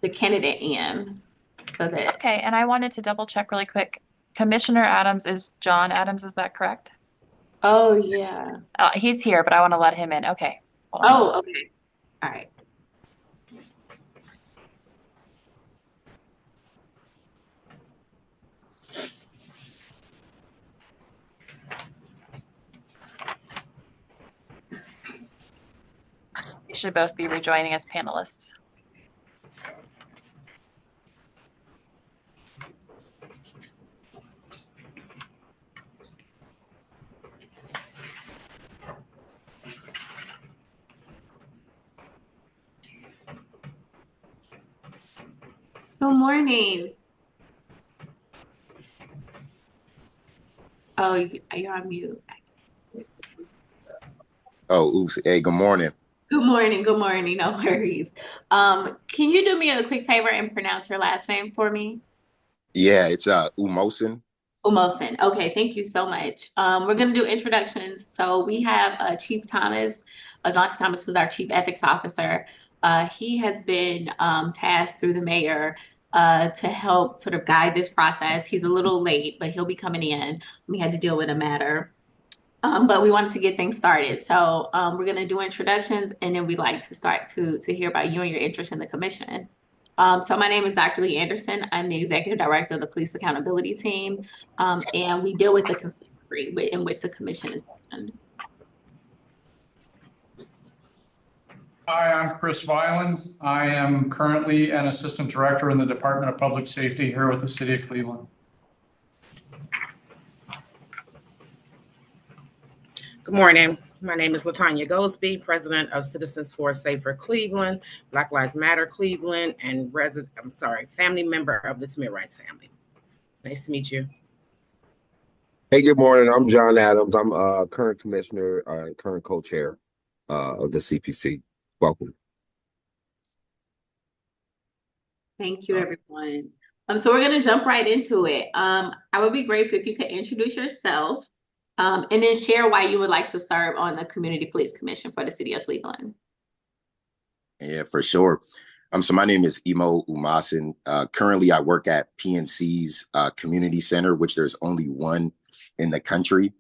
the candidate in so that. Okay, and I wanted to double check really quick. Commissioner Adams is John Adams, is that correct? Oh, yeah. He's here, but I want to let him in. Okay, hold on. Oh, okay. All right. You should both be rejoining as panelists. Good morning. Oh, you're on mute. Oh, oops. Hey, good morning. Good morning. Good morning. No worries. Can you do me a quick favor and pronounce your last name for me? Yeah, it's Umosen. Umosen. Okay, thank you so much. We're going to do introductions. So we have Chief Thomas. Dr. Thomas was our Chief Ethics Officer. He has been tasked through the mayor to help sort of guide this process. He's a little late, but he'll be coming in. We had to deal with a matter. But we wanted to get things started. So we're going to do introductions, and then we'd like to start to hear about you and your interest in the commission. So my name is Dr. Lee Anderson. I'm the Executive Director of the Police Accountability Team, and we deal with the consent decree in which the commission is mentioned. Hi, I'm Chris Violent. I am currently an Assistant Director in the Department of Public Safety here with the City of Cleveland. Good morning. My name is Latanya Goldsby, President of Citizens for a Safer Cleveland, Black Lives Matter Cleveland, and family member of the Tamir Rice family. Nice to meet you. Hey, good morning. I'm John Adams. I'm current commissioner and current co-chair of the CPC. Welcome. Thank you, everyone. So we're going to jump right into it. I would be grateful if you could introduce yourself and then share why you would like to serve on the Community Police Commission for the City of Cleveland. Yeah, for sure. So my name is Imoh Umosen. Currently, I work at PNC's Community Center, which there's only one in the country.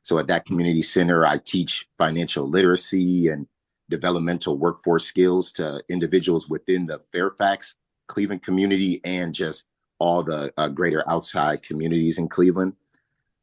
So at that community center, I teach financial literacy and developmental workforce skills to individuals within the Fairfax, Cleveland community, and just all the greater outside communities in Cleveland.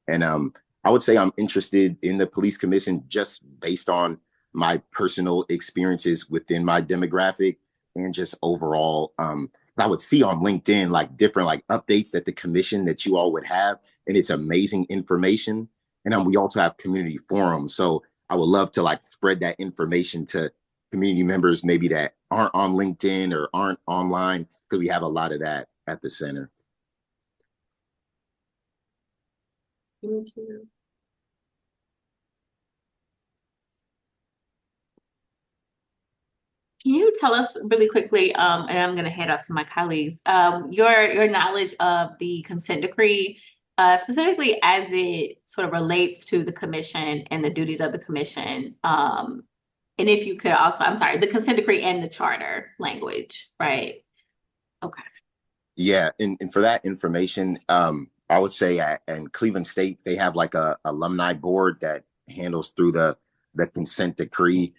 And I would say I'm interested in the police commission just based on my personal experiences within my demographic and just overall. I would see on LinkedIn like different like updates that the commission that you all would have, and it's amazing information. And we also have community forums, so I would love to like spread that information to community members maybe that aren't on LinkedIn or aren't online, because we have a lot of that at the center. Thank you. Can you tell us really quickly, and I'm going to head off to my colleagues, your knowledge of the consent decree, specifically as it sort of relates to the commission and the duties of the commission, and if you could also, I'm sorry, the consent decree and the charter language, right? Okay. Yeah, and for that information, I would say in Cleveland State, they have like a alumni board that handles through the consent decree.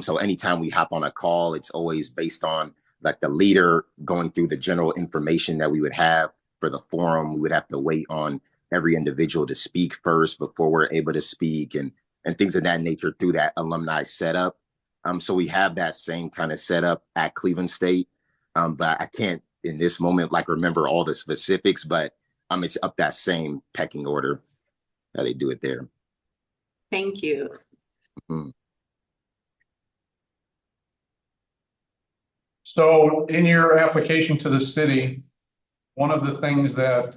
So anytime we hop on a call, it's always based on like the leader going through the general information that we would have for the forum. We would have to wait on every individual to speak first before we're able to speak, and things of that nature through that alumni setup. So we have that same kind of setup at Cleveland State, but I can't in this moment like remember all the specifics, but it's up that same pecking order how they do it there. Thank you. Mm-hmm. So in your application to the city, one of the things that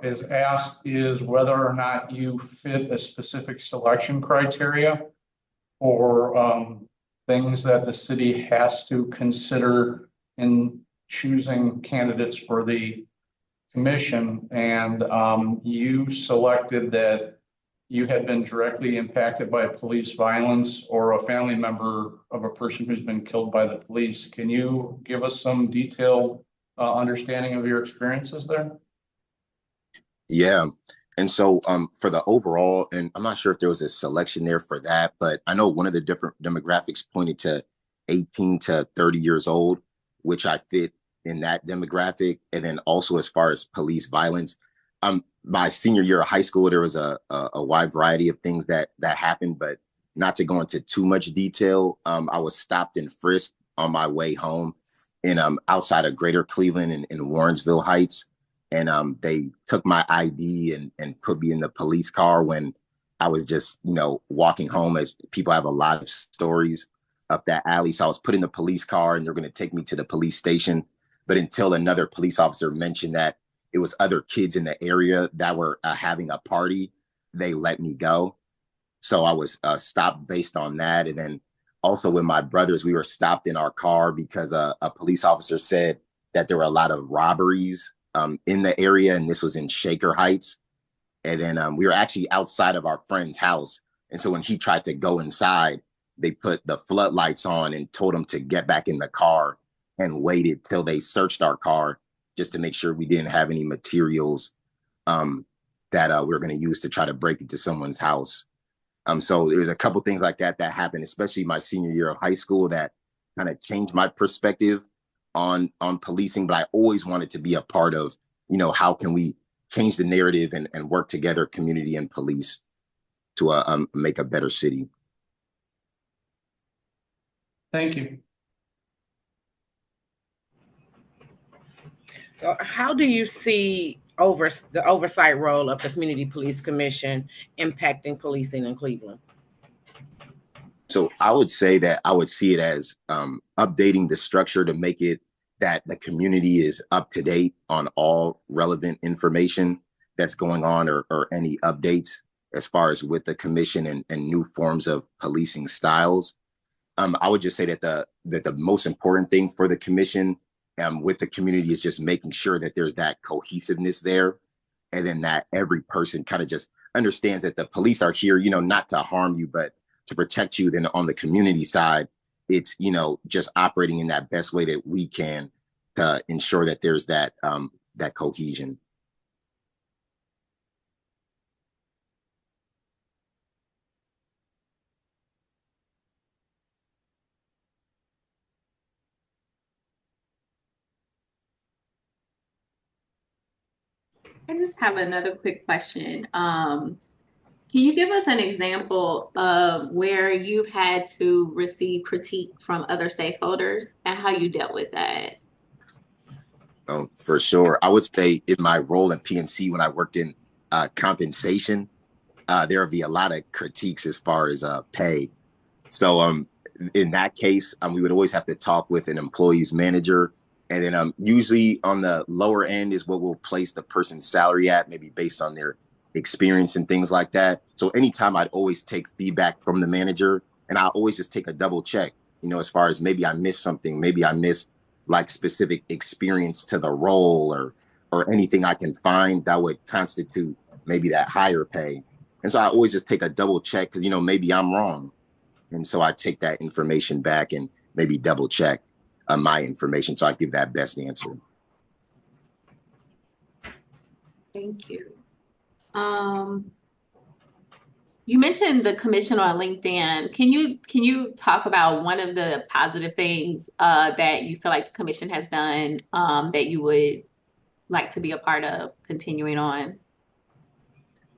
is asked is whether or not you fit a specific selection criteria for things that the city has to consider in choosing candidates for the commission. And you selected that you had been directly impacted by police violence or a family member of a person who's been killed by the police. Can you give us some detailed understanding of your experiences there? Yeah. And so for the overall, and I'm not sure if there was a selection there for that, but I know one of the different demographics pointed to 18 to 30 years old, which I fit in that demographic. And then also as far as police violence, my senior year of high school, there was a wide variety of things that happened, but not to go into too much detail. I was stopped and frisked on my way home in outside of Greater Cleveland in Warrensville Heights. And they took my ID and put me in the police car when I was just, walking home, as people have a lot of stories up that alley. So I was put in the police car and they're going to take me to the police station. But until another police officer mentioned that it was other kids in the area that were having a party, they let me go. So I was stopped based on that. And then also with my brothers, we were stopped in our car because a police officer said that there were a lot of robberies in the area, and this was in Shaker Heights. And then we were actually outside of our friend's house. And so when he tried to go inside, they put the floodlights on and told him to get back in the car and waited till they searched our car just to make sure we didn't have any materials that we were going to use to try to break into someone's house. So there was a couple things like that happened, especially my senior year of high school, that kind of changed my perspective on policing. But I always wanted to be a part of, how can we change the narrative and work together, community and police, to make a better city. Thank you. So how do you see the oversight role of the Community Police Commission impacting policing in Cleveland? So I would say that I would see it as updating the structure to make it that the community is up to date on all relevant information that's going on, or any updates as far as with the commission and new forms of policing styles. I would just say that the most important thing for the commission with the community is just making sure that there's that cohesiveness there, and then that every person kind of just understands that the police are here, not to harm you, but to protect you. Then on the community side, it's, just operating in that best way that we can to ensure that there's that cohesion. I just have another quick question. Can you give us an example of where you've had to receive critique from other stakeholders and how you dealt with that? For sure. I would say in my role in PNC, when I worked in compensation, there would be a lot of critiques as far as pay. So in that case, we would always have to talk with an employee's manager. And then usually on the lower end is what we'll place the person's salary at, maybe based on their experience and things like that. So anytime, I'd always take feedback from the manager, and I always just take a double check, as far as maybe I missed something, maybe I missed like specific experience to the role, or anything I can find that would constitute maybe that higher pay. And so I always just take a double check because, maybe I'm wrong. And so I take that information back and maybe double check my information, so I give that best answer. Thank you. You mentioned the commission on LinkedIn. Can you talk about one of the positive things that you feel like the commission has done that you would like to be a part of continuing on?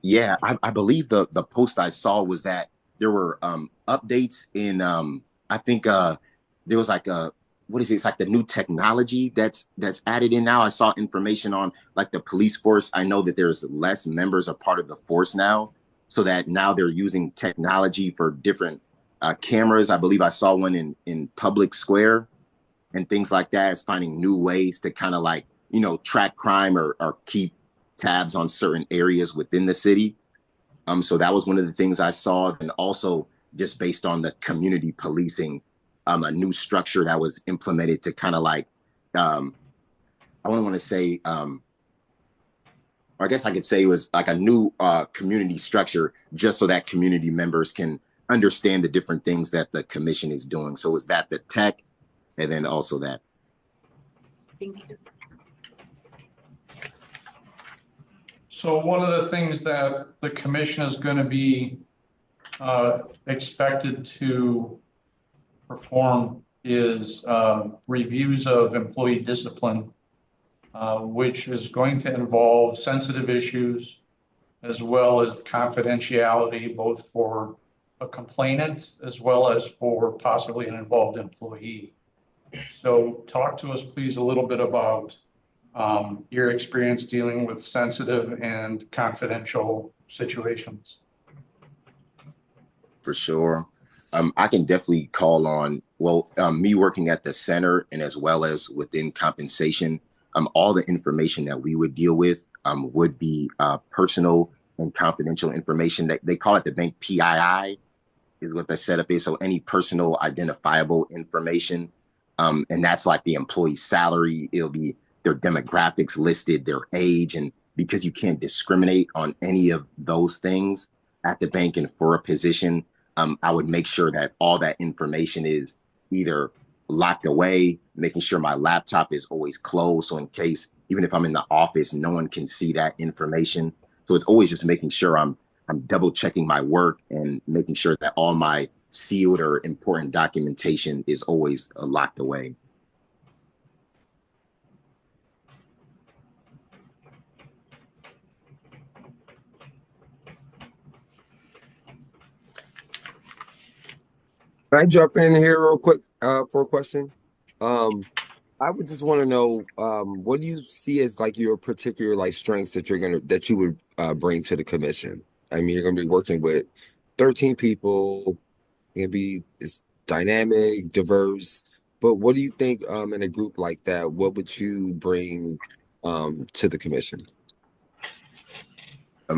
Yeah, I believe the post I saw was that there were updates in I think there was like what is it? It's like the new technology that's added in now. I saw information on like the police force. I know that there's less members a part of the force now, so that now they're using technology for different cameras. I believe I saw one in Public Square and things like that. It's finding new ways to kind of like, track crime or keep tabs on certain areas within the city. So that was one of the things I saw. And also just based on the community policing, a new structure that was implemented to kind of like, I don't want to say or I guess I could say it was like a new community structure, just so that community members can understand the different things that the commission is doing. So is that the tech, and then also that. Thank you. So one of the things that the commission is going to be expected to perform is reviews of employee discipline, which is going to involve sensitive issues as well as confidentiality, both for a complainant as well as for possibly an involved employee. So talk to us, please, a little bit about your experience dealing with sensitive and confidential situations. For sure. I can definitely call on, me working at the center and as well as within compensation, all the information that we would deal with would be personal and confidential information. That they call it the bank PII is what the setup is. So any personal identifiable information, and that's like the employee's salary. It'll be their demographics listed, their age, and because you can't discriminate on any of those things at the bank and for a position, I would make sure that all that information is either locked away, making sure my laptop is always closed. So in case, even if I'm in the office, no one can see that information. So it's always just making sure I'm double checking my work and making sure that all my sealed or important documentation is always locked away. Can I jump in here real quick for a question? I would just want to know, what do you see as like your particular like strengths that you would bring to the commission? I mean, you're gonna be working with 13 people. It's dynamic, diverse. But what do you think in a group like that, what would you bring to the commission?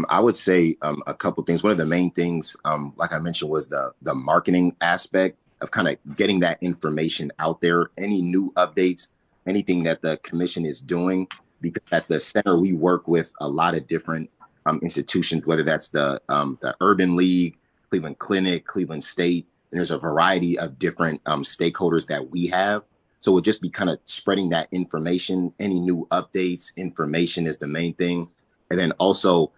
I would say a couple things. One of the main things, like I mentioned, was the marketing aspect of kind of getting that information out there, any new updates, anything that the commission is doing. Because at the center, we work with a lot of different institutions, whether that's the Urban League, Cleveland Clinic, Cleveland State. And there's a variety of different stakeholders that we have. So it would just be kind of spreading that information. Any new updates, information is the main thing. And then also,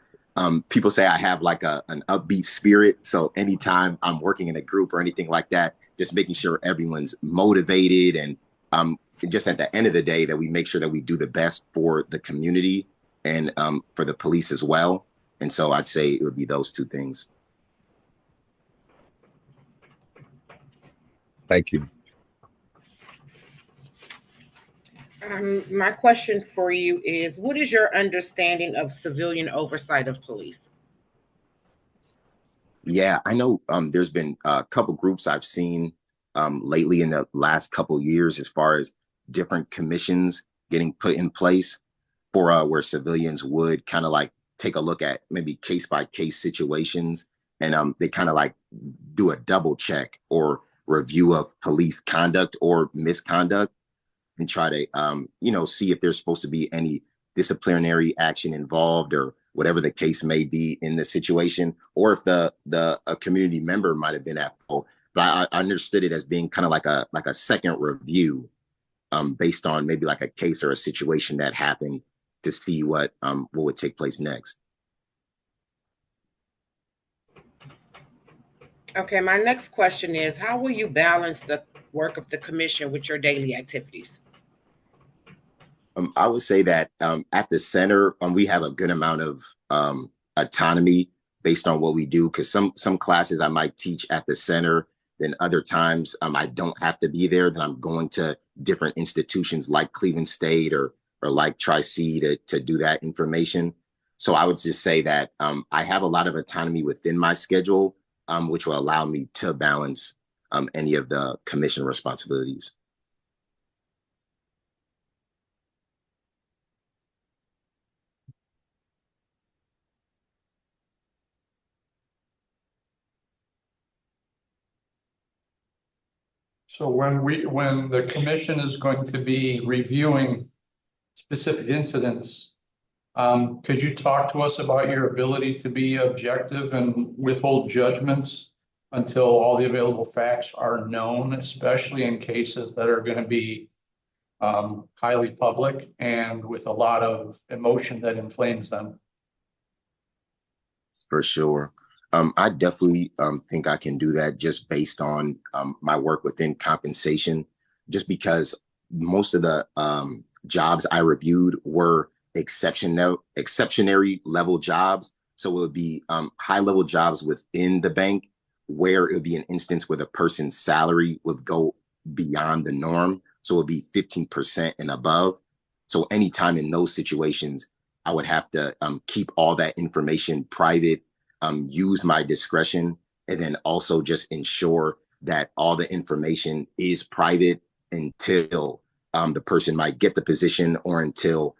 people say I have like an upbeat spirit. So anytime I'm working in a group or anything like that, just making sure everyone's motivated and just at the end of the day that we make sure that we do the best for the community and for the police as well. And so I'd say it would be those two things. Thank you. My question for you is, what is your understanding of civilian oversight of police? Yeah, I know there's been a couple groups I've seen lately in the last couple of years as far as different commissions getting put in place for where civilians would kind of like take a look at maybe case by case situations, and they kind of like do a double check or review of police conduct or misconduct and try to see if there's supposed to be any disciplinary action involved or whatever the case may be in the situation, or if a community member might have been at fault. But I understood it as being kind of like a second review based on maybe like a case or a situation that happened to see what would take place next. Okay, my next question is, how will you balance the work of the commission with your daily activities? I would say that at the center, we have a good amount of autonomy based on what we do, because some classes I might teach at the center, then other times I don't have to be there. Then I'm going to different institutions like Cleveland State or like Tri-C to do that information. So I would just say that I have a lot of autonomy within my schedule, which will allow me to balance any of the commission responsibilities. So when the commission is going to be reviewing specific incidents, Could you talk to us about your ability to be objective and withhold judgments until all the available facts are known, especially in cases that are going to be highly public and with a lot of emotion that inflames them? For sure. I definitely think I can do that just based on my work within compensation, just because most of the jobs I reviewed were exceptionary level jobs. So it would be high level jobs within the bank where it would be an instance where the person's salary would go beyond the norm. So it would be 15% and above. So anytime in those situations, I would have to keep all that information private, use my discretion, and then also just ensure that all the information is private until the person might get the position or until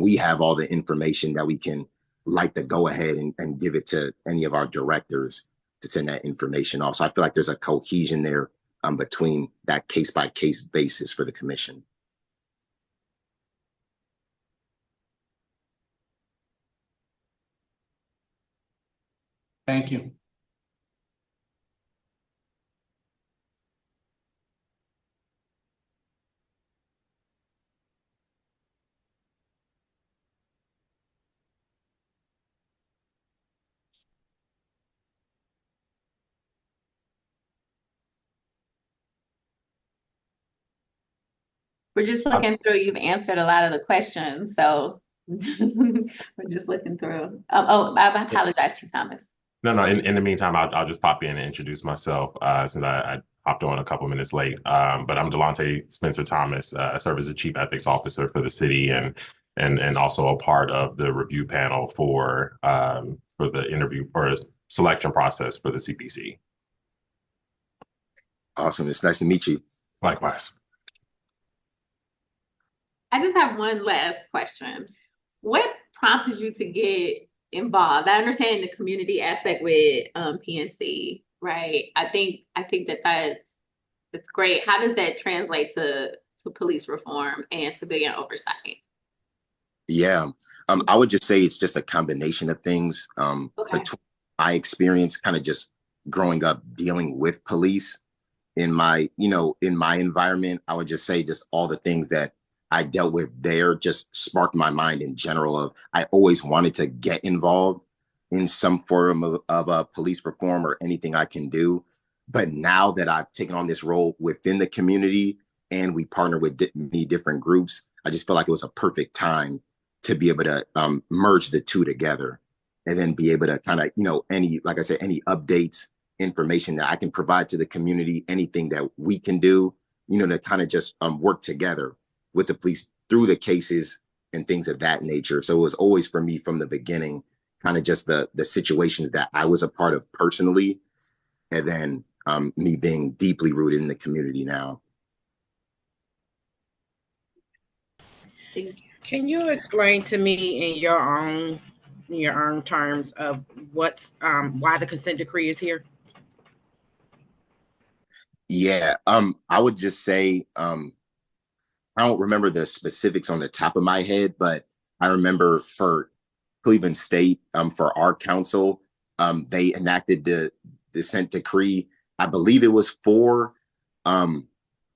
we have all the information that we can like to go ahead and give it to any of our directors to send that information off. So I feel like there's a cohesion there between that case by case basis for the commission. Thank you. We're just looking through. You've answered a lot of the questions, so we're just looking through. Oh, I apologize, Chief Thomas. No. In the meantime, I'll just pop in and introduce myself since I hopped on a couple minutes late. But I'm Delonte Spencer Thomas. I serve as the Chief Ethics Officer for the city and also a part of the review panel for the interview or selection process for the CPC. Awesome. It's nice to meet you. Likewise. I just have one last question. What prompted you to get involved? I understand the community aspect with PNC, right? I think that's great. How does that translate to police reform and civilian oversight? Yeah, I would just say it's just a combination of things. Okay. Between my experience, kind of just growing up dealing with police in my environment, I would just say just all the things that I dealt with there just sparked my mind in general of I always wanted to get involved in some form of police reform or anything I can do. But now that I've taken on this role within the community and we partner with many different groups, I just feel like it was a perfect time to be able to merge the two together and then be able to kind of, any updates, information that I can provide to the community, anything that we can do, to kind of just work together with the police through the cases and things of that nature. So it was always for me from the beginning, kind of just the situations that I was a part of personally, and then me being deeply rooted in the community now. Can you explain to me in your own terms of what's why the consent decree is here? Yeah, I would just say I don't remember the specifics on the top of my head, but I remember for Cleveland State, for our council, they enacted the consent decree. I believe it was for, I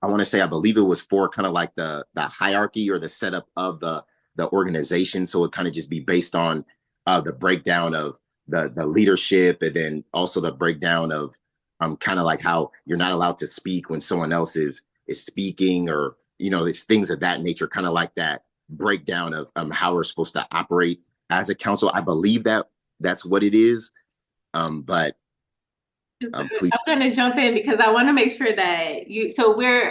believe it was for kind of like the hierarchy or the setup of the organization. So it kind of just be based on the breakdown of the leadership, and then also the breakdown of kind of like how you're not allowed to speak when someone else is speaking, or it's things of that nature, kind of like that breakdown of how we're supposed to operate as a council. I believe that's what it is. But please. I'm going to jump in because I want to make sure that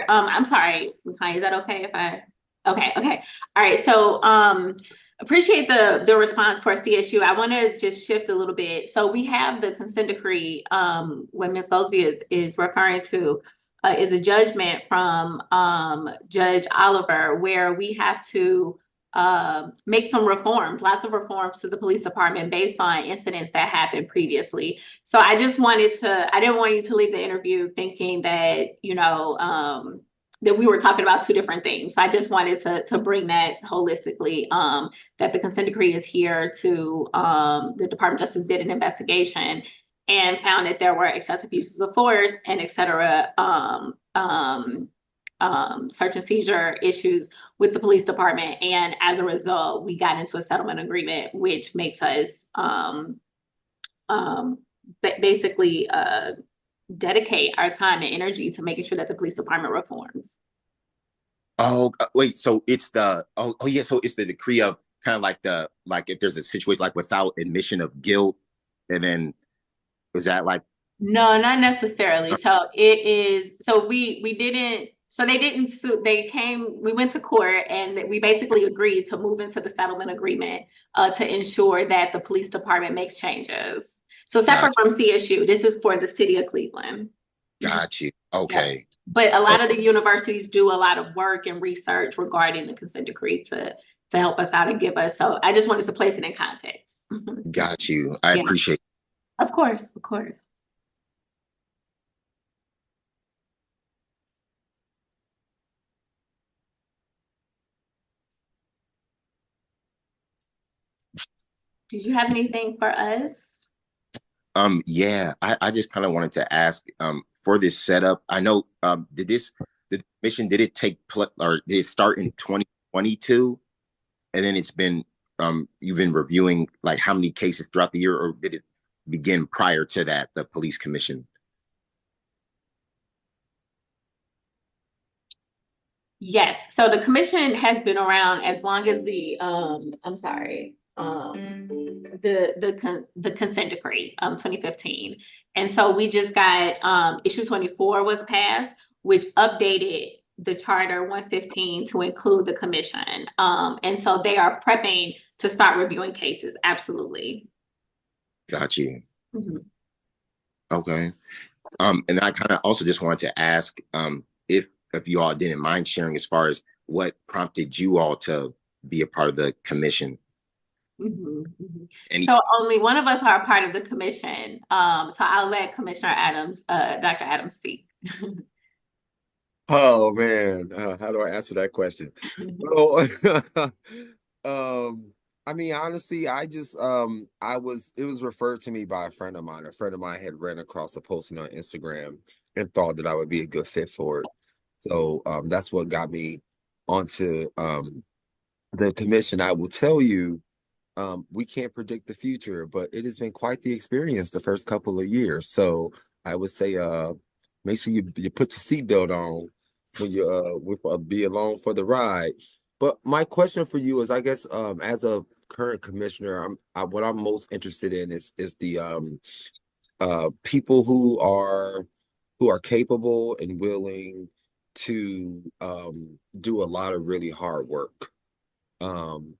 I'm sorry, Untaya, is that okay if okay. All right. So appreciate the response for CSU. I want to just shift a little bit. So we have the consent decree, when Ms. Goldsby is referring to is a judgment from Judge Oliver, where we have to make some reforms, lots of reforms to the police department based on incidents that happened previously. So I didn't want you to leave the interview thinking that, that we were talking about two different things. So I just wanted to bring that holistically, that the consent decree is here to, the Department of Justice did an investigation and found that there were excessive uses of force and et cetera, search and seizure issues with the police department. And as a result, we got into a settlement agreement, which makes us basically dedicate our time and energy to making sure that the police department reforms. Oh, wait. So it's the yeah. So it's the decree of kind of like if there's a situation like without admission of guilt, and then was that like? No, not necessarily. So it is. So we didn't. So they didn't sue. They came. We went to court, and we basically agreed to move into the settlement agreement to ensure that the police department makes changes. So separate from CSU, this is for the city of Cleveland. Got you. Okay. Yeah. But a lot of the universities do a lot of work and research regarding the consent decree to help us out and give us. So I just wanted to place it in context. Got you. I appreciate it. Of course, of course. Did you have anything for us? Yeah, I just kind of wanted to ask for this setup. I know the mission, did it or did it start in 2022? And then it's been you've been reviewing like how many cases throughout the year, or did it begin prior to that, the police commission? Yes. So the commission has been around as long as the the consent decree, 2015. And so we just got issue 24 was passed, which updated the charter 115 to include the commission. And so they are prepping to start reviewing cases. Absolutely. Got you. Mm-hmm. Okay. And I kind of also just wanted to ask if you all didn't mind sharing as far as what prompted you all to be a part of the commission. Mm-hmm, mm-hmm. So only one of us are a part of the commission. So I'll let Commissioner Adams, Dr. Adams speak. Oh man, how do I answer that question? I mean, honestly, I just it was referred to me by a friend of mine. A friend of mine had ran across a posting on Instagram and thought that I would be a good fit for it. So that's what got me onto the commission. I will tell you, we can't predict the future, but it has been quite the experience the first couple of years. So I would say make sure you put your seatbelt on when you be along for the ride. But my question for you is, I guess, as a current commissioner, what I'm most interested in is the people who are capable and willing to do a lot of really hard work.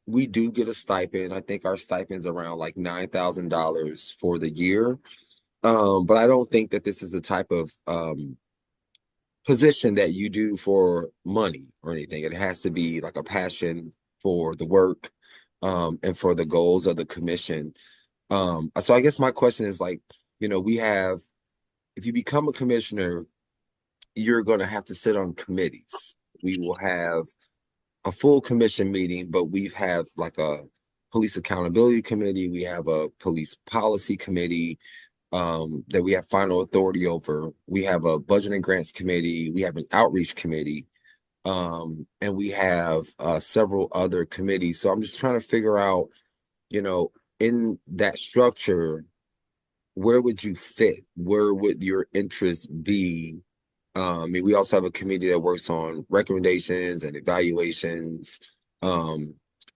We do get a stipend. I think our stipend's around like $9,000 for the year. But I don't think that this is the type of position that you do for money or anything. It has to be like a passion for the work and for the goals of the commission. So I guess my question is like, if you become a commissioner, you're going to have to sit on committees. We will have a full commission meeting, but we have like a police accountability committee. We have a police policy committee that we have final authority over. We have a budget and grants committee. We have an outreach committee. And we have several other committees. So I'm just trying to figure out, in that structure, where would you fit? Where would your interests be? I mean, we also have a committee that works on recommendations and evaluations. But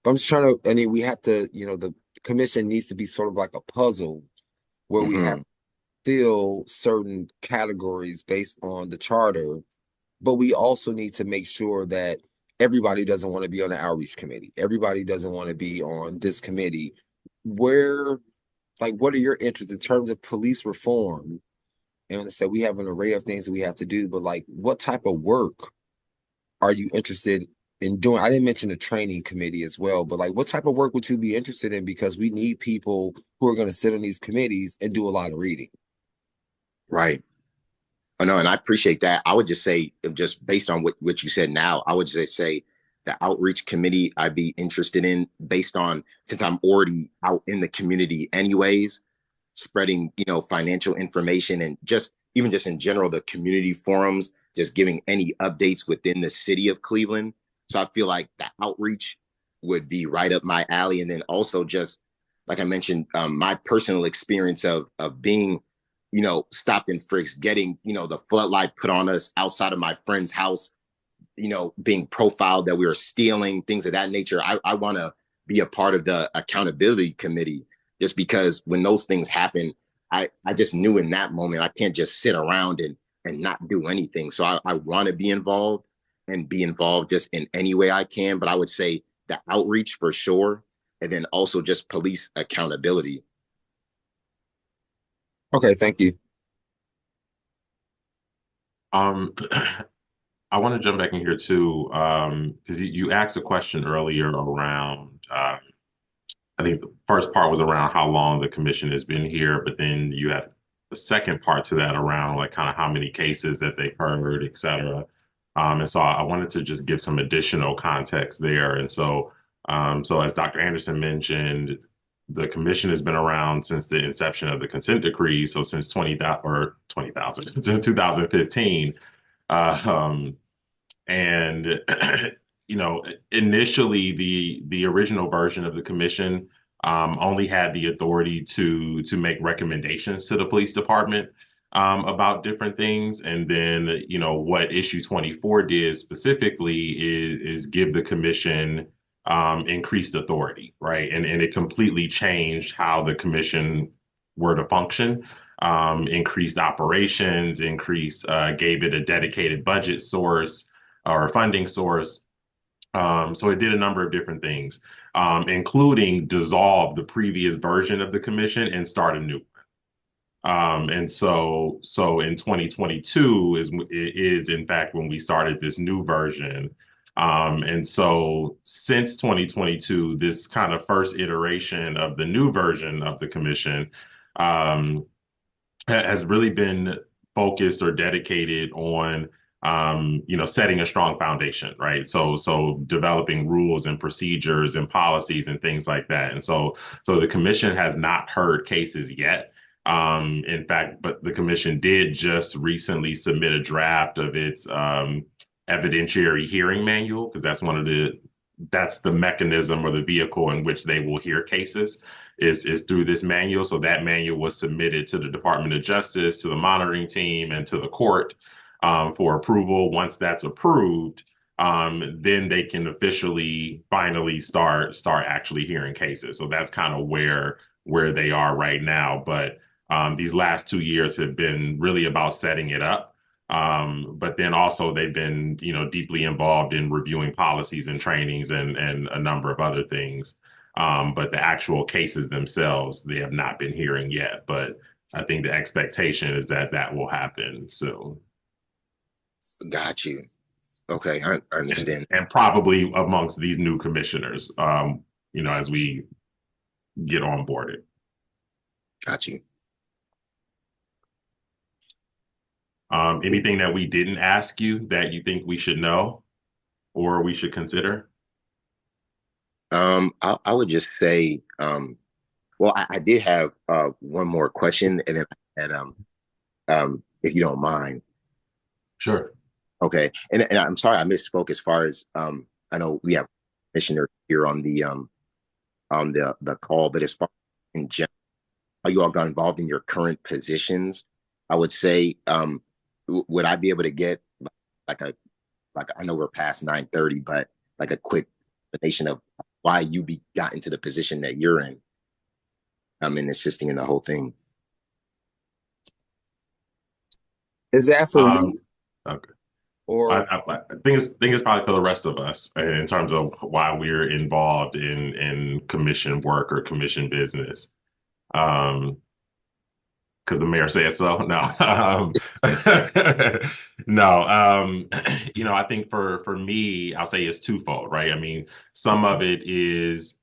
I'm just trying to, we have to, the commission needs to be sort of like a puzzle where we have to fill certain categories based on the charter, but we also need to make sure that everybody doesn't want to be on the outreach committee. Everybody doesn't want to be on this committee. What are your interests in terms of police reform? And so we have an array of things that we have to do, but like, what type of work are you interested in doing? I didn't mention the training committee as well, but like, what type of work would you be interested in? Because we need people who are going to sit on these committees and do a lot of reading. Right. Oh, no, and I appreciate that. I would just say, just based on what you said now, I would just say the outreach committee I'd be interested in based on, since I'm already out in the community anyways, spreading, financial information and just even just in general, the community forums, just giving any updates within the city of Cleveland. So I feel like the outreach would be right up my alley. And then also just like I mentioned, my personal experience of being, stopped and frisked, getting, the floodlight put on us outside of my friend's house, being profiled that we were stealing, things of that nature. I want to be a part of the accountability committee just because when those things happen, I just knew in that moment I can't just sit around and not do anything. So I want to be involved and be involved just in any way I can. But I would say the outreach for sure. And then also just police accountability. Okay, thank you. I want to jump back in here too, because you asked a question earlier around, I think the first part was around how long the commission has been here, but then you had the second part to that around like kind of how many cases that they've heard, et cetera. And so I wanted to just give some additional context there. And so, so as Dr. Anderson mentioned, the commission has been around since the inception of the consent decree. So since 20,000, since 2015. And initially the original version of the commission only had the authority to make recommendations to the police department about different things. And then, what issue 24 did specifically is give the commission increased authority, right? And it completely changed how the commission were to function. Increased operations, gave it a dedicated budget source or funding source. So it did a number of different things, including dissolve the previous version of the commission and start a new one. And so in 2022 is in fact when we started this new version. And so since 2022, this kind of first iteration of the new version of the commission has really been focused or dedicated on setting a strong foundation, right? So developing rules and procedures and policies and things like that. And so the commission has not heard cases yet. In fact, but the commission did just recently submit a draft of its evidentiary hearing manual, because that's the mechanism or the vehicle in which they will hear cases is through this manual. So that manual was submitted to the Department of Justice, to the monitoring team, and to the court for approval. Once that's approved, then they can officially finally start actually hearing cases. So that's kind of where they are right now. But these last 2 years have been really about setting it up. But then also they've been, deeply involved in reviewing policies and trainings and a number of other things. But the actual cases themselves, they have not been hearing yet. But I think the expectation is that will happen soon. Got you. Okay, I understand. And probably amongst these new commissioners, as we get onboarded. Got you. Anything that we didn't ask you that you think we should know or we should consider? I would just say, well, I did have one more question, and then if you don't mind. Sure. Okay, and I'm sorry I misspoke as far as I know we have a commissioner here on the call, but as far as in general, how you all got involved in your current positions, I would say, would I be able to get like I know we're past 9:30, but like a quick explanation of why you got into the position that you're in, and assisting in the whole thing. Is that for me? Okay. Or I think it's probably for the rest of us in terms of why we're involved in commission work or commission business. Because the mayor said so. No, no. I think for me, I'll say it's twofold, right? I mean, some of it is,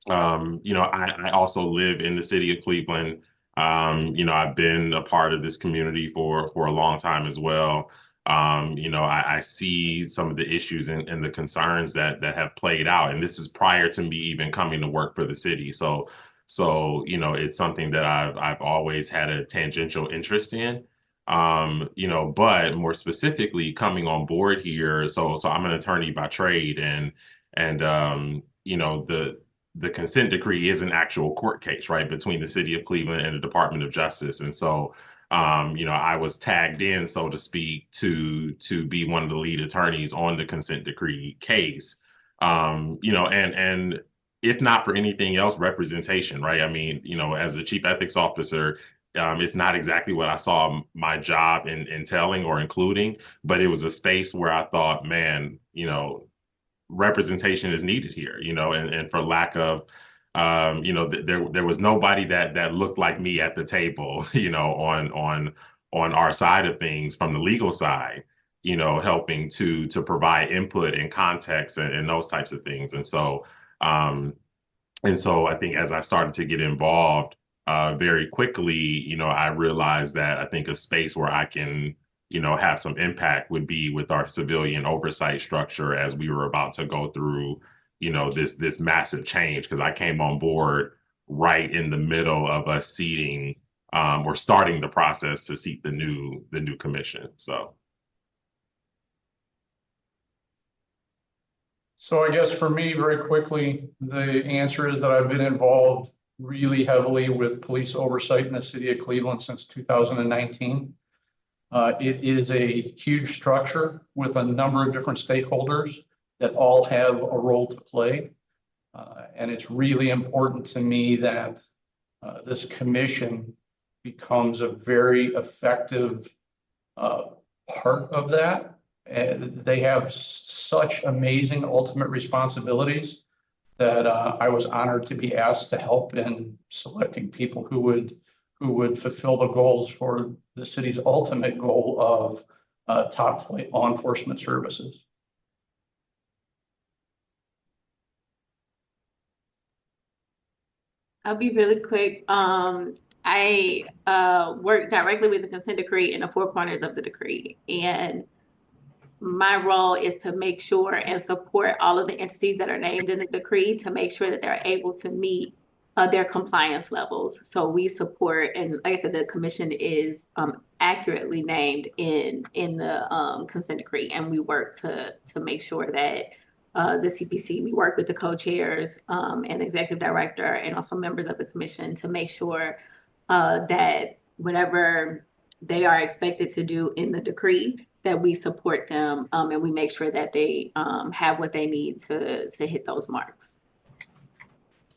I also live in the city of Cleveland. I've been a part of this community for a long time as well. I see some of the issues and the concerns that have played out, and this is prior to me even coming to work for the city. So it's something that I've always had a tangential interest in. But more specifically coming on board here, so I'm an attorney by trade, and the consent decree is an actual court case, right, between the city of Cleveland and the Department of Justice. And so I was tagged in, so to speak, to be one of the lead attorneys on the consent decree case. And if not for anything else, representation, right? I mean, as a chief ethics officer, it's not exactly what I saw my job entailing or including, but it was a space where I thought, man, representation is needed here, and for lack of, there was nobody that looked like me at the table, on our side of things from the legal side, helping to provide input and context and those types of things. And so I think as I started to get involved very quickly, I realized that I think a space where I can, have some impact would be with our civilian oversight structure as we were about to go through, this massive change, because I came on board right in the middle of us seating or starting the process to seat the new commission. So I guess for me, very quickly, the answer is that I've been involved really heavily with police oversight in the city of Cleveland since 2019. It is a huge structure with a number of different stakeholders that all have a role to play. And it's really important to me that this commission becomes a very effective part of that. They have such amazing ultimate responsibilities that I was honored to be asked to help in selecting people who would fulfill the goals for the city's ultimate goal of top flight law enforcement services. I'll be really quick. I work directly with the consent decree and the four corners of the decree, and my role is to make sure and support all of the entities that are named in the decree to make sure that they're able to meet their compliance levels. So we support, and like I said, the commission is accurately named in the consent decree, and we work to make sure that the CPC, we work with the co-chairs and executive director and also members of the commission to make sure that whatever they are expected to do in the decree, that we support them and we make sure that they have what they need to hit those marks.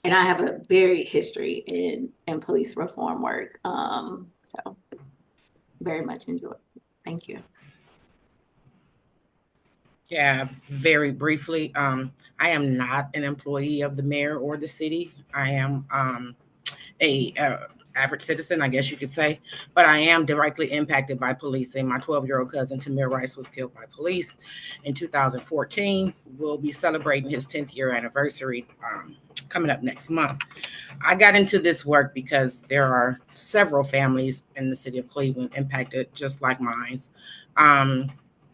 And I have a varied history in police reform work, so very much enjoy it. Thank you. Yeah, very briefly, I am not an employee of the mayor or the city. I am a average citizen, I guess you could say, but I am directly impacted by policing. My 12-year-old cousin, Tamir Rice, was killed by police in 2014. We'll be celebrating his 10th year anniversary coming up next month. I got into this work because there are several families in the city of Cleveland impacted just like mine.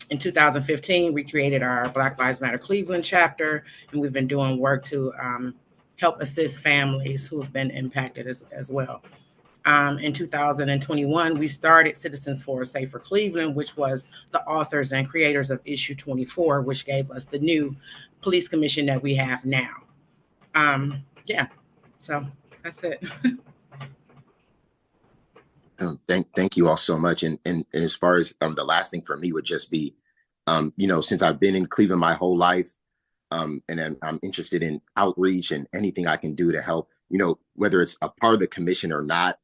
In 2015, we created our Black Lives Matter Cleveland chapter, and we've been doing work to help assist families who have been impacted as well. In 2021, we started Citizens for a Safer Cleveland, which was the authors and creators of issue 24, which gave us the new police commission that we have now. Yeah, so that's it. Thank you all so much. And as far as the last thing for me would just be, since I've been in Cleveland my whole life, and then I'm interested in outreach and anything I can do to help, whether it's a part of the commission or not,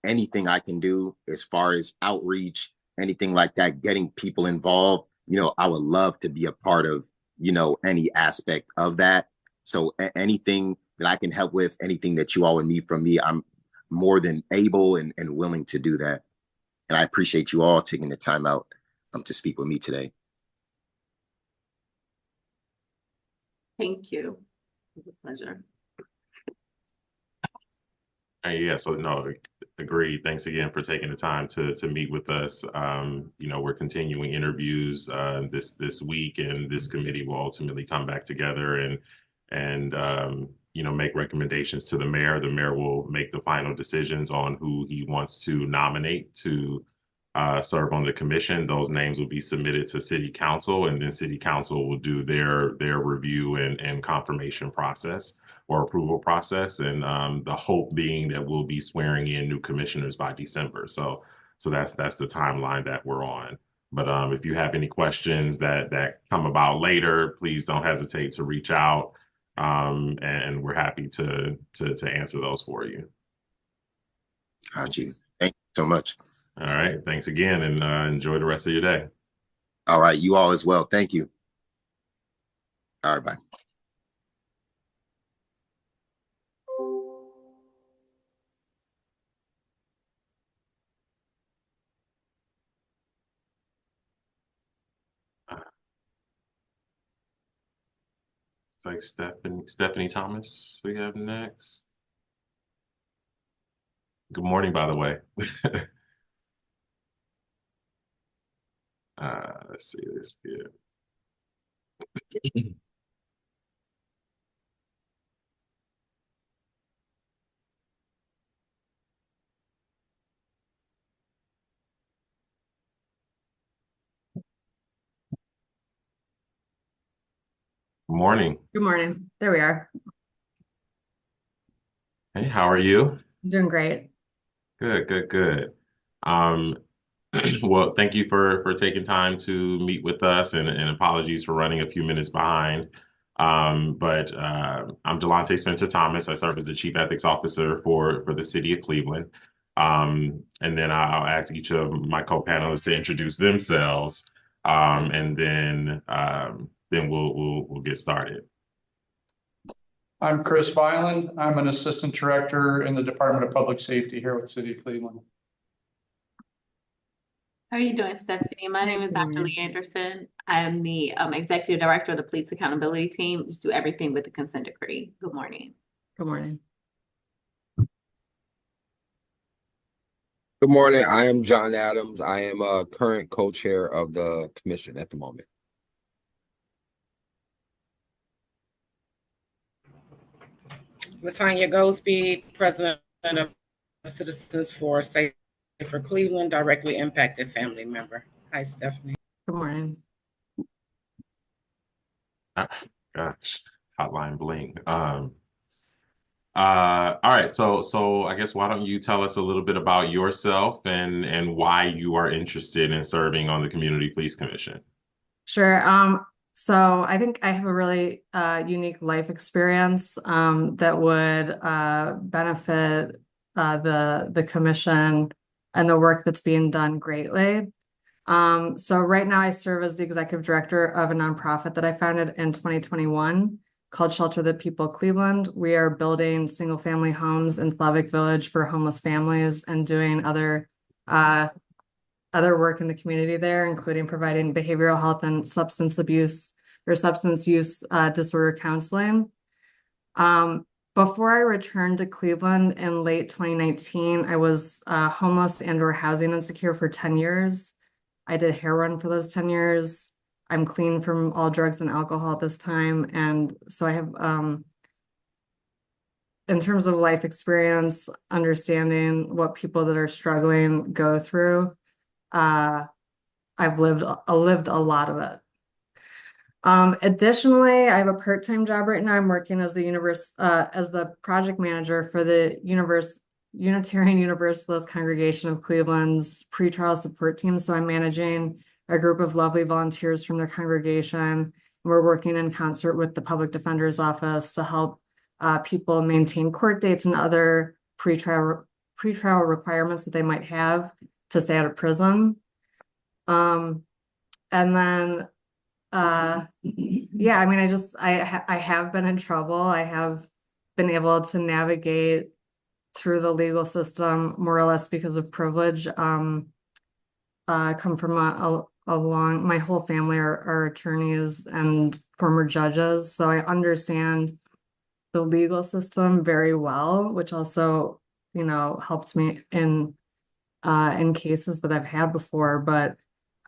anything I can do as far as outreach, anything like that, getting people involved, I would love to be a part of, any aspect of that. So anything that I can help with, anything that you all would need from me, I'm more than able and willing to do that. And I appreciate you all taking the time out to speak with me today. Thank you. It was a pleasure. Yeah, so no, Agreed. Thanks again for taking the time to meet with us. We're continuing interviews this week, and this committee will ultimately come back together and make recommendations to the mayor. The mayor will make the final decisions on who he wants to nominate to serve on the commission. Those names will be submitted to city council, and then city council will do their review and confirmation process or approval process. And the hope being that we'll be swearing in new commissioners by December. So that's the timeline that we're on. But if you have any questions that come about later, please don't hesitate to reach out. And we're happy to answer those for you. Got you. Thank you so much. All right. Thanks again, and enjoy the rest of your day. All right. You all as well. Thank you. All right. Bye. It's like Stephanie Thomas we have next. Good morning, by the way. Let's see this here. Good morning. Good morning. There we are. Hey, how are you? Doing great. Good. Well, thank you for taking time to meet with us, and apologies for running a few minutes behind. But I'm Delonte Spencer Thomas. I serve as the Chief Ethics Officer for the City of Cleveland. And then I'll ask each of my co-panelists to introduce themselves, and then we'll get started. I'm Chris Violent. I'm an Assistant Director in the Department of Public Safety here with the City of Cleveland. How are you doing, Stephanie? My name is Dr. Lee Anderson. I am the Executive Director of the Police Accountability Team. Just do everything with the consent decree. Good morning. Good morning. Good morning. I am John Adams. I am a current co-chair of the commission at the moment. Latanya Goldsby, President of Citizens for Safer Cleveland, directly impacted family member. Hi, Stephanie. Good morning. Gosh, hotline bling. All right, so I guess why don't you tell us a little bit about yourself and why you are interested in serving on the Community Police Commission? Sure. So I think I have a really unique life experience that would benefit the commission and the work that's being done greatly. So right now I serve as the executive director of a nonprofit that I founded in 2021 called Shelter the People Cleveland. We are building single family homes in Slavic Village for homeless families and doing other work in the community there, including providing behavioral health and substance use disorder counseling. Before I returned to Cleveland in late 2019, I was homeless and/or housing insecure for 10 years. I did heroin for those 10 years. I'm clean from all drugs and alcohol at this time. And so I have, in terms of life experience, understanding what people that are struggling go through, I've lived a lot of it. Additionally, I have a part-time job right now. I'm working as the project manager for the Unitarian Universalist Congregation of Cleveland's pretrial support team. So I'm managing a group of lovely volunteers from their congregation. We're working in concert with the public defender's office to help people maintain court dates and other pretrial requirements that they might have to stay out of prison. And then, yeah, I mean, I have been in trouble. I have been able to navigate through the legal system more or less because of privilege. I come from my whole family are attorneys and former judges. So I understand the legal system very well, which also helped me in cases that I've had before. But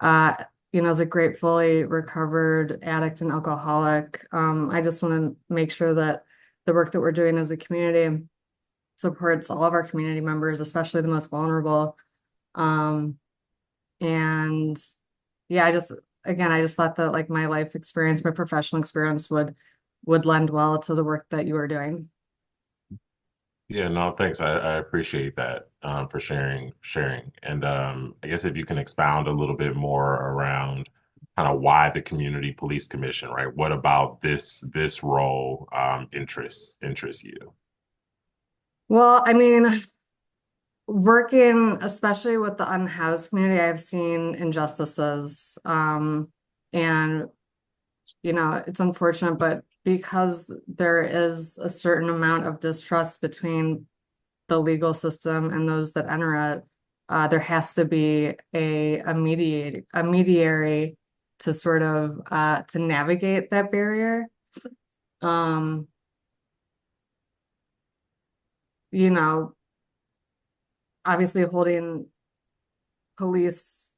as a gratefully recovered addict and alcoholic, I just want to make sure that the work that we're doing as a community supports all of our community members, especially the most vulnerable. And yeah, I just thought that like my life experience, my professional experience would lend well to the work that you are doing. Yeah, no, thanks. I appreciate that for sharing. And I guess if you can expound a little bit more around kind of why the Community Police Commission, right? What about this role interests you? Well, I mean, working especially with the unhoused community, I've seen injustices. And it's unfortunate, but because there is a certain amount of distrust between the legal system and those that enter it, there has to be a mediary to sort of to navigate that barrier. Obviously holding police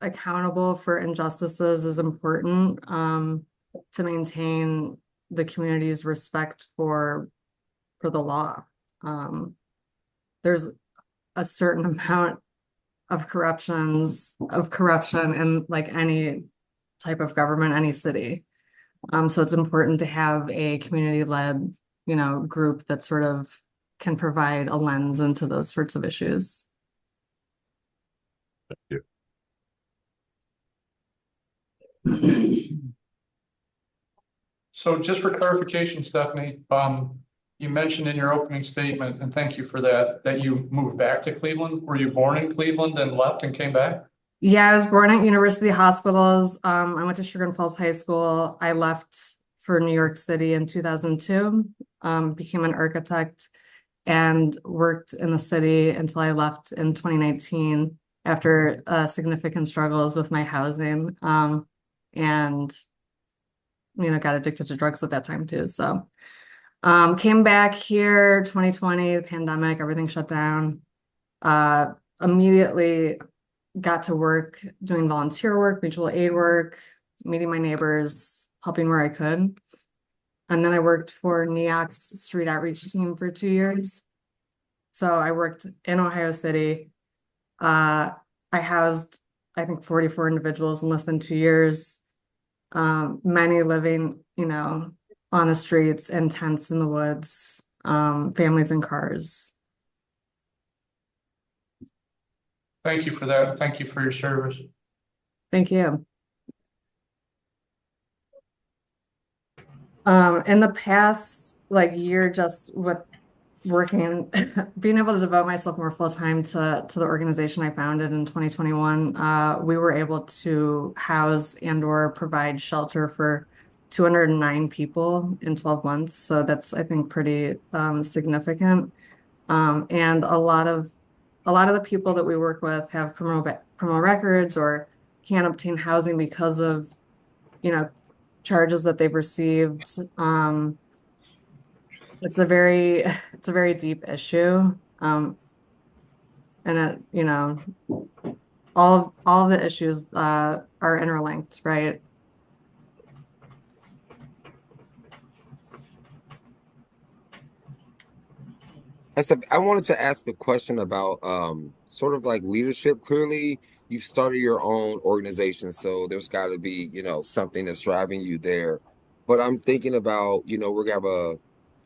accountable for injustices is important to maintain the community's respect for the law. There's a certain amount of corruption in like any type of government, any city. So it's important to have a community-led, group that sort of can provide a lens into those sorts of issues. Thank you. So just for clarification, Stephanie, you mentioned in your opening statement, and thank you for that you moved back to Cleveland. Were you born in Cleveland and left and came back? Yeah, I was born at University Hospitals. I went to Sugar and Falls High School. I left for New York City in 2002, became an architect and worked in the city until I left in 2019 after significant struggles with my housing, and got addicted to drugs at that time too. So came back here 2020, the pandemic, everything shut down. Immediately got to work doing volunteer work, mutual aid work, meeting my neighbors, helping where I could. And then I worked for NEOC's street outreach team for 2 years. So I worked in Ohio City. I housed, I think, 44 individuals in less than 2 years. Many living, on the streets and tents in the woods, families in cars. Thank you for that. Thank you for your service. Thank you. In the past year, just with working, being able to devote myself more full time to the organization I founded in 2021, we were able to house and or provide shelter for 209 people in 12 months. So that's, I think, pretty significant. And a lot of the people that we work with have criminal records or can't obtain housing because of charges that they've received. It's a very deep issue. And all of the issues are interlinked, right? I wanted to ask a question about sort of like leadership. Clearly, you've started your own organization, so there's got to be, something that's driving you there. But I'm thinking about, we're gonna have a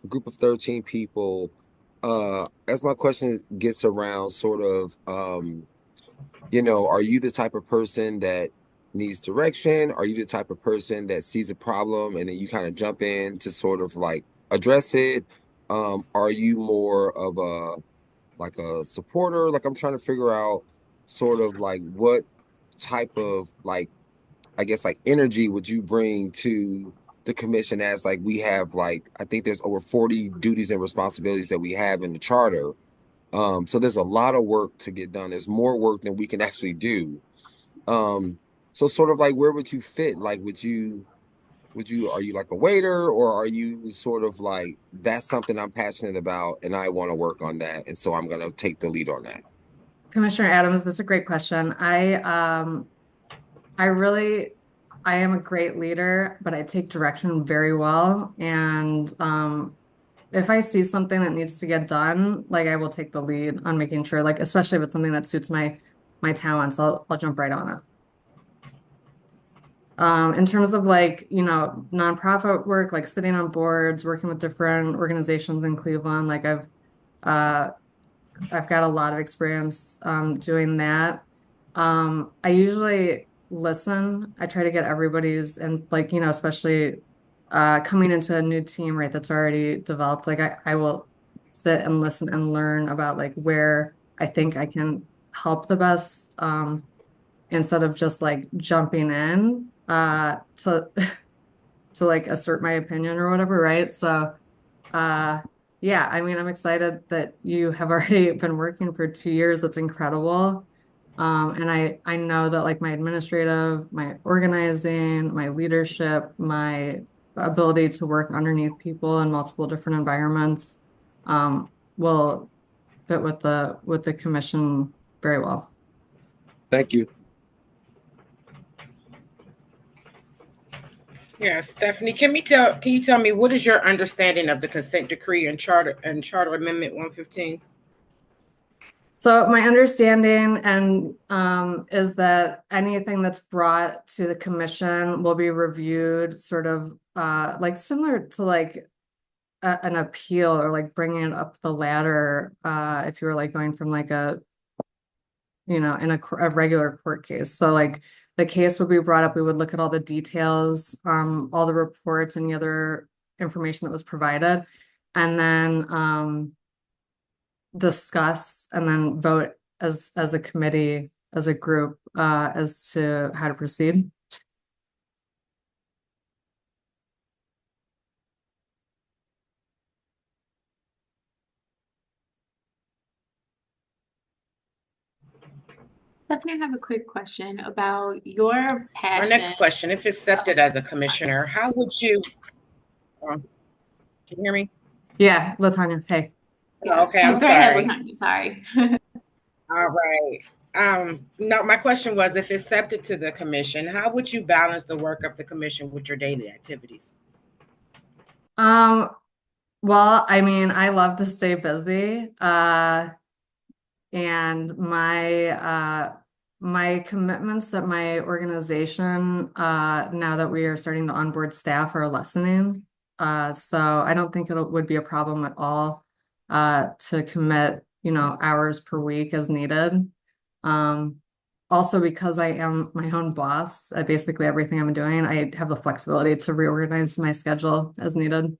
group of 13 people. As my question gets around sort of, are you the type of person that needs direction? Are you the type of person that sees a problem and then you kind of jump in to sort of like address it? Are you more of a supporter? Like I'm trying to figure out sort of like what type of like, I guess like energy would you bring to the commission, as like we have like, I think there's over 40 duties and responsibilities that we have in the charter. So there's a lot of work to get done. There's more work than we can actually do. So sort of like, where would you fit? Like, would you Are you like a waiter, or are you sort of like, that's something I'm passionate about and I want to work on that, and so I'm going to take the lead on that? Commissioner Adams, that's a great question. I really, I am a great leader, but I take direction very well. And if I see something that needs to get done, like I will take the lead on making sure, like especially if it's something that suits my talents, I'll jump right on it. In terms of like, you know, nonprofit work, like sitting on boards, working with different organizations in Cleveland, like uh I've got a lot of experience doing that. I usually listen. I try to get everybody's, and like, you know, especially coming into a new team, right, that's already developed. Like I will sit and listen and learn about like where I think I can help the best, instead of just like jumping in to to like assert my opinion or whatever, right? So uh, yeah, I mean, I'm excited that you have already been working for 2 years. That's incredible. And I know that like my administrative, my organizing, my leadership, my ability to work underneath people in multiple different environments, will fit with the commission very well. Thank you. Yeah, Stephanie, can you tell me what is your understanding of the consent decree and charter amendment 115? So my understanding and is that anything that's brought to the commission will be reviewed sort of like similar to like an appeal or like bringing it up the ladder, if you were like going from like a, you know, in a regular court case. So like the case would be brought up, we would look at all the details, all the reports, any other information that was provided, and then discuss and then vote as a committee, as a group, as to how to proceed. Stephanie, I have a quick question about your Our passion. next question, if accepted as a commissioner, how would you, can you hear me? Yeah, Latanya, hey. Oh, okay, No, I'm go ahead, sorry. Latanya, sorry. All right. No, my question was, if accepted to the commission, how would you balance the work of the commission with your daily activities? Well, I mean, I love to stay busy. And my commitments at my organization, now that we are starting to onboard staff, are lessening. So I don't think it would be a problem at all to commit, you know, hours per week as needed. Also, because I am my own boss at basically everything I'm doing, I have the flexibility to reorganize my schedule as needed.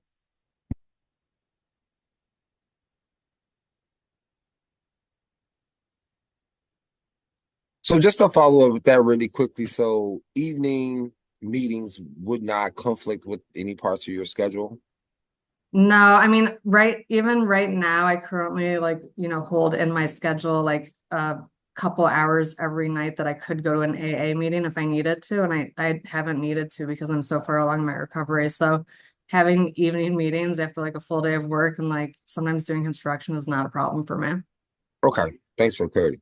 So just to follow up with that really quickly, so evening meetings would not conflict with any parts of your schedule? No, I mean, even right now, I currently like, you know, hold in my schedule like a couple hours every night that I could go to an AA meeting if I needed to, and I haven't needed to because I'm so far along my recovery. So having evening meetings after like a full day of work and like sometimes doing construction is not a problem for me. Okay, thanks for clarity.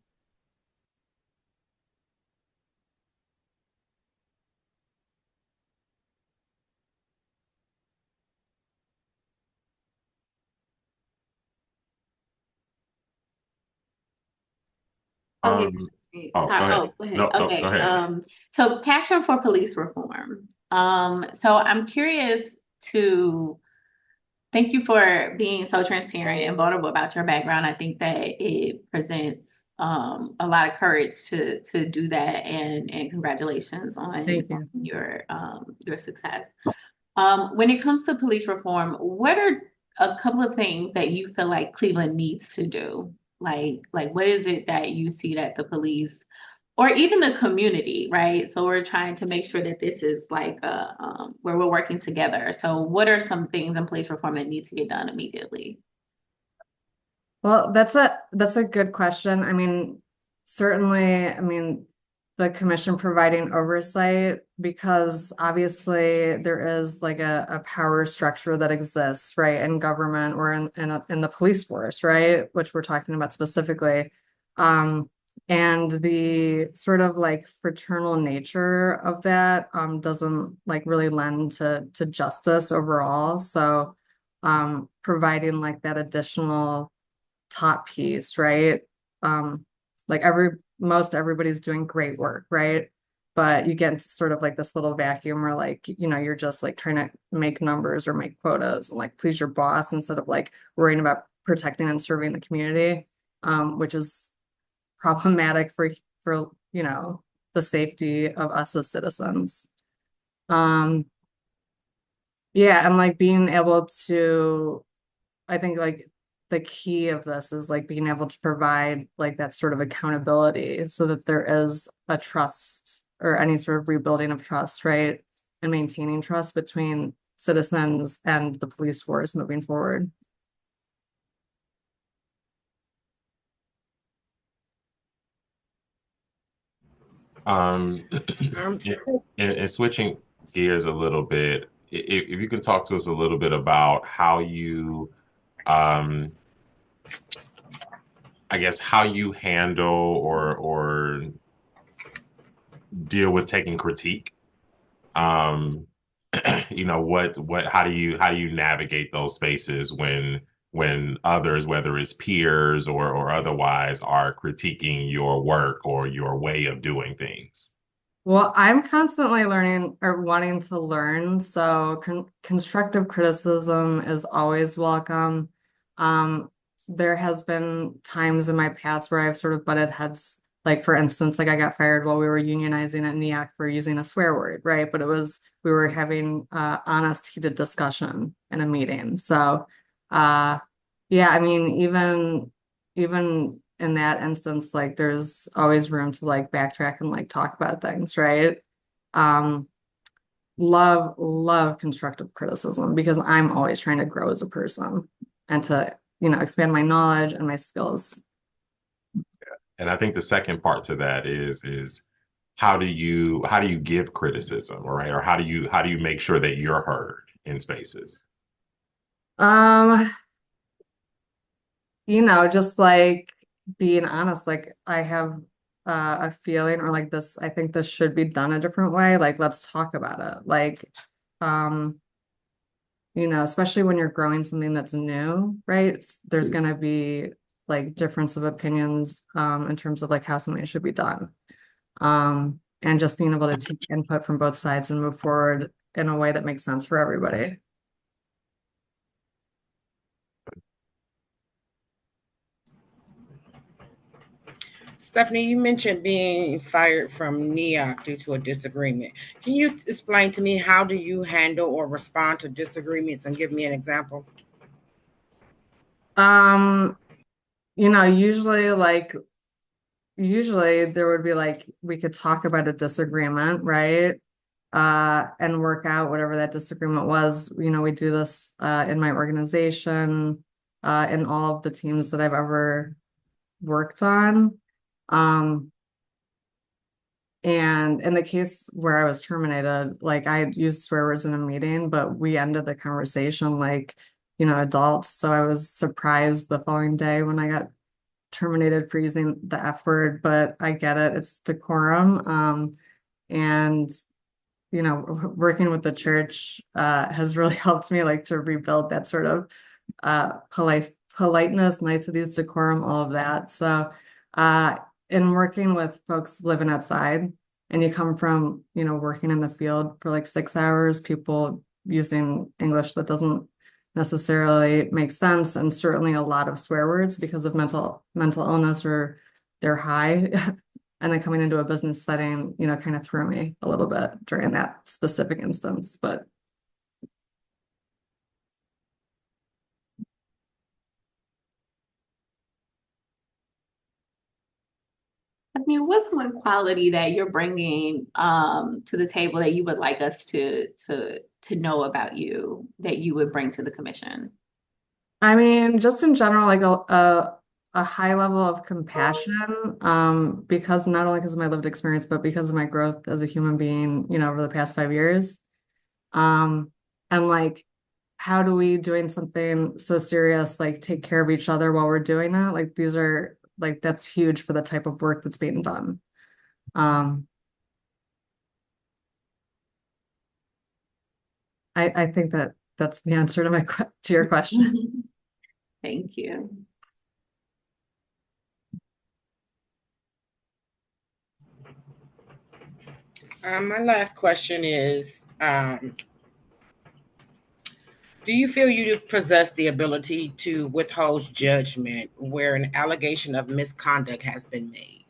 Okay. Go Sorry. ahead. Oh, go ahead. No, Okay. go ahead. So passion for police reform. So I'm curious to thank you for being so transparent and vulnerable about your background. I think that it presents a lot of courage to do that, and congratulations on Thank you. your success. When it comes to police reform, what are a couple of things that you feel like Cleveland needs to do? Like what is it that you see that the police or even the community, right? So we're trying to make sure that this is like where we're working together. So what are some things in police reform that need to get done immediately? Well, that's a good question. I mean, certainly, I mean, the commission providing oversight, because obviously there is like a power structure that exists, right, in government or in the police force, right, which we're talking about specifically. And the sort of like fraternal nature of that doesn't like really lend to justice overall. So providing like that additional top piece, right? Like most everybody's doing great work, right? But you get into sort of like this little vacuum where like, you're just like trying to make numbers or make quotas and like please your boss instead of like worrying about protecting and serving the community, which is problematic for the safety of us as citizens. Yeah, and like being able to, I think like the key of this is like being able to provide like that sort of accountability so that there is a trust or any sort of rebuilding of trust, right? And maintaining trust between citizens and the police force moving forward. Um, Um, and switching gears a little bit, if you can talk to us a little bit about how you, um, I guess, how you handle or deal with taking critique. Um, how do you navigate those spaces when others, whether it's peers or otherwise, are critiquing your work or your way of doing things? Well, I'm constantly learning or wanting to learn, so constructive criticism is always welcome. Um, there has been times in my past where I've sort of butted heads, like for instance, like I got fired while we were unionizing at NEAC for using a swear word, right? But we were having honest, heated discussion in a meeting. So, uh, yeah, I mean, even in that instance, like there's always room to like backtrack and like talk about things, right? Um, love constructive criticism because I'm always trying to grow as a person and to, expand my knowledge and my skills. And I think the second part to that is how do you give criticism, right? Or how do you make sure that you're heard in spaces? Um, just like being honest, like I have a feeling or like this, I think this should be done a different way. Like, let's talk about it. Like, um, especially when you're growing something that's new, right? There's gonna be like difference of opinions in terms of like how something should be done. And just being able to take input from both sides and move forward in a way that makes sense for everybody. Stephanie, you mentioned being fired from NEOC due to a disagreement. Can you explain to me how do you handle or respond to disagreements and give me an example? Um, usually there would be like we could talk about a disagreement, right? And work out whatever that disagreement was. We do this in my organization, in all of the teams that I've ever worked on. And in the case where I was terminated, like I used swear words in a meeting, but we ended the conversation like, adults. So I was surprised the following day when I got terminated for using the F word, but I get it. It's decorum. And working with the church has really helped me like to rebuild that sort of politeness, niceties, decorum, all of that. So in working with folks living outside and you come from, working in the field for like 6 hours, people using English that doesn't necessarily make sense, and certainly a lot of swear words because of mental illness or they're high. And then coming into a business setting, kind of threw me a little bit during that specific instance. But I mean, what's one quality that you're bringing to the table that you would like us to know about you that you would bring to the commission? I mean, just in general, like a high level of compassion, because not only because of my lived experience, but because of my growth as a human being, over the past 5 years. Um, and like, how do we doing something so serious, like take care of each other while we're doing that? Like these are like that's huge for the type of work that's being done. Um, I think that that's the answer to to your question. Thank you. My last question is, do you feel you possess the ability to withhold judgment where an allegation of misconduct has been made?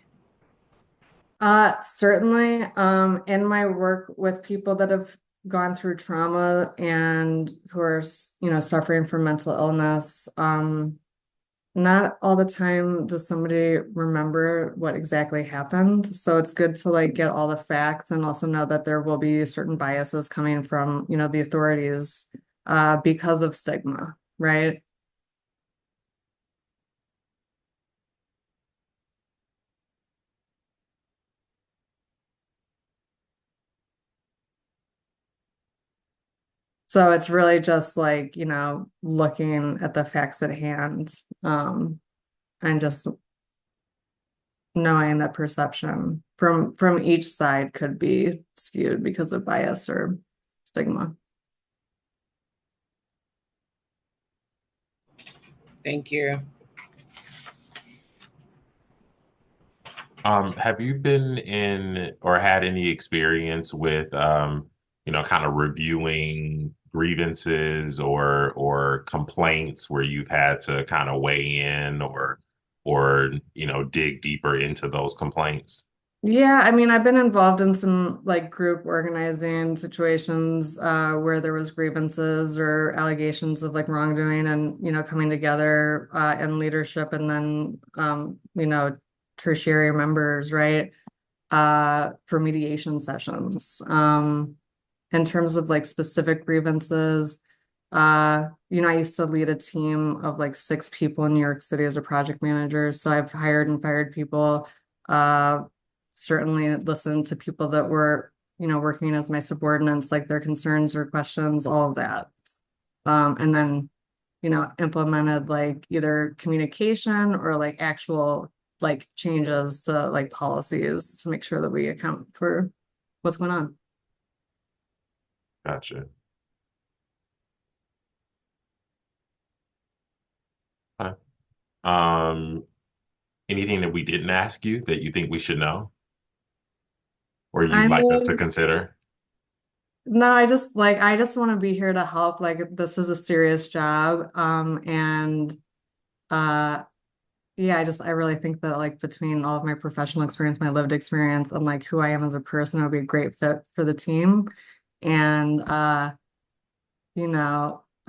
Certainly, in my work with people that have gone through trauma and who are, suffering from mental illness, not all the time does somebody remember what exactly happened. So it's good to like get all the facts and also know that there will be certain biases coming from, the authorities, because of stigma, right? So it's really just like, looking at the facts at hand, and just knowing that perception from each side could be skewed because of bias or stigma. Thank you. Have you been in or had any experience with, kind of reviewing grievances or complaints where you've had to kind of weigh in or dig deeper into those complaints? Yeah, I mean, I've been involved in some like group organizing situations, where there was grievances or allegations of like wrongdoing and, coming together, in leadership and then, tertiary members, right? For mediation sessions. In terms of like specific grievances, I used to lead a team of like 6 people in New York City as a project manager. So I've hired and fired people, certainly listened to people that were, working as my subordinates, like their concerns or questions, all of that. And then, implemented like either communication or like actual like changes to like policies to make sure that we account for what's going on. Gotcha. Huh. Um, Anything that we didn't ask you that you think we should know or I you'd like us to mean, consider? no, I just want to be here to help. Like this is a serious job. And yeah, I really think that like between all of my professional experience, my lived experience, and like who I am as a person, it would be a great fit for the team. And I've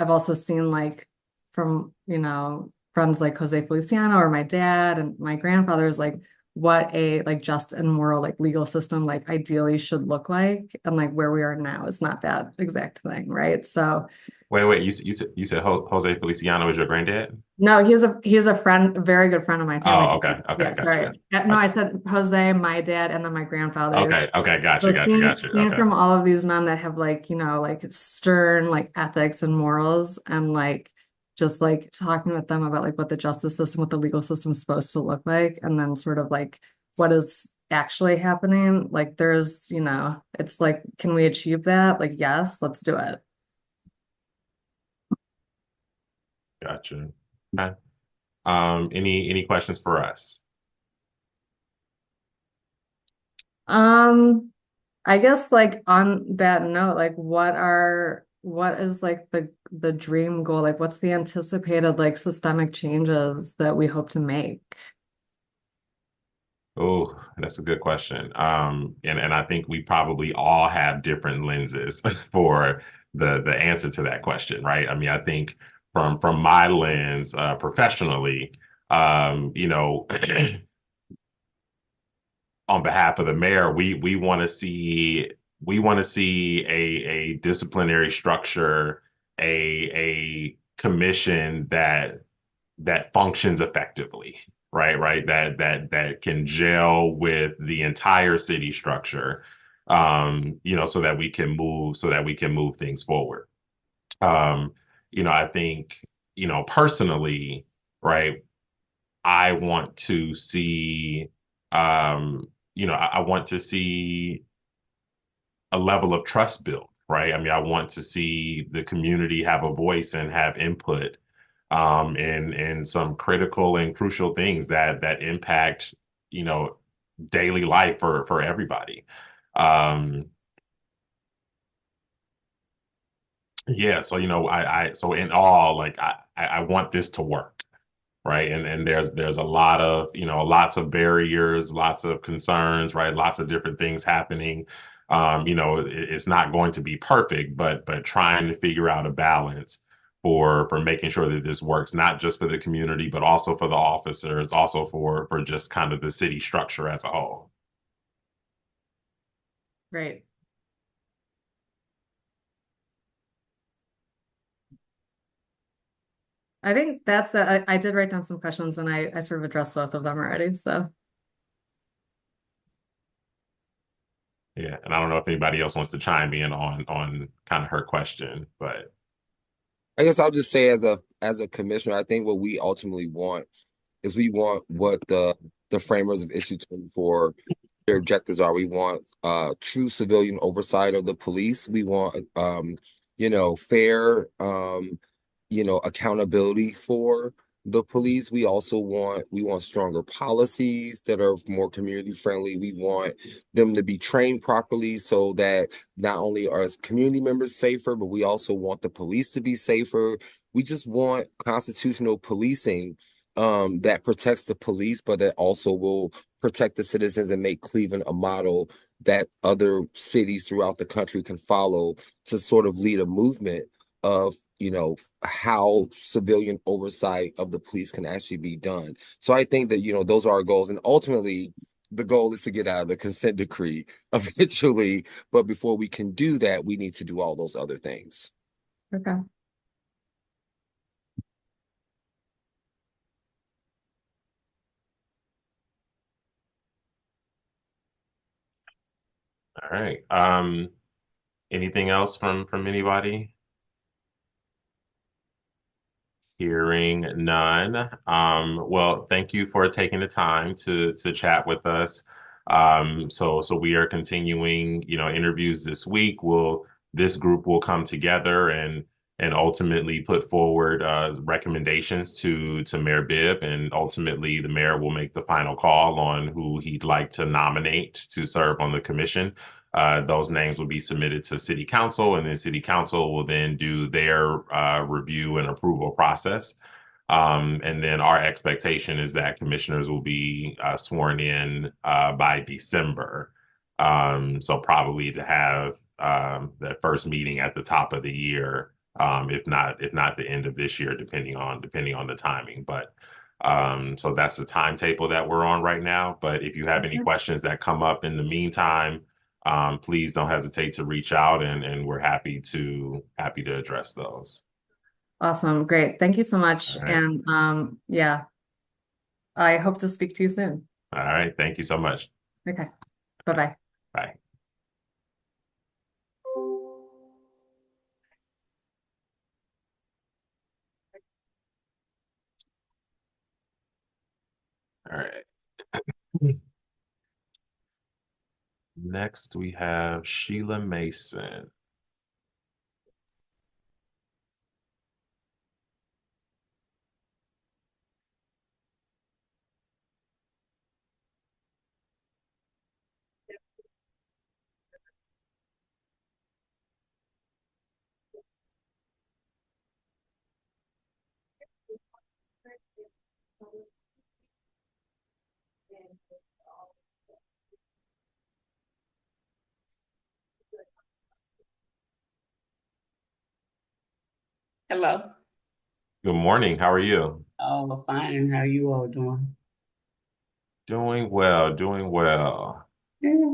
also seen like from, friends like Jose Feliciano or my dad and my grandfather's like what a like just and moral like legal system like ideally should look like, and like where we are now is not that exact thing, right? So Wait, you said Jose Feliciano is your granddad? no, he's a friend, a very good friend of my family. Oh, okay, Yeah, gotcha, sorry. gotcha. No, I Okay, said Jose, my dad, and then my grandfather. gotcha, So gotcha, seeing gotcha. seeing Okay, from all of these men that have like, like stern like ethics and morals, and like just like talking with them about like what the justice system, what the legal system is supposed to look like, and then sort of like what is actually happening. Like there's, it's like, can we achieve that? Like, yes, let's do it. gotcha. Okay. Any questions for us? Um, I guess like on that note, like what is like the dream goal? Like what's the anticipated like systemic changes that we hope to make? Oh, that's a good question. And I think we probably all have different lenses for the answer to that question, right? I mean, I think from my lens, professionally, um, you know, on behalf of the mayor, we want to see a disciplinary structure, a commission that that functions effectively, right? That can gel with the entire city structure, so that we can move things forward. Um, I think, personally, right, I want to see, I want to see a level of trust built, right? I mean, I want to see the community have a voice and have input in some critical and crucial things that impact, daily life for everybody. Um, yeah, so so in all, like I want this to work, right? And there's a lot of, lots of barriers, lots of concerns, right? Lots of different things happening. It's not going to be perfect, but trying to figure out a balance for making sure that this works, not just for the community, but also for the officers, also for just kind of the city structure as a whole. Great. I think that's I did write down some questions and I sort of addressed both of them already. So Yeah, and I don't know if anybody else wants to chime in on kind of her question, but I guess I'll just say as a commissioner, I think what we ultimately want is we want what the framers of issue 24, their objectives are. We want true civilian oversight of the police. We want fair accountability for the police. We want stronger policies that are more community friendly. We want them to be trained properly so that not only are community members safer, but we also want the police to be safer. We just want constitutional policing that protects the police, but that also will protect the citizens and make Cleveland a model that other cities throughout the country can follow to sort of lead a movement of how civilian oversight of the police can actually be done. So I think that those are our goals, and ultimately the goal is to get out of the consent decree eventually. But before we can do that, we need to do all those other things. okay. all right. Anything else from anybody? Hearing none. Well, thank you for taking the time to chat with us. So we are continuing, interviews this week. This group will come together and ultimately put forward recommendations to Mayor Bibb, and ultimately the mayor will make the final call on who he'd like to nominate to serve on the commission. Those names will be submitted to City Council, and then City Council will then do their review and approval process. And then our expectation is that commissioners will be sworn in by December. So probably to have that first meeting at the top of the year, if not the end of this year, depending on the timing. But so that's the timetable that we're on right now. But if you have any questions that come up in the meantime, please don't hesitate to reach out, and we're happy to address those. Awesome. Great. Thank you so much. All right. And yeah, I hope to speak to you soon. All right. Thank you so much. Okay. Bye-bye. Bye. All right. Next, we have Sheila Mason. Hello. Good morning. How are you? Oh, fine. How you all doing? Doing well, doing well. Yeah.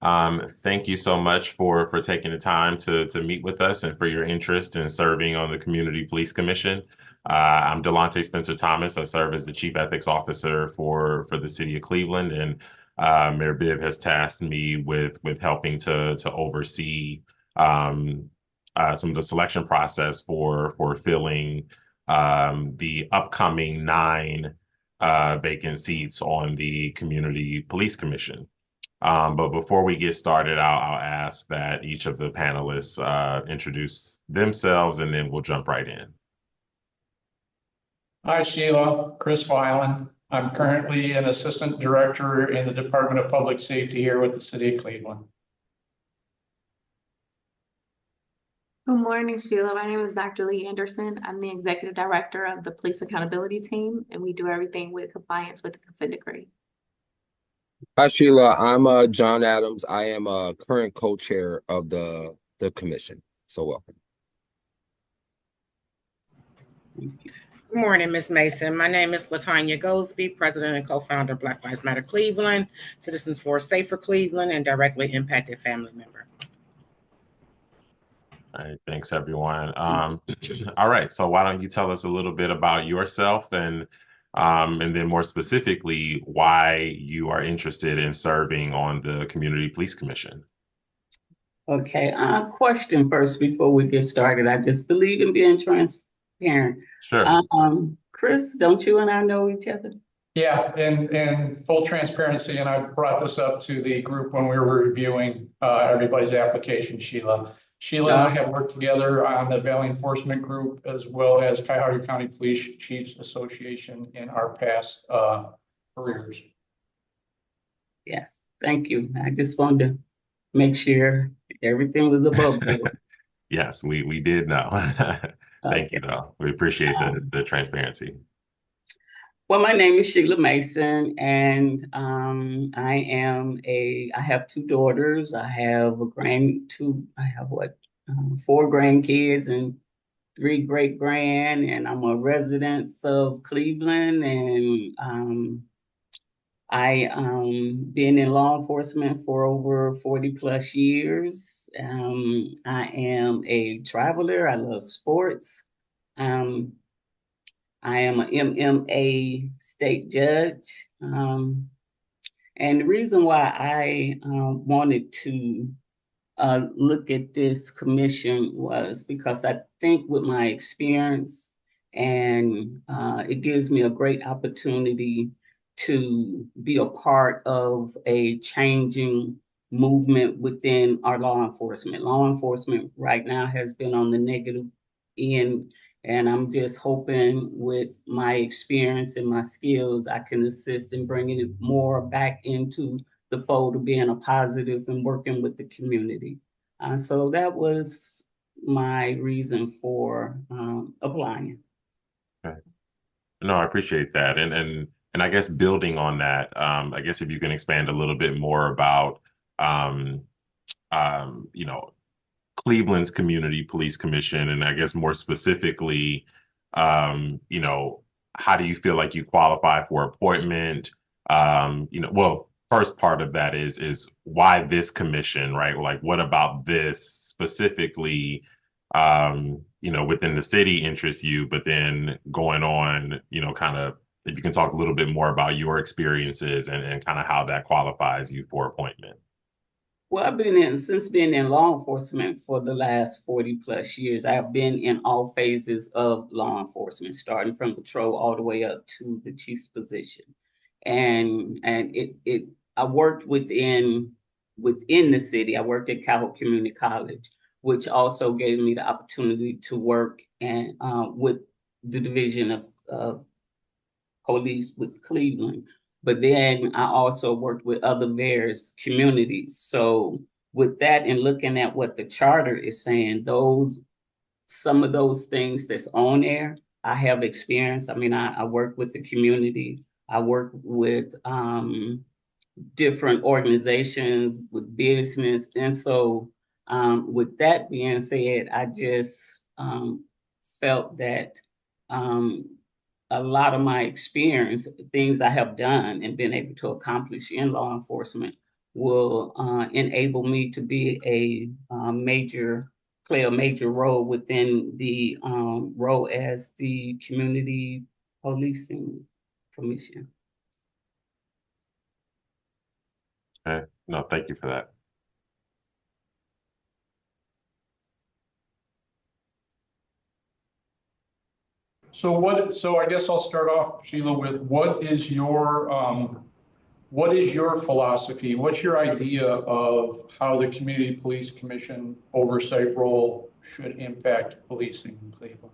Thank you so much for taking the time to meet with us and for your interest in serving on the Community Police Commission. I'm Delonte Spencer Thomas. I serve as the Chief Ethics Officer for the City of Cleveland, and Mayor Bibb has tasked me with helping to oversee some of the selection process for filling the upcoming 9 vacant seats on the Community Police Commission. But before we get started, I'll ask that each of the panelists introduce themselves, and then we'll jump right in. Hi, Sheila. Chris Weiland. I'm currently an assistant director in the Department of Public Safety here with the City of Cleveland. Good morning, Sheila. My name is Dr. Lee Anderson. I'm the executive director of the Police Accountability Team, and we do everything with compliance with the consent decree. Hi, Sheila. I'm John Adams. I am a current co-chair of the commission. So welcome. Good morning, Ms. Mason. My name is Latanya Goldsby, president and co-founder of Black Lives Matter Cleveland, Citizens for a Safer Cleveland, and directly impacted family member. All right, thanks everyone. All right, so why don't you tell us a little bit about yourself and then more specifically why you are interested in serving on the Community Police Commission? Okay, question first before we get started. I just believe in being transparent. Sure. Chris, don't you and I know each other? Yeah, and full transparency, and I brought this up to the group when we were reviewing everybody's application, Sheila. Sheila and I have worked together on the Valley Enforcement Group as well as Cuyahoga County Police Chiefs Association in our past careers. Yes, thank you. I just wanted to make sure everything was above board. Yes, we did know. Thank you, though. We appreciate the transparency. Well, my name is Sheila Mason, and I have 2 daughters. I have 4 grandkids and 3 great-grand, and I'm a resident of Cleveland, and I been in law enforcement for over 40 plus years. I am a traveler. I love sports. I am an MMA state judge. And the reason why I wanted to look at this commission was because I think with my experience, and it gives me a great opportunity to be a part of a changing movement within our law enforcement. Law enforcement right now has been on the negative end, and I'm just hoping with my experience and my skills, I can assist in bringing it more back into the fold of being a positive and working with the community. So that was my reason for applying. Okay. No, I appreciate that. And I guess building on that, I guess if you can expand a little bit more about, you know, Cleveland's Community Police Commission, and I guess more specifically, you know, how do you feel like you qualify for appointment? You know, well, first part of that is why this commission, right? Like, what about this specifically, you know, within the city interests you, but then going on, you know, kind of, if you can talk a little bit more about your experiences and kind of how that qualifies you for appointment. Well, I've been since being in law enforcement for the last 40 plus years. I've been in all phases of law enforcement, starting from patrol all the way up to the chief's position. And I worked within the city. I worked at Calhoun Community College, which also gave me the opportunity to work and with the division of police with Cleveland. But then I also worked with other various communities. So with that and looking at what the charter is saying, some of those things that's on there, I have experience. I mean, I work with the community. I work with different organizations, with business. And so with that being said, I just felt that a lot of my experience, things I have done and been able to accomplish in law enforcement will enable me to be play a major role within the role as the Community Policing Commission. Okay. No, thank you for that. So I guess I'll start off, Sheila, with what is your philosophy? What's your idea of how the Community Police Commission oversight role should impact policing in Cleveland?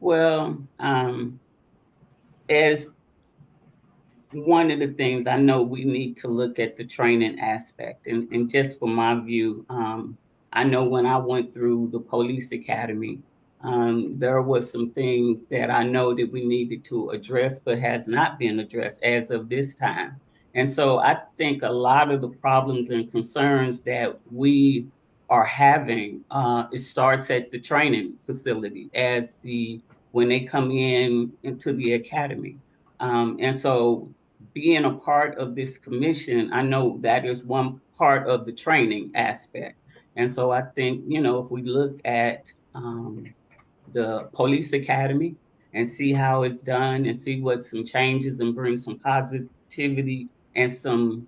Well, as one of the things I know we need to look at the training aspect, and just for my view, I know when I went through the police academy, there was some things that I know that we needed to address, but has not been addressed as of this time. And so I think a lot of the problems and concerns that we are having, it starts at the training facility when they come into the academy. And so being a part of this commission, I know that is one part of the training aspect. And so I think, if we look at the police academy and see how it's done and see what some changes and bring some positivity and some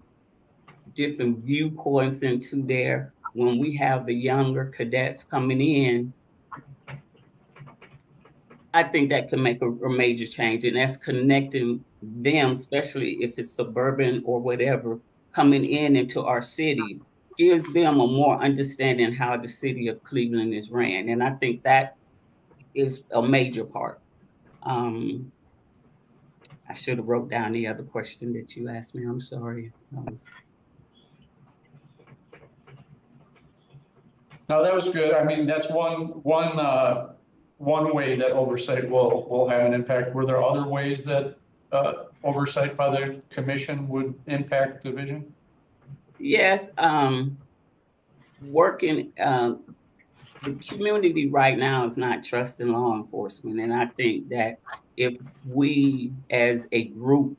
different viewpoints into there when we have the younger cadets coming in, I think that can make a major change, and that's connecting them, especially if it's suburban or whatever, coming into our city, gives them a more understanding how the city of Cleveland is ran. And I think that is a major part. I should have wrote down the other question that you asked me. I'm sorry. No, that was good. I mean, that's one way that oversight will have an impact. Were there other ways that oversight by the commission would impact division? Yes, working the community right now is not trusting law enforcement, and I think that if we as a group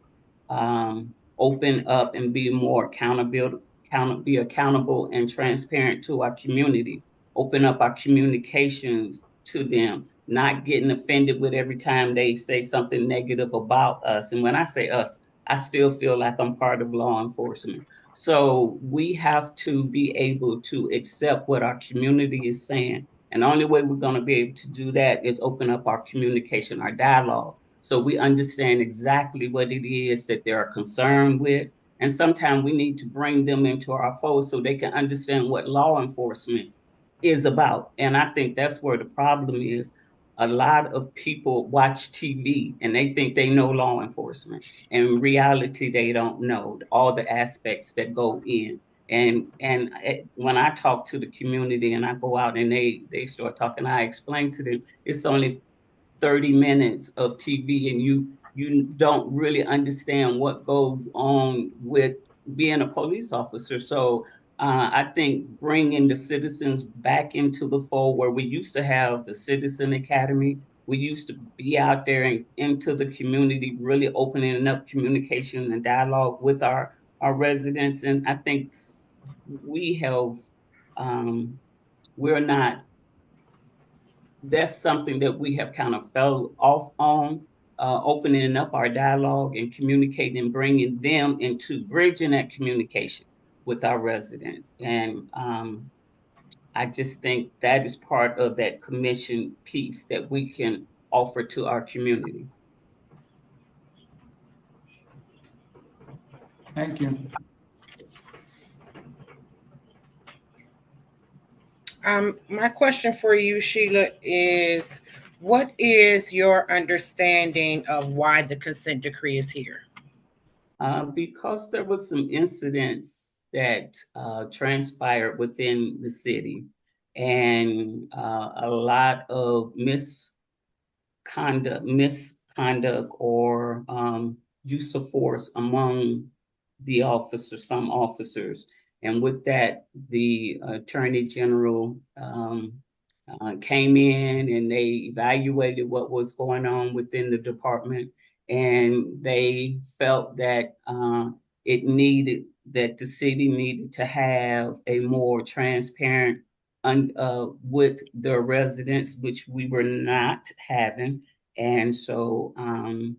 open up and be more be accountable and transparent to our community, open up our communications to them, not getting offended with every time they say something negative about us. And when I say us, I still feel like I'm part of law enforcement. So we have to be able to accept what our community is saying. And the only way we're going to be able to do that is open up our communication, our dialogue, so we understand exactly what it is that they're concerned with. And sometimes we need to bring them into our fold so they can understand what law enforcement is about. And I think that's where the problem is. A lot of people watch TV and they think they know law enforcement. In reality, they don't know all the aspects that go in. And when I talk to the community and I go out and they start talking, I explain to them it's only 30 minutes of TV and you don't really understand what goes on with being a police officer. So I think bringing the citizens back into the fold where we used to have the Citizen Academy, we used to be out there and into the community, really opening up communication and dialogue with our residents. And I think we have, we're not, that's something that we have kind of fell off on, opening up our dialogue and communicating and bringing them into bridging that communication with our residents. And I just think that is part of that commission piece that we can offer to our community. Thank you. My question for you, Sheila, is what is your understanding of why the consent decree is here? Because there was some incidents that transpired within the city and a lot of misconduct or use of force among some officers. And with that, the Attorney General came in and they evaluated what was going on within the department, and they felt that it needed that the city needed to have a more transparent with their residents, which we were not having. And so the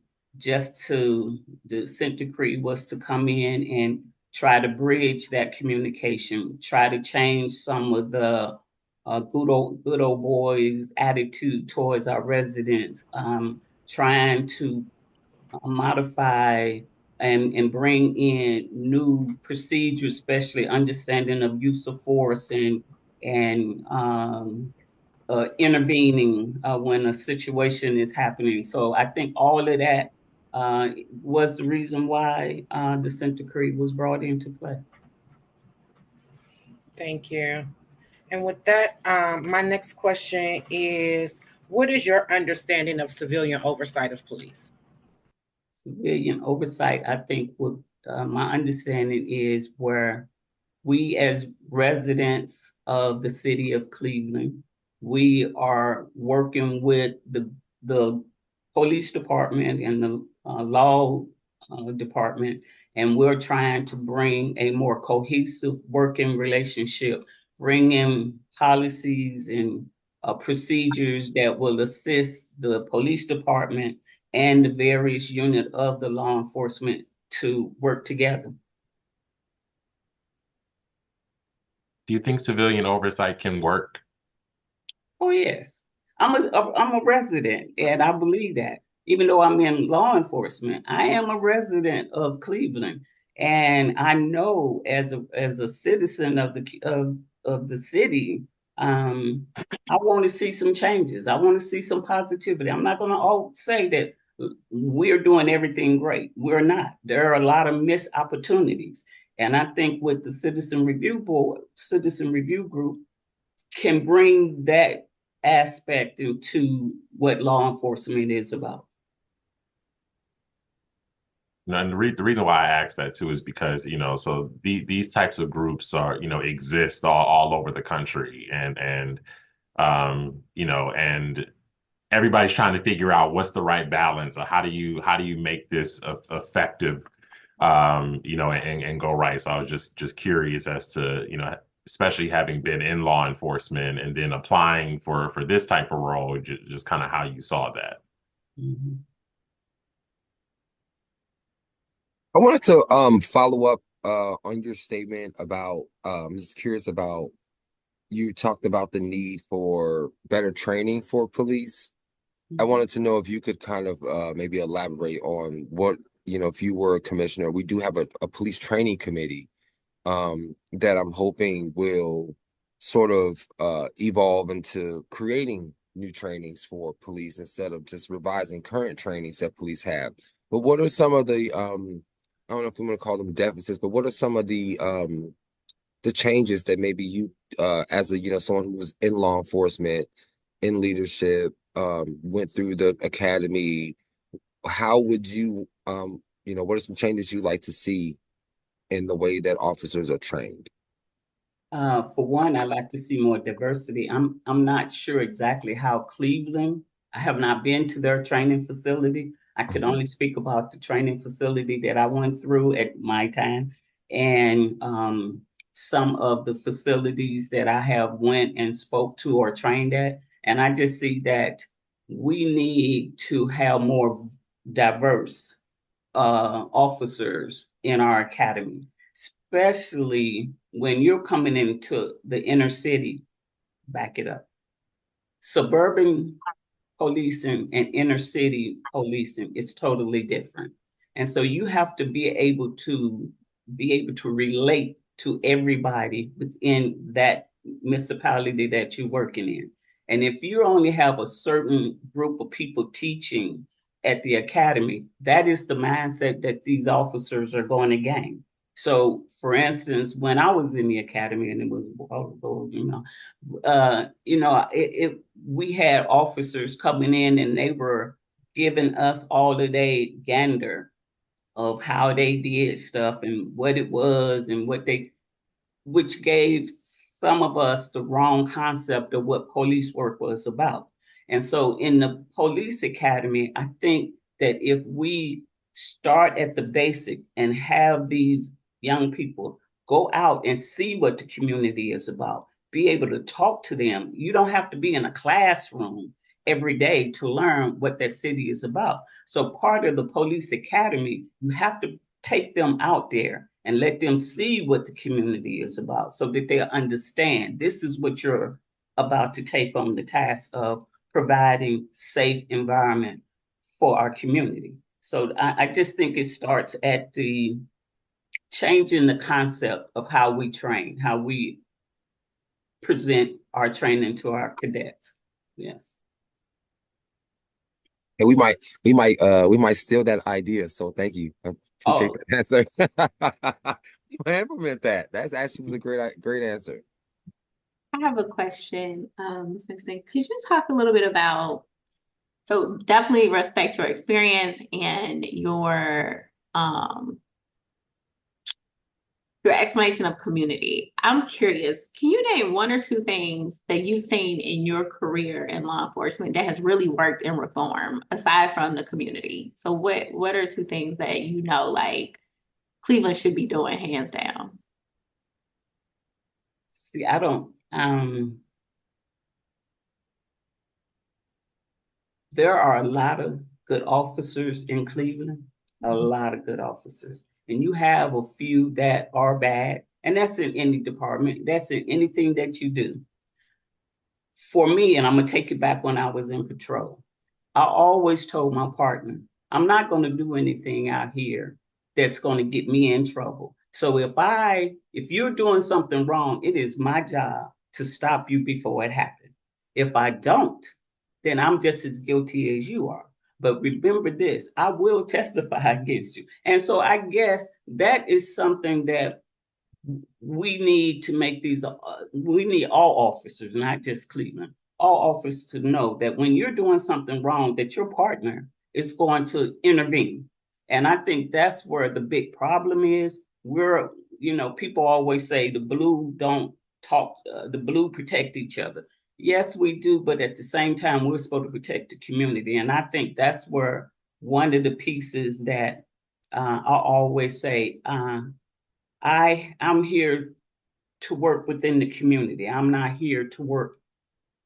consent decree was to come in and try to bridge that communication, try to change some of the good old boys attitude towards our residents, trying to modify and bring in new procedures, especially understanding of use of force and intervening when a situation is happening. So I think all of that was the reason why the consent decree was brought into play. Thank you. And with that, my next question is, what is your understanding of civilian oversight of police? Civilian oversight, I think what my understanding is where we as residents of the city of Cleveland, we are working with the police department and the law department, and we're trying to bring a more cohesive working relationship, bring in policies and procedures that will assist the police department and the various unit of the law enforcement to work together. Do you think civilian oversight can work? Oh, yes. I'm a resident, and I believe that. Even though I'm in law enforcement, I am a resident of Cleveland, and I know as a citizen of the city, I want to see some changes. I want to see some positivity. I'm not going to all say that we're doing everything great. We're not. There are a lot of missed opportunities, and I think with the Citizen Review Group can bring that aspect into what law enforcement is about. And the reason why I asked that too is because, so these types of groups are, exist all over the country, and and everybody's trying to figure out what's the right balance, or how do you make this effective, and go right. So I was just curious as to, especially having been in law enforcement and then applying for this type of role, just kind of how you saw that. Mm-hmm. I wanted to follow up on your statement about I'm just curious about, you talked about the need for better training for police. I wanted to know if you could kind of maybe elaborate on what, if you were a commissioner. We do have a police training committee that I'm hoping will sort of evolve into creating new trainings for police instead of just revising current trainings that police have. But what are some of the I don't know if I'm going to call them deficits, but what are some of the changes that maybe you as a someone who was in law enforcement, in leadership, went through the academy, how would you what are some changes you'd like to see in the way that officers are trained? For one, I'd like to see more diversity. I'm not sure exactly how Cleveland. I have not been to their training facility. I could only speak about the training facility that I went through at my time, and some of the facilities that I have went and spoke to or trained at. And I just see that we need to have more diverse officers in our academy, especially when you're coming into the inner city. Back it up. Suburban policing and inner city policing is totally different. And so you have to be able to relate to everybody within that municipality that you're working in. And if you only have a certain group of people teaching at the academy, that is the mindset that these officers are going to gain. So, for instance, when I was in the academy, and it was, we had officers coming in, and they were giving us all of their gander of how they did stuff and what it was and which gave some of us the wrong concept of what police work was about. And so in the police academy, I think that if we start at the basic and have these young people, go out and see what the community is about. Be able to talk to them. You don't have to be in a classroom every day to learn what that city is about. So part of the police academy, you have to take them out there and let them see what the community is about so that they understand this is what you're about to take on the task of providing safe environment for our community. So I just think it starts at the changing the concept of how we train, how we present our training to our cadets. Yes. And we might steal that idea. So thank you. I appreciate that answer. You might implement that. That's actually was a great answer. I have a question, Ms. Mixon. Could you talk a little bit about, so definitely respect your experience and your explanation of community. I'm curious, can you name one or two things that you've seen in your career in law enforcement that has really worked in reform aside from the community? So what are two things that you know like Cleveland should be doing hands down? See, I don't, there are a lot of good officers in Cleveland, a lot of good officers. And you have a few that are bad, and that's in any department, that's in anything that you do. For me, and I'm gonna take it back when I was in patrol, I always told my partner, I'm not gonna do anything out here that's gonna get me in trouble. So if you're doing something wrong, it is my job to stop you before it happens. If I don't, then I'm just as guilty as you are. But remember this, I will testify against you. And so I guess that is something that we need to make we need all officers, not just Cleveland, all officers to know that when you're doing something wrong, that your partner is going to intervene. And I think that's where the big problem is. People always say the blue don't talk, the blue protect each other. Yes, we do, but at the same time, we're supposed to protect the community. And I think that's where one of the pieces that I always say, I'm here to work within the community. I'm not here to work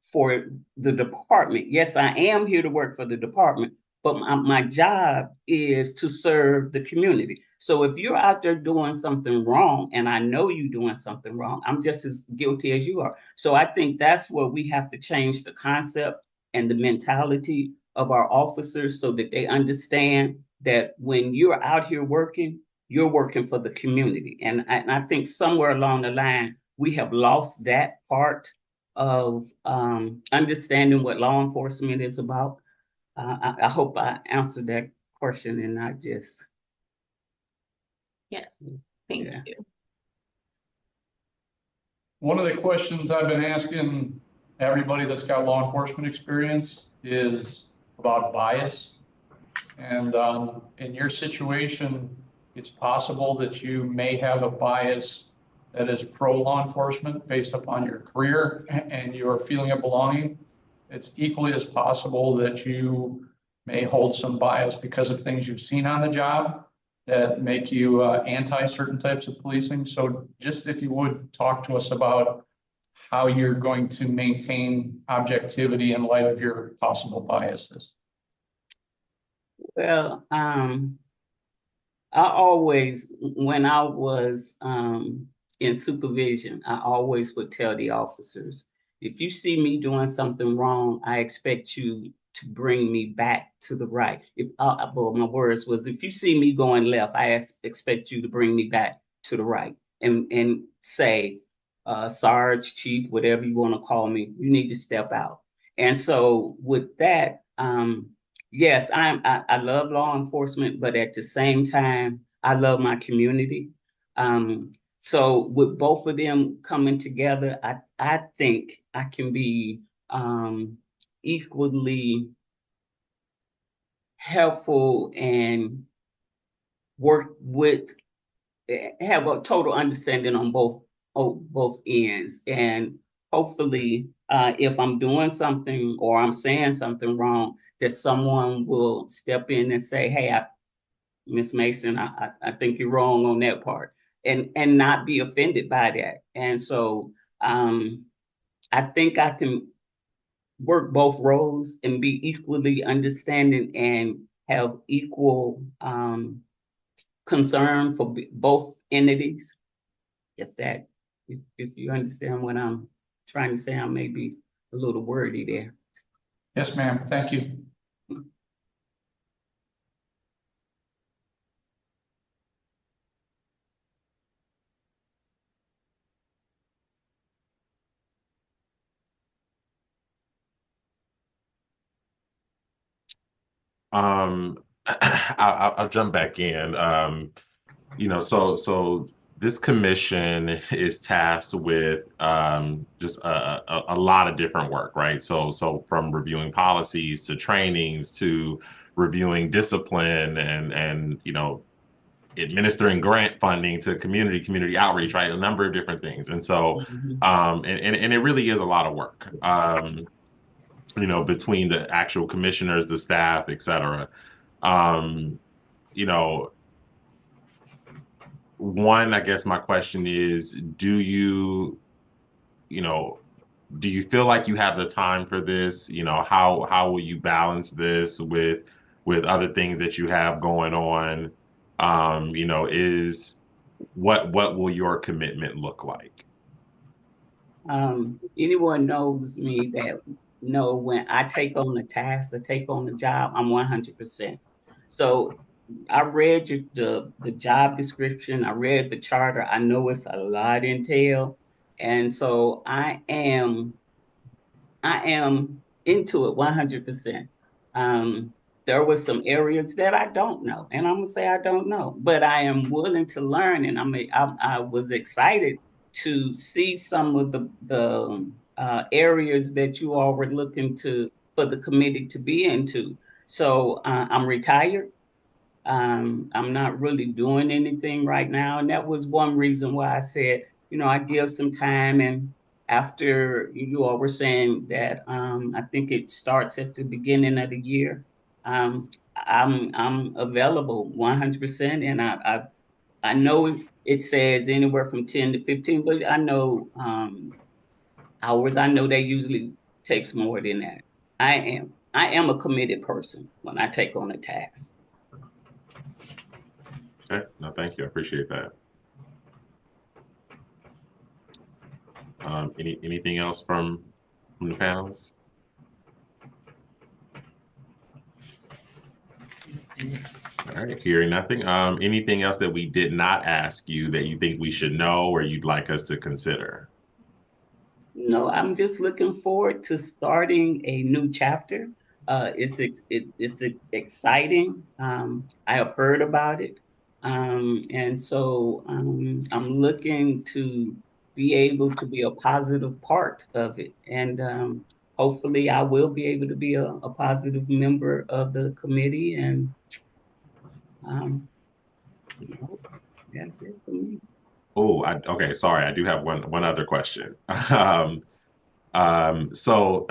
for the department. Yes, I am here to work for the department, but my job is to serve the community. So if you're out there doing something wrong, and I know you're doing something wrong, I'm just as guilty as you are. So I think that's where we have to change the concept and the mentality of our officers so that they understand that when you're out here working, you're working for the community. And I think somewhere along the line, we have lost that part of understanding what law enforcement is about. I hope I answered that question and not just. Yes, thank you. One of the questions I've been asking everybody that's got law enforcement experience is about bias. And in your situation, it's possible that you may have a bias that is pro-law enforcement based upon your career and your feeling of belonging. It's equally as possible that you may hold some bias because of things you've seen on the job that make you anti certain types of policing. So just if you would talk to us about how you're going to maintain objectivity in light of your possible biases. Well, I always, when I was in supervision, I always would tell the officers, if you see me doing something wrong, I expect you to bring me back to the right. Well, my words was, if you see me going left, I expect you to bring me back to the right and say, Sarge, Chief, whatever you want to call me, you need to step out. And so with that, yes, I love law enforcement, but at the same time, I love my community. So with both of them coming together, I think I can be equally helpful and have a total understanding on both ends. And hopefully, if I'm doing something or I'm saying something wrong, that someone will step in and say, hey, Ms. Mason, I think you're wrong on that part. and not be offended by that. And so I think I can work both roles and be equally understanding and have equal concern for both entities. If you understand what I'm trying to say, I may be a little wordy there. Yes, ma'am. Thank you. I'll jump back in. So this commission is tasked with just a lot of different work, right? So from reviewing policies to trainings to reviewing discipline and administering grant funding to community outreach, right? A number of different things. And so and it really is a lot of work. Between the actual commissioners, the staff, et cetera. One, I guess my question is, do you feel like you have the time for this? How will you balance this with other things that you have going on? What will your commitment look like? Anyone knows me that know when I take on a task or take on a job, I'm 100%. So I read the job description. I read the charter. I know it's a lot entail, and so I am into it 100%. There were some areas that I don't know, and I'm gonna say I don't know, but I am willing to learn, and I was excited to see some of the areas that you all were looking to for the committee to be into. So I'm retired. I'm not really doing anything right now. And that was one reason why I said, I give some time. And after you all were saying that, I think it starts at the beginning of the year. I'm available 100%. And I know it says anywhere from 10 to 15, but I know hours. I know that usually takes more than that. I am a committed person when I take on a task. Okay, no, thank you. I appreciate that. Anything else from the panelists? All right, hearing nothing. Anything else that we did not ask you that you think we should know or you'd like us to consider? No, I'm just looking forward to starting a new chapter. It's exciting. I have heard about it. And so I'm looking to be able to be a positive part of it. And hopefully I will be able to be a positive member of the committee. And that's it for me. Oh, okay. Sorry, I do have one other question. So,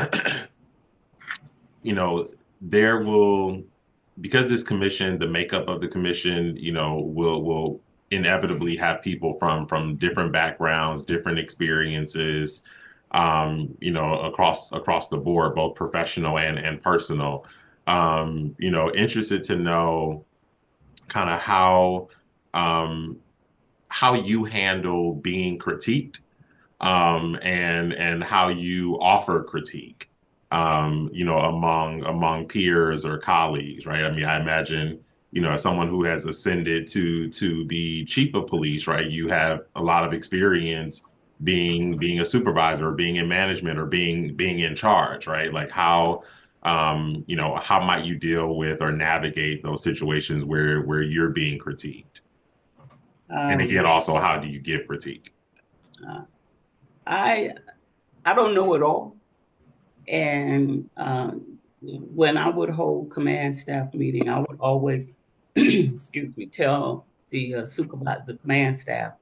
there will, because this commission, the makeup of the commission, will inevitably have people from different backgrounds, different experiences, across the board, both professional and personal. Interested to know kind of how you handle being critiqued, and how you offer critique, among peers or colleagues, right? I mean, I imagine, as someone who has ascended to be chief of police, right? You have a lot of experience being a supervisor or being in management or being in charge, right? Like how might you deal with or navigate those situations where you're being critiqued? And again, also, how do you give critique? I don't know it all. And when I would hold command staff meeting, I would always, excuse me, tell the supervisor, the command staff,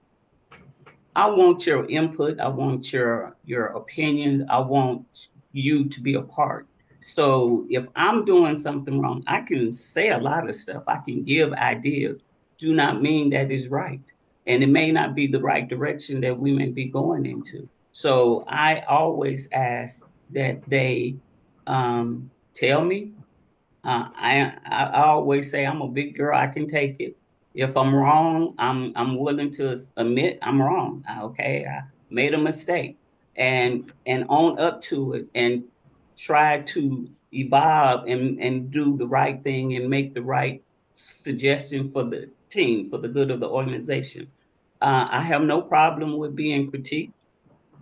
I want your input. I want your opinion. I want you to be a part. So if I'm doing something wrong, I can say a lot of stuff. I can give ideas. Do not mean that is right. and it may not be the right direction that we may be going into. So I always ask that they tell me. I always say I'm a big girl. I can take it. If I'm wrong, I'm willing to admit I'm wrong. Okay, I made a mistake, and own up to it, and try to evolve and do the right thing and make the right suggestion for the team, for the good of the organization. I have no problem with being critiqued.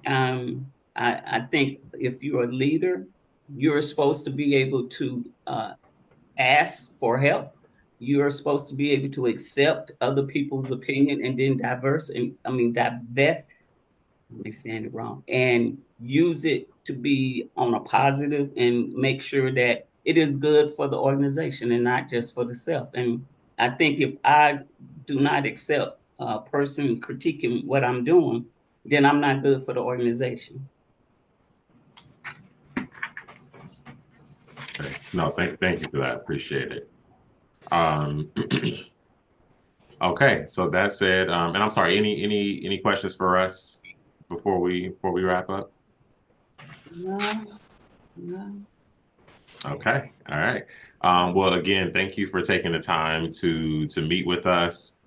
I think if you're a leader, you're supposed to be able to ask for help. You're supposed to be able to accept other people's opinion and then divest, I'm saying it wrong, and use it to be on a positive and make sure that it is good for the organization and not just for the self. And I think if I do not accept a person critiquing what I'm doing, then I'm not good for the organization. Okay. No, thank you for that. Appreciate it. Okay, so that said, and I'm sorry, any questions for us before we wrap up? No, no. Okay, all right. Well, again, thank you for taking the time to meet with us.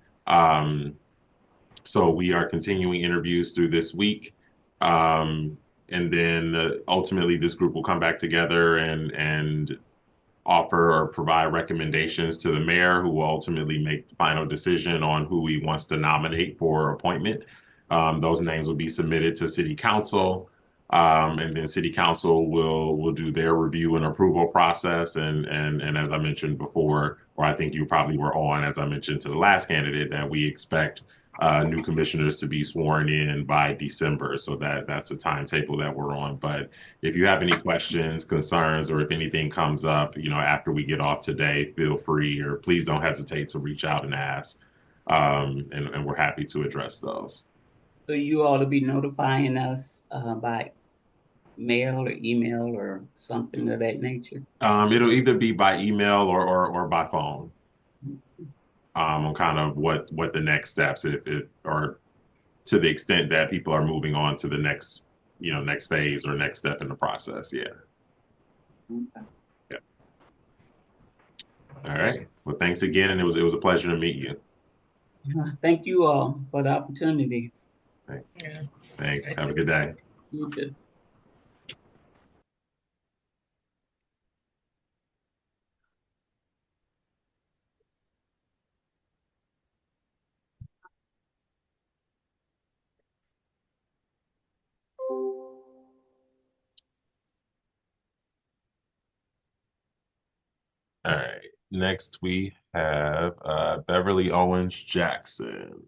So we are continuing interviews through this week. And then ultimately this group will come back together and offer or provide recommendations to the mayor, who will ultimately make the final decision on who he wants to nominate for appointment. Those names will be submitted to city council. And then city council will do their review and approval process. And as I mentioned before, or I think you probably were on, as I mentioned to the last candidate, that we expect new commissioners to be sworn in by December. So that's the timetable that we're on. But if you have any questions, concerns, or if anything comes up, after we get off today, feel free, or please don't hesitate to reach out and ask. And we're happy to address those. So you ought to be notifying us by mail or email or something of that nature. It'll either be by email or by phone. On kind of what the next steps, if it or to the extent that people are moving on to the next phase or next step in the process. Yeah. Okay. Yeah. All right. Well, thanks again, and it was a pleasure to meet you. Thank you all for the opportunity. Thanks. Have a good day. You too. All right. Next, we have Beverly Owens-Jackson.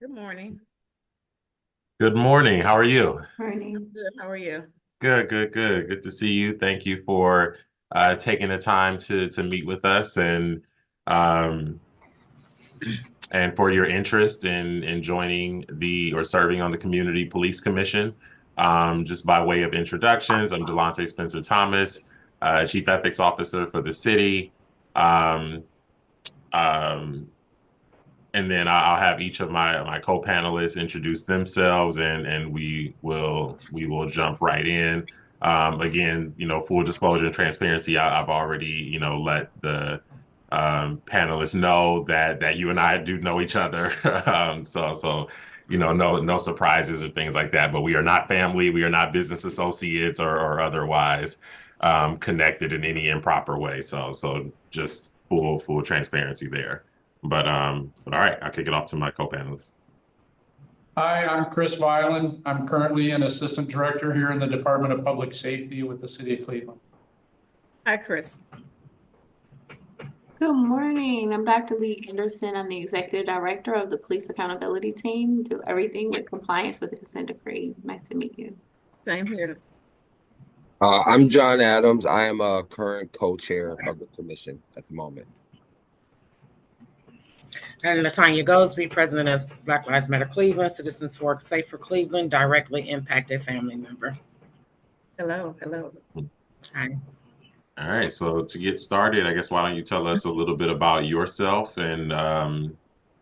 Good morning. Good morning. How are you? Morning. Good. How are you? Good. Good to see you. Thank you for taking the time to meet with us um, and for your interest in joining or serving on the Community Police Commission. Just by way of introductions, I'm Delonte Spencer Thomas, Chief Ethics Officer for the city. Um, and then I'll have each of my co-panelists introduce themselves, and we will jump right in. Again, full disclosure and transparency, I've already let the panelists know that you and I do know each other. So no surprises or things like that. But we are not family. We are not business associates or otherwise connected in any improper way. So just full transparency there. But all right, I'll kick it off to my co-panelists. Hi, I'm Chris Weiland. I'm currently an assistant director here in the Department of Public Safety with the City of Cleveland. Hi, Chris. Good morning. I'm Dr. Lee Anderson. I'm the Executive Director of the Police Accountability Team. Do everything with compliance with the consent decree. Nice to meet you. Same here. I'm John Adams. I am a current co-chair of the commission at the moment. And Latanya Goldsby, president of Black Lives Matter Cleveland, Citizens for Safer Cleveland, directly impacted family member. Hello, hello. Hi. All right, so to get started, I guess why don't you tell us a little bit about yourself and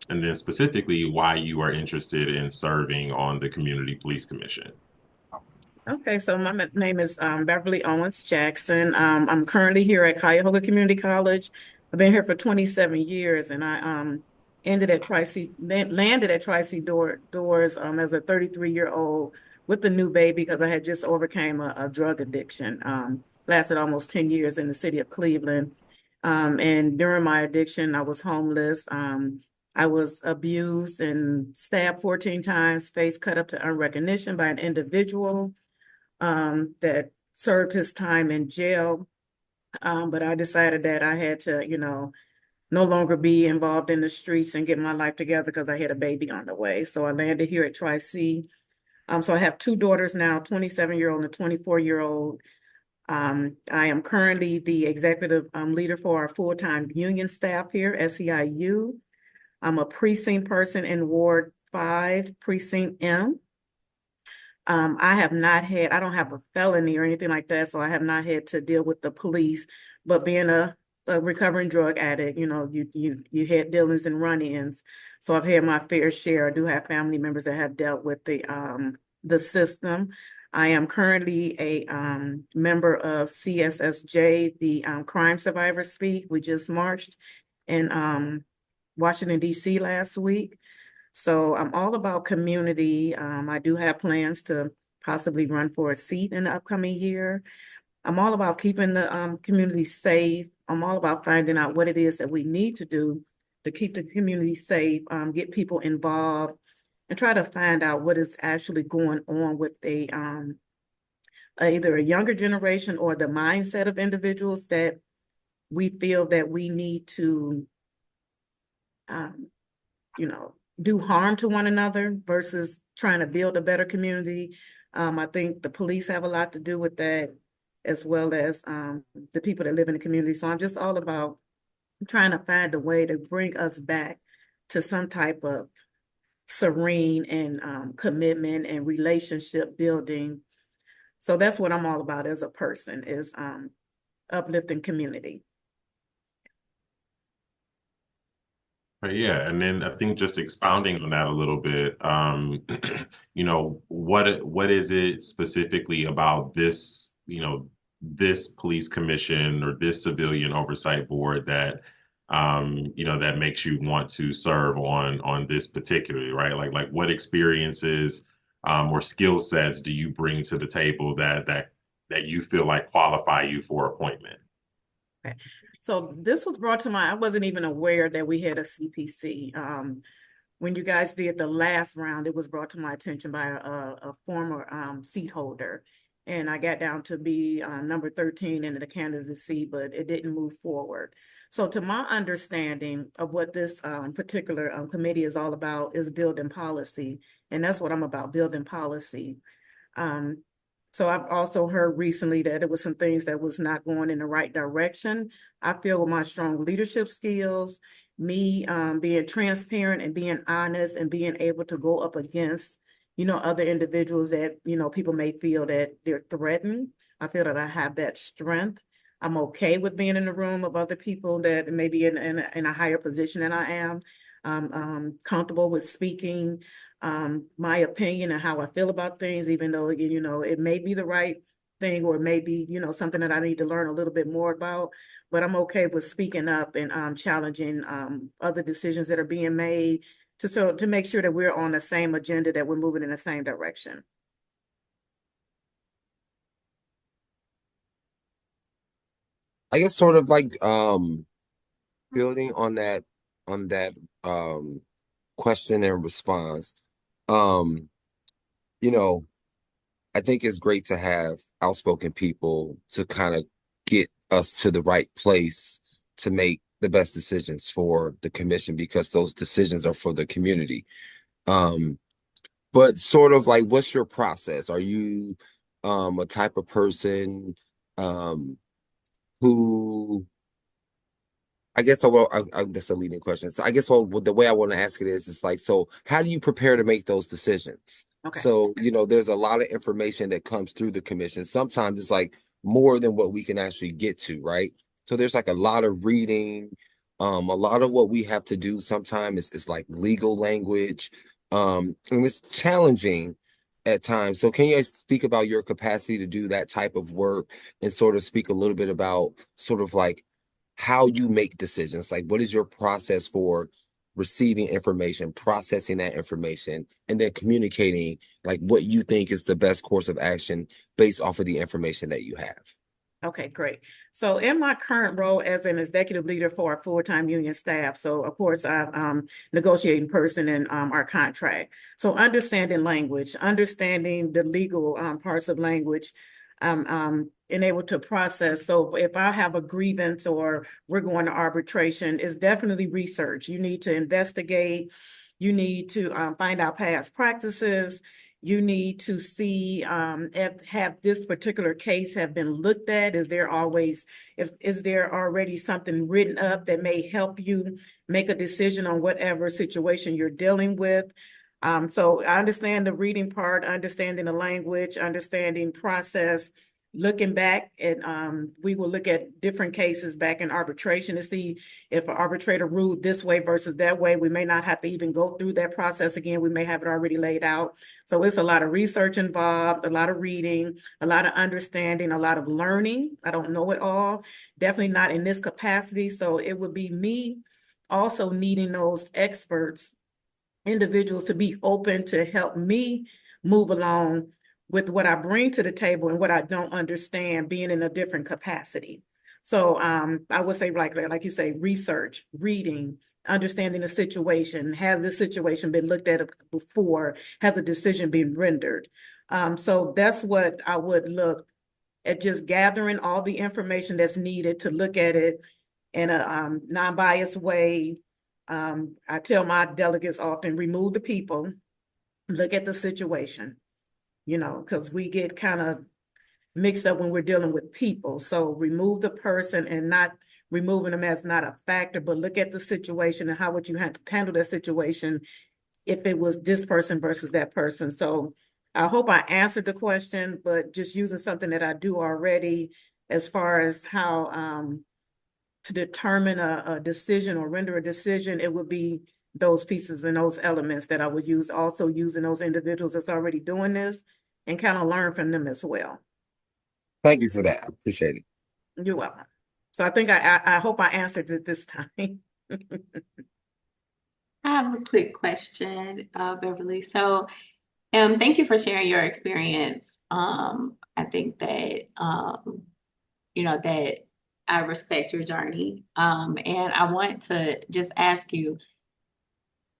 then specifically why you are interested in serving on the Community Police Commission. Okay, so my name is Beverly Owens-Jackson. I'm currently here at Cuyahoga Community College. I've been here for 27 years, and I landed at Tri-C Doors as a 33-year-old with a new baby because I had just overcame a drug addiction. Lasted almost 10 years in the city of Cleveland. And during my addiction, I was homeless. I was abused and stabbed 14 times, face cut up to unrecognition by an individual that served his time in jail. But I decided that I had to, no longer be involved in the streets and get my life together because I had a baby on the way. So I landed here at Tri-C. So I have two daughters now, 27-year-old and a 24-year-old. I am currently the executive leader for our full-time union staff here, SEIU. I'm a precinct person in Ward 5, Precinct M. I don't have a felony or anything like that, so I have not had to deal with the police. But being a recovering drug addict, you had dealings and run-ins. So I've had my fair share. I do have family members that have dealt with the system. I am currently a member of CSSJ, the Crime Survivors Speak. We just marched in Washington, D.C. last week. So I'm all about community. I do have plans to possibly run for a seat in the upcoming year. I'm all about keeping the community safe. I'm all about finding out what it is that we need to do to keep the community safe, get people involved, and try to find out what is actually going on with either a younger generation or the mindset of individuals that we feel that we need to, do harm to one another versus trying to build a better community. I think the police have a lot to do with that, as well as the people that live in the community. So I'm just all about trying to find a way to bring us back to some type of serene and commitment and relationship building. So that's what I'm all about as a person, is uplifting community. But yeah, and then I think just expounding on that a little bit, what is it specifically about this, this police commission or this civilian oversight board that, that makes you want to serve on this particularly, right? Like what experiences or skill sets do you bring to the table that you feel like qualify you for appointment? Okay. So this was brought to mind. I wasn't even aware that we had a CPC. When you guys did the last round, it was brought to my attention by a former seat holder. And I got down to be number 13 in the candidacy, but it didn't move forward. So to my understanding of what this particular committee is all about is building policy. And that's what I'm about, building policy. So I've also heard recently that there was some things that was not going in the right direction. I feel with my strong leadership skills, me being transparent and being honest and being able to go up against, other individuals that, people may feel that they're threatened. I feel that I have that strength. I'm okay with being in the room of other people that may be in a higher position than I am. I'm comfortable with speaking my opinion and how I feel about things, even though, it may be the right thing or it may be, something that I need to learn a little bit more about, but I'm okay with speaking up and challenging other decisions that are being made to make sure that we're on the same agenda, that we're moving in the same direction. I guess sort of like building on that question and response. I think it's great to have outspoken people to kind of get us to the right place to make the best decisions for the commission, because those decisions are for the community. But sort of like, what's your process? Are you a type of person um, who I guess that's a leading question. So I guess the way I want to ask it is, it's like, so how do you prepare to make those decisions? Okay. So, there's a lot of information that comes through the commission. Sometimes it's like more than what we can actually get to, right? So there's like a lot of reading. A lot of what we have to do sometimes is like legal language. And it's challenging at times. So can you guys speak about your capacity to do that type of work and sort of speak a little bit about sort of like how you make decisions? Like, what is your process for receiving information, processing that information, and then communicating like what you think is the best course of action based off of the information that you have? Okay, great. So in my current role as an executive leader for our full-time union staff, so of course I'm negotiating person in our contract. So understanding language, understanding the legal parts of language, and able to process. So if I have a grievance or we're going to arbitration, it's definitely research. You need to investigate. You need to find out past practices. You need to see if have this particular case have been looked at. Is there already something written up that may help you make a decision on whatever situation you're dealing with? So I understand the reading part, understanding the language, understanding process. Looking back at, we will look at different cases back in arbitration to see if an arbitrator ruled this way versus that way. We may not have to even go through that process again. We may have it already laid out. So it's a lot of research involved, a lot of reading, a lot of understanding, a lot of learning. I don't know it all, definitely not in this capacity. So it would be me also needing those experts, individuals to be open to help me move along with what I bring to the table and what I don't understand, being in a different capacity. So I would say, like you say, research, reading, understanding the situation. Has the situation been looked at before? Has the decision been rendered? So that's what I would look at, just gathering all the information that's needed to look at it in a non-biased way. I tell my delegates often, remove the people, look at the situation, because we get kind of mixed up when we're dealing with people. So remove the person and not removing them as not a factor, but look at the situation and how would you handle that situation if it was this person versus that person. So I hope I answered the question, but just using something that I do already as far as how to determine a decision or render a decision, it would be those pieces and those elements that I would use, also using those individuals that's already doing this and kind of learn from them as well. Thank you for that. I appreciate it. You're welcome. So I think I hope I answered it this time. I have a quick question, Beverly. So, thank you for sharing your experience. I think that, that I respect your journey. And I want to just ask you,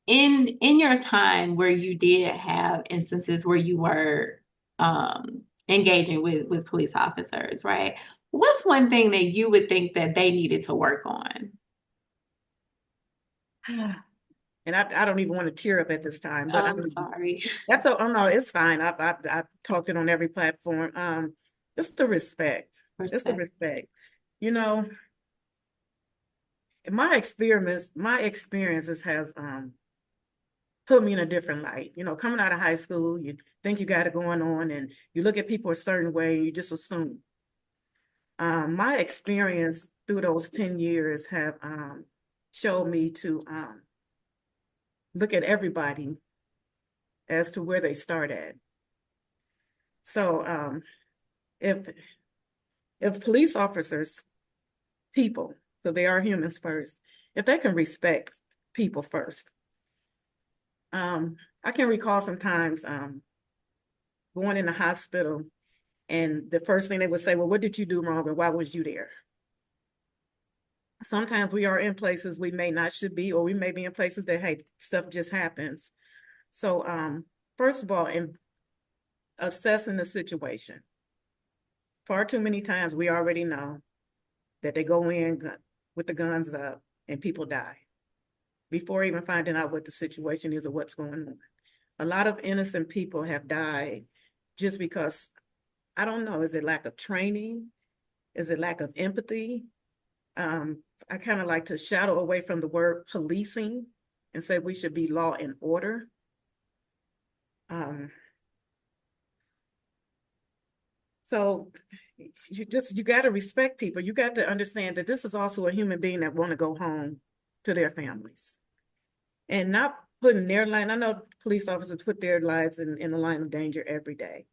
in your time where you did have instances where you were engaging with police officers, right? What's one thing that you would think that they needed to work on? And I don't even want to tear up at this time, but I'm sorry. oh no, it's fine. I've talked it on every platform. Just the respect. Just the respect. My experiences has put me in a different light. Coming out of high school, you think you got it going on and you look at people a certain way, you just assume. My experience through those 10 years have showed me to look at everybody as to where they start at. So if police officers, people, so they are humans first, if they can respect people first. I can recall sometimes going in the hospital and the first thing they would say, well, what did you do wrong and why was you there? Sometimes we are in places we may not should be, or we may be in places that, hey, stuff just happens. So first of all, in assessing the situation, far too many times we already know that they go in with the guns up and people die before even finding out what the situation is or what's going on. A lot of innocent people have died just because I don't know, is it lack of training? Is it lack of empathy? I kind of like to shadow away from the word policing and say we should be law and order. So you got to respect people. You got to understand that this is also a human being that want to go home to their families and not putting their line. I know police officers put their lives in the line of danger every day,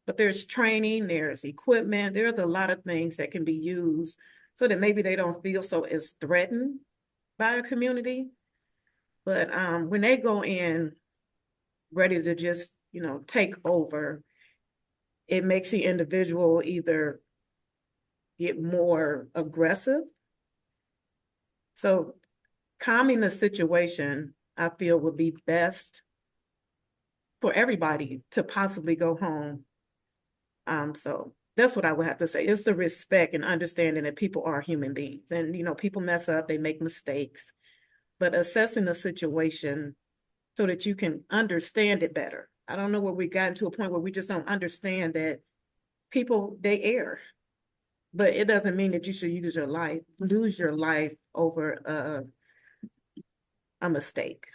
but there's training, there's equipment, there's a lot of things that can be used so that maybe they don't feel so as threatened by a community. But when they go in ready to just, take over, it makes the individual either get more aggressive. So calming the situation, I feel, would be best for everybody to possibly go home. So that's what I would have to say. It's the respect and understanding that people are human beings. And, people mess up, they make mistakes. But assessing the situation so that you can understand it better. I don't know where we got to a point where we just don't understand that people, they err. But it doesn't mean that you should lose your life over a mistake.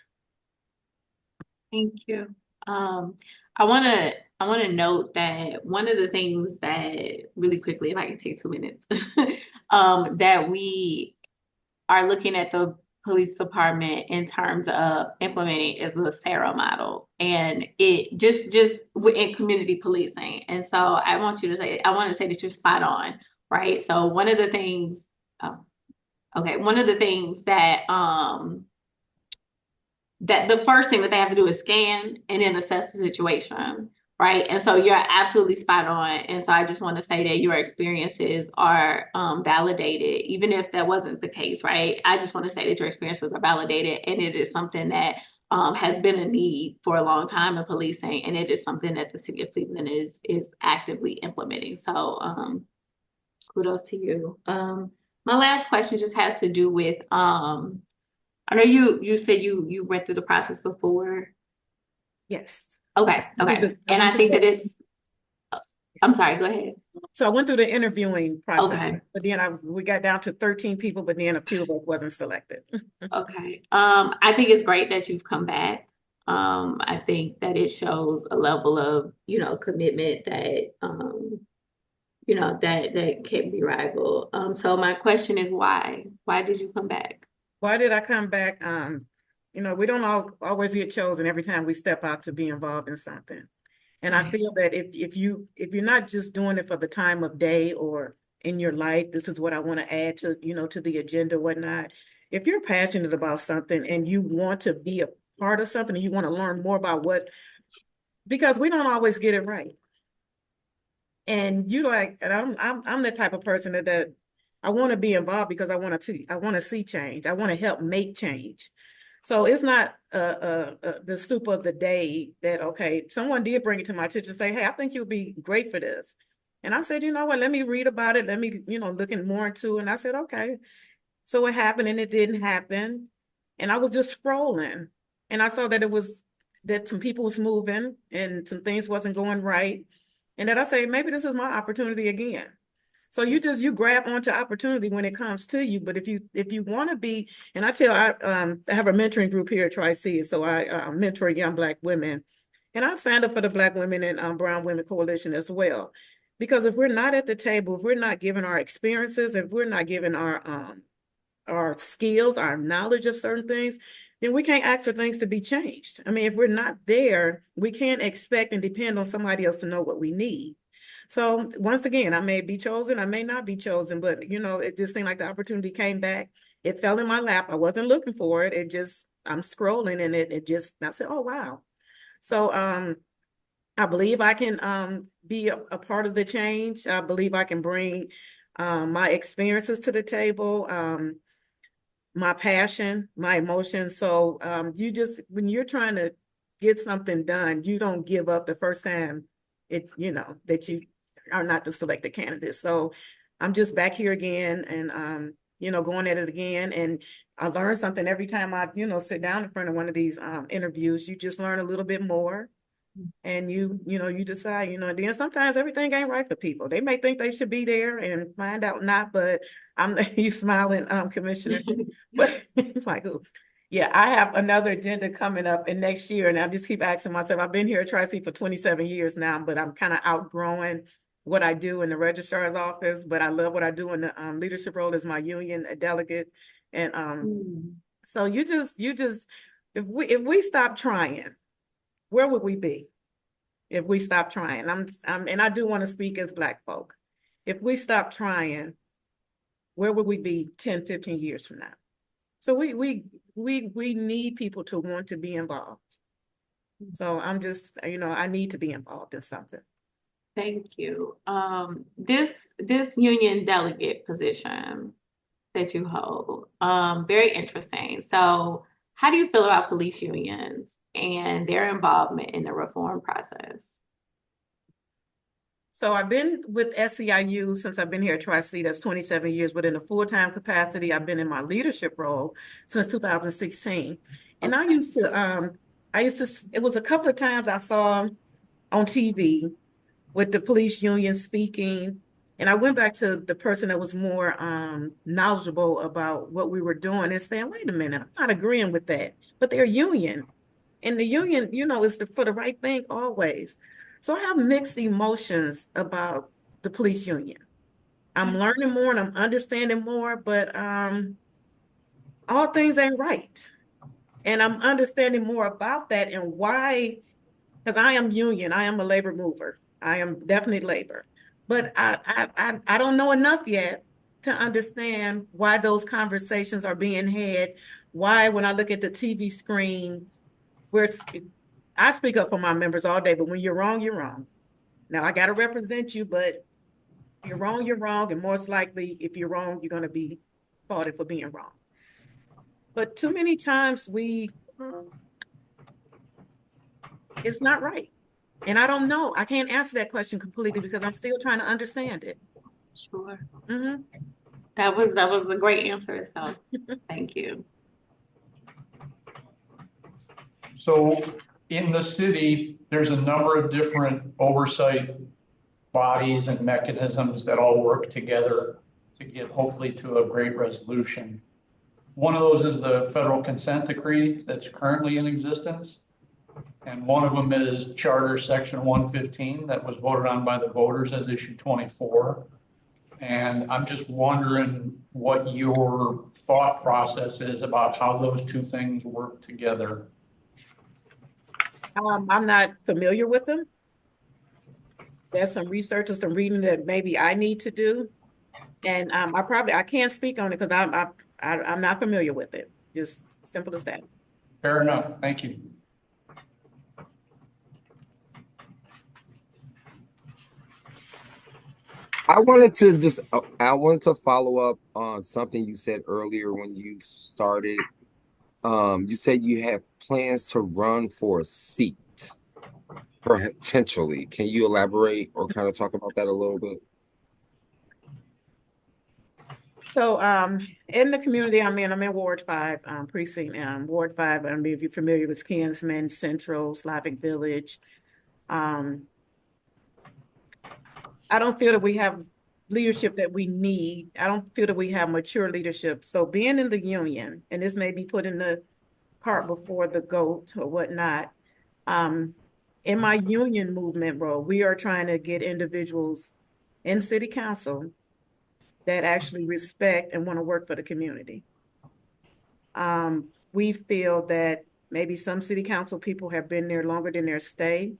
Thank you. I want to note that one of the things that, really quickly, if I can take 2 minutes, that we are looking at the police department in terms of implementing is the SARA model, and it just in community policing. And so I want to say that you're spot on, right? So one of the things that that the first thing that they have to do is scan and then assess the situation, right? And so you're absolutely spot on. And so I just want to say that your experiences are validated, even if that wasn't the case, right? I just want to say that your experiences are validated, and it is something that has been a need for a long time in policing, and it is something that the city of Cleveland is actively implementing. So kudos to you. My last question just has to do with I know you said you went through the process before. Yes. Okay. And I think that it's, I'm sorry, go ahead. So I went through the interviewing process, Okay. but then we got down to 13 people, but then a few of us wasn't selected. Okay. I think it's great that you've come back. I think that it shows a level of, commitment that, that can't be rivaled. So my question is why? Why did you come back? Why did I come back? We don't always get chosen every time we step out to be involved in something. And I feel that if you're not just doing it for the time of day or in your life, this is what I want to add to, to the agenda, whatnot. If you're passionate about something and you want to be a part of something and you want to learn more about because we don't always get it right. And I'm the type of person that I want to be involved because I want to see change. I want to help make change. So it's not the soup of the day that, okay, someone did bring it to my attention and say, hey, I think you'll be great for this. And I said, you know what, let me read about it. Let me, looking more into it. And I said, okay. So it happened and it didn't happen. And I was just scrolling and I saw that some people was moving and some things wasn't going right. And then I say, maybe this is my opportunity again. So you grab onto opportunity when it comes to you. But if you want to be, and I have a mentoring group here at Tri-C, so I mentor young Black women, and I stand up for the Black Women and Brown Women Coalition as well. Because if we're not at the table, if we're not giving our experiences, if we're not giving our skills, our knowledge of certain things, then we can't ask for things to be changed. I mean, if we're not there, we can't expect and depend on somebody else to know what we need. So once again, I may be chosen, I may not be chosen, but it just seemed like the opportunity came back. It fell in my lap. I wasn't looking for it. I'm scrolling and I said, oh, wow. So I believe I can be a part of the change. I believe I can bring my experiences to the table, my passion, my emotions. So when you're trying to get something done, you don't give up the first time that you are not the selected candidate. So I'm just back here again and, going at it again. And I learn something every time I, sit down in front of one of these interviews. You just learn a little bit more. And you decide, and then sometimes everything ain't right for people. They may think they should be there and find out not, but you smiling, Commissioner. But it's like, ooh. Yeah, I have another agenda coming up in next year, and I just keep asking myself, I've been here at Tri-C for 27 years now, but I'm kind of outgrowing what I do in the registrar's office, but I love what I do in the leadership role as my union delegate. And so you just if we stop trying, where would we be? If we stop trying, and I do want to speak as Black folk. If we stop trying, where would we be 10, 15 years from now? So we need people to want to be involved. So I'm just, I need to be involved in something. Thank you. This union delegate position that you hold, very interesting. So how do you feel about police unions and their involvement in the reform process? So I've been with SEIU since I've been here at Tri-C, that's 27 years, but in a full-time capacity, I've been in my leadership role since 2016. And I used to, it was a couple of times I saw on TV with the police union speaking, and I went back to the person that was more knowledgeable about what we were doing and saying, wait a minute, I'm not agreeing with that, but they're union. And the union, is for the right thing always. So I have mixed emotions about the police union. I'm learning more and I'm understanding more, but all things ain't right. And I'm understanding more about that and why, because I am union, I am a labor mover. I am definitely labor. But I don't know enough yet to understand why those conversations are being had, why when I look at the TV screen, I speak up for my members all day, but when you're wrong, you're wrong. Now I got to represent you, but if you're wrong, you're wrong. And most likely, if you're wrong, you're going to be faulted for being wrong. But too many times it's not right. And I don't know. I can't answer that question completely because I'm still trying to understand it. Sure. Mm-hmm. That was a great answer. So thank you. So in the city, there's a number of different oversight bodies and mechanisms that all work together to get hopefully to a great resolution. One of those is the federal consent decree that's currently in existence. And one of them is Charter Section 115 that was voted on by the voters as issue 24. And I'm just wondering what your thought process is about how those two things work together. I'm not familiar with them. There's some research or some reading that maybe I need to do. And I can't speak on it because I'm not familiar with it. Just simple as that. Fair enough. Thank you. I wanted to follow up on something you said earlier when you started. You said you have plans to run for a seat, potentially. Can you elaborate or kind of talk about that a little bit? So in the community I'm in Ward 5, precinct Ward 5. I don't know if you're familiar with Kinsman, Central, Slavic Village. I don't feel that we have leadership that we need. I don't feel that we have mature leadership. So being in the union, and this may be putting the cart before the goat or whatnot, in my union movement role, we are trying to get individuals in city council that actually respect and want to work for the community. We feel that maybe some city council people have been there longer than their stay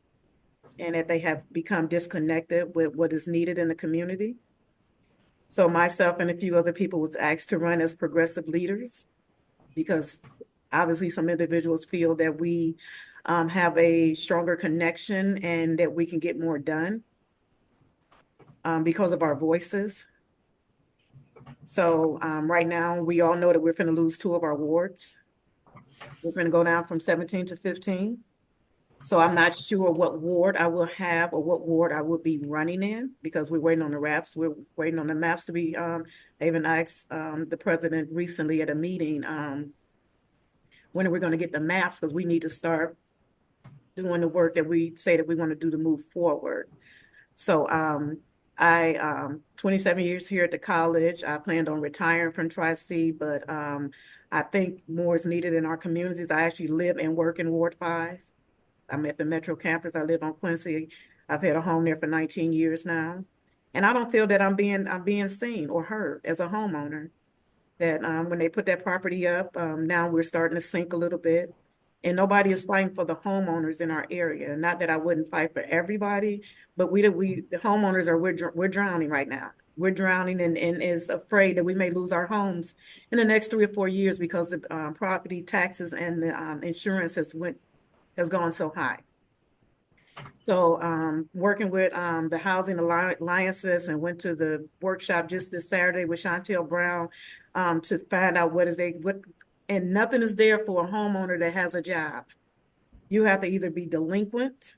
and that they have become disconnected with what is needed in the community. So myself and a few other people was asked to run as progressive leaders because obviously some individuals feel that we have a stronger connection and that we can get more done because of our voices. So right now, we all know that we're going to lose 2 of our wards. We're going to go down from 17 to 15. So I'm not sure what ward I will have or what ward I will be running in because we're waiting on the maps. We're waiting on the maps to be, they even asked the president recently at a meeting, when are we going to get the maps? Because we need to start doing the work that we say that we want to do to move forward. So I 27 years here at the college. I planned on retiring from Tri-C, but I think more is needed in our communities. I actually live and work in Ward 5. I'm at the Metro campus. I live on Quincy. I've had a home there for 19 years now. And I don't feel that I'm being seen or heard as a homeowner. That when they put that property up, now we're starting to sink a little bit. And nobody is fighting for the homeowners in our area. Not that I wouldn't fight for everybody, but the homeowners we're drowning right now. We're drowning and is afraid that we may lose our homes in the next 3 or 4 years because the property taxes and the insurance has gone so high. So working with the housing alliances, and went to the workshop just this Saturday with Chantel Brown to find out and nothing is there for a homeowner that has a job. You have to either be delinquent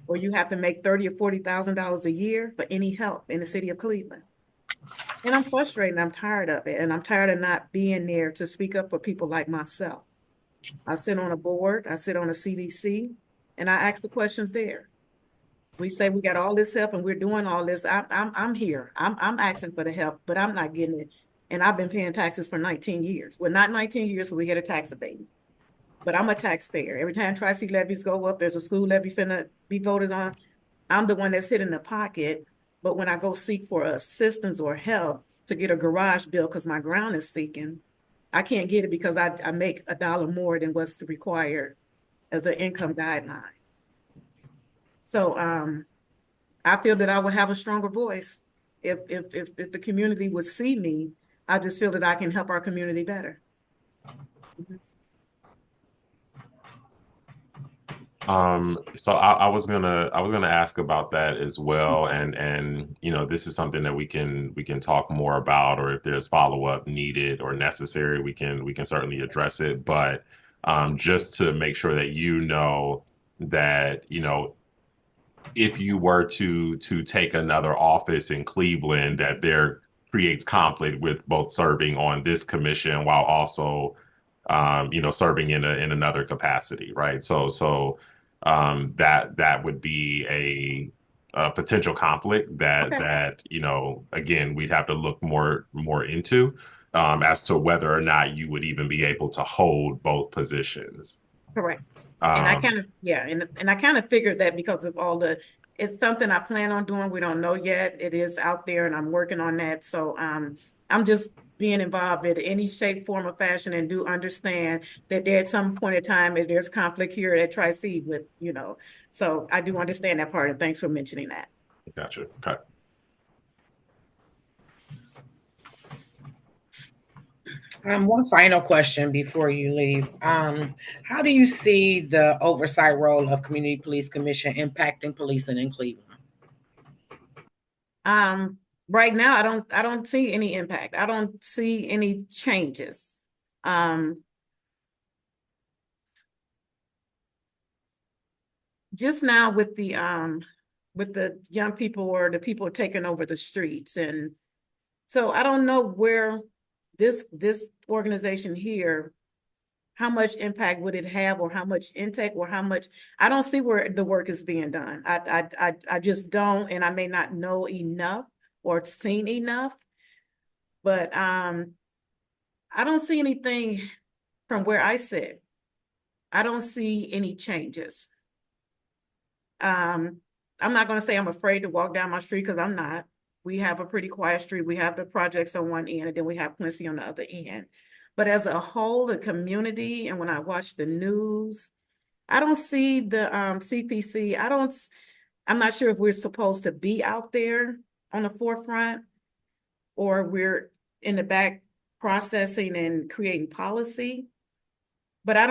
or you have to make $30,000 or $40,000 a year for any help in the city of Cleveland. And I'm frustrated. I'm tired of it. And I'm tired of not being there to speak up for people like myself. I sit on a board, I sit on a CDC, and I ask the questions there. We say we got all this help and we're doing all this. I'm here. I'm asking for the help, but I'm not getting it. And I've been paying taxes for 19 years. Well, not 19 years, so we get a tax abatement. But I'm a taxpayer. Every time Tri-C levies go up, there's a school levy finna be voted on. I'm the one that's hit in the pocket. But when I go seek for assistance or help to get a garage built because my ground is sinking, I can't get it because I make $1 more than what's required as an income guideline. So I feel that I would have a stronger voice if the community would see me. I just feel that I can help our community better. So I was gonna ask about that as well, and you know, this is something that we can talk more about, or if there's follow-up needed or necessary, we can certainly address it. But just to make sure that you know that, you know, if you were to take another office in Cleveland, that there creates conflict with both serving on this commission while also you know, serving in another capacity, right? So that would be a potential conflict that you know, again, we'd have to look more into as to whether or not you would even be able to hold both positions. Correct. And I kind of, and I kind of figured that because of it's something I plan on doing. We don't know yet. It is out there and I'm working on that. So I'm just being involved in any shape, form, or fashion, and do understand that there at some point in time, if there's conflict here at Tri-C with, you know, so I do understand that part, and thanks for mentioning that. Gotcha. Okay. One final question before you leave. How do you see the oversight role of Community Police Commission impacting policing in Cleveland? Right now, I don't see any impact. I don't see any changes. Just now with the young people or the people taking over the streets, and so I don't know where this organization here, how much impact would it have, or how much intake, or how much, I don't see where the work is being done. I just don't, and I may not know enough or seen enough, but I don't see anything from where I sit. I don't see any changes. I'm not going to say I'm afraid to walk down my street, because I'm not. We have a pretty quiet street. We have the projects on one end, and then we have Quincy on the other end. But as a whole, the community, and when I watch the news, I don't see the CPC. I'm not sure if we're supposed to be out there on the forefront, or we're in the back processing and creating policy. But I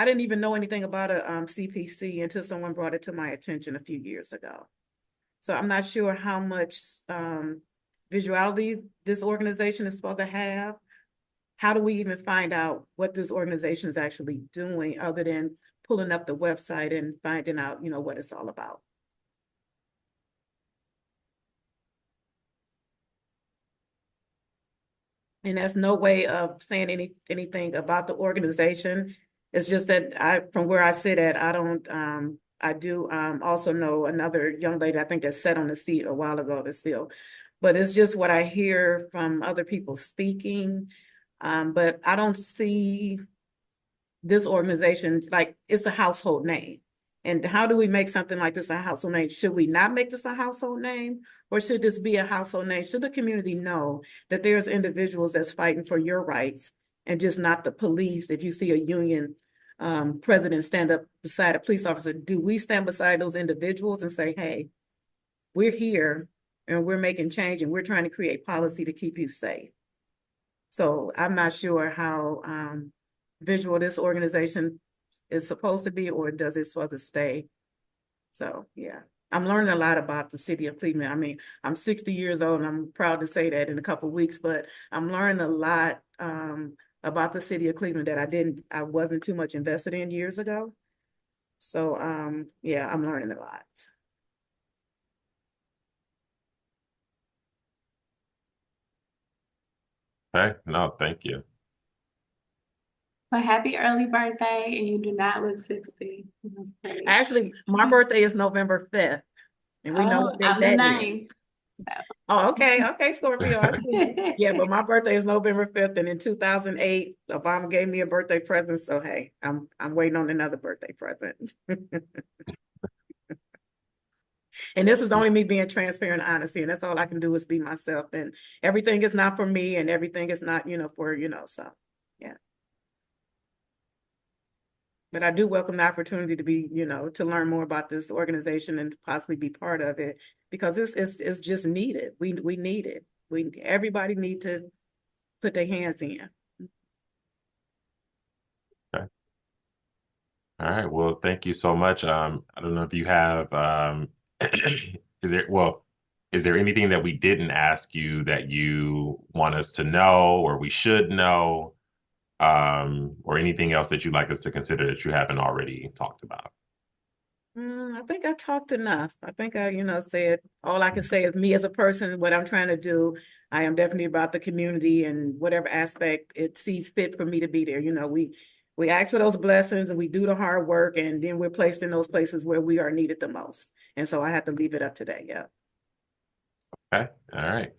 didn't even know anything about a CPC until someone brought it to my attention a few years ago. So I'm not sure how much visuality this organization is supposed to have. How do we even find out what this organization is actually doing, other than pulling up the website and finding out, you know, what it's all about? And that's no way of saying anything about the organization. It's just that from where I sit at, I don't, I do also know another young lady, I think that sat on the seat a while ago that's still, but it's just what I hear from other people speaking. But I don't see this organization, like, it's a household name. And how do we make something like this a household name? Should we not make this a household name? Or should this be a household name? Should the community know that there's individuals that's fighting for your rights and just not the police? If you see a union president stand up beside a police officer, do we stand beside those individuals and say, hey, we're here and we're making change and we're trying to create policy to keep you safe? So I'm not sure how visual this organization is supposed to be, or does it supposed to stay? So yeah, I'm learning a lot about the city of Cleveland. I mean, I'm 60 years old and I'm proud to say that in a couple of weeks, but I'm learning a lot about the city of Cleveland that I wasn't too much invested in years ago. So yeah, I'm learning a lot. Okay, no, thank you. Well, happy early birthday, and you do not look 60. That's great. Actually, my birthday is November 5th, and we know what day I'm the that is. 9th. Oh, okay, Scorpio, I see. Yeah, but my birthday is November 5th, and in 2008, Obama gave me a birthday present, so hey, I'm waiting on another birthday present. And this is only me being transparent and honest, and that's all I can do is be myself, and everything is not for me, and everything is not, for, so, yeah. But I do welcome the opportunity to be, to learn more about this organization and possibly be part of it, because it's just needed. We need it. Everybody need to put their hands in. Okay. All right. Well, thank you so much. I don't know if you have is there anything that we didn't ask you that you want us to know or we should know? Or anything else that you'd like us to consider that you haven't already talked about? I think I talked enough. I think I, said all I can say is me as a person, what I'm trying to do. I am definitely about the community and whatever aspect it sees fit for me to be there. We ask for those blessings and we do the hard work, and then we're placed in those places where we are needed the most. And so I have to leave it up today. Yeah. Okay. All right.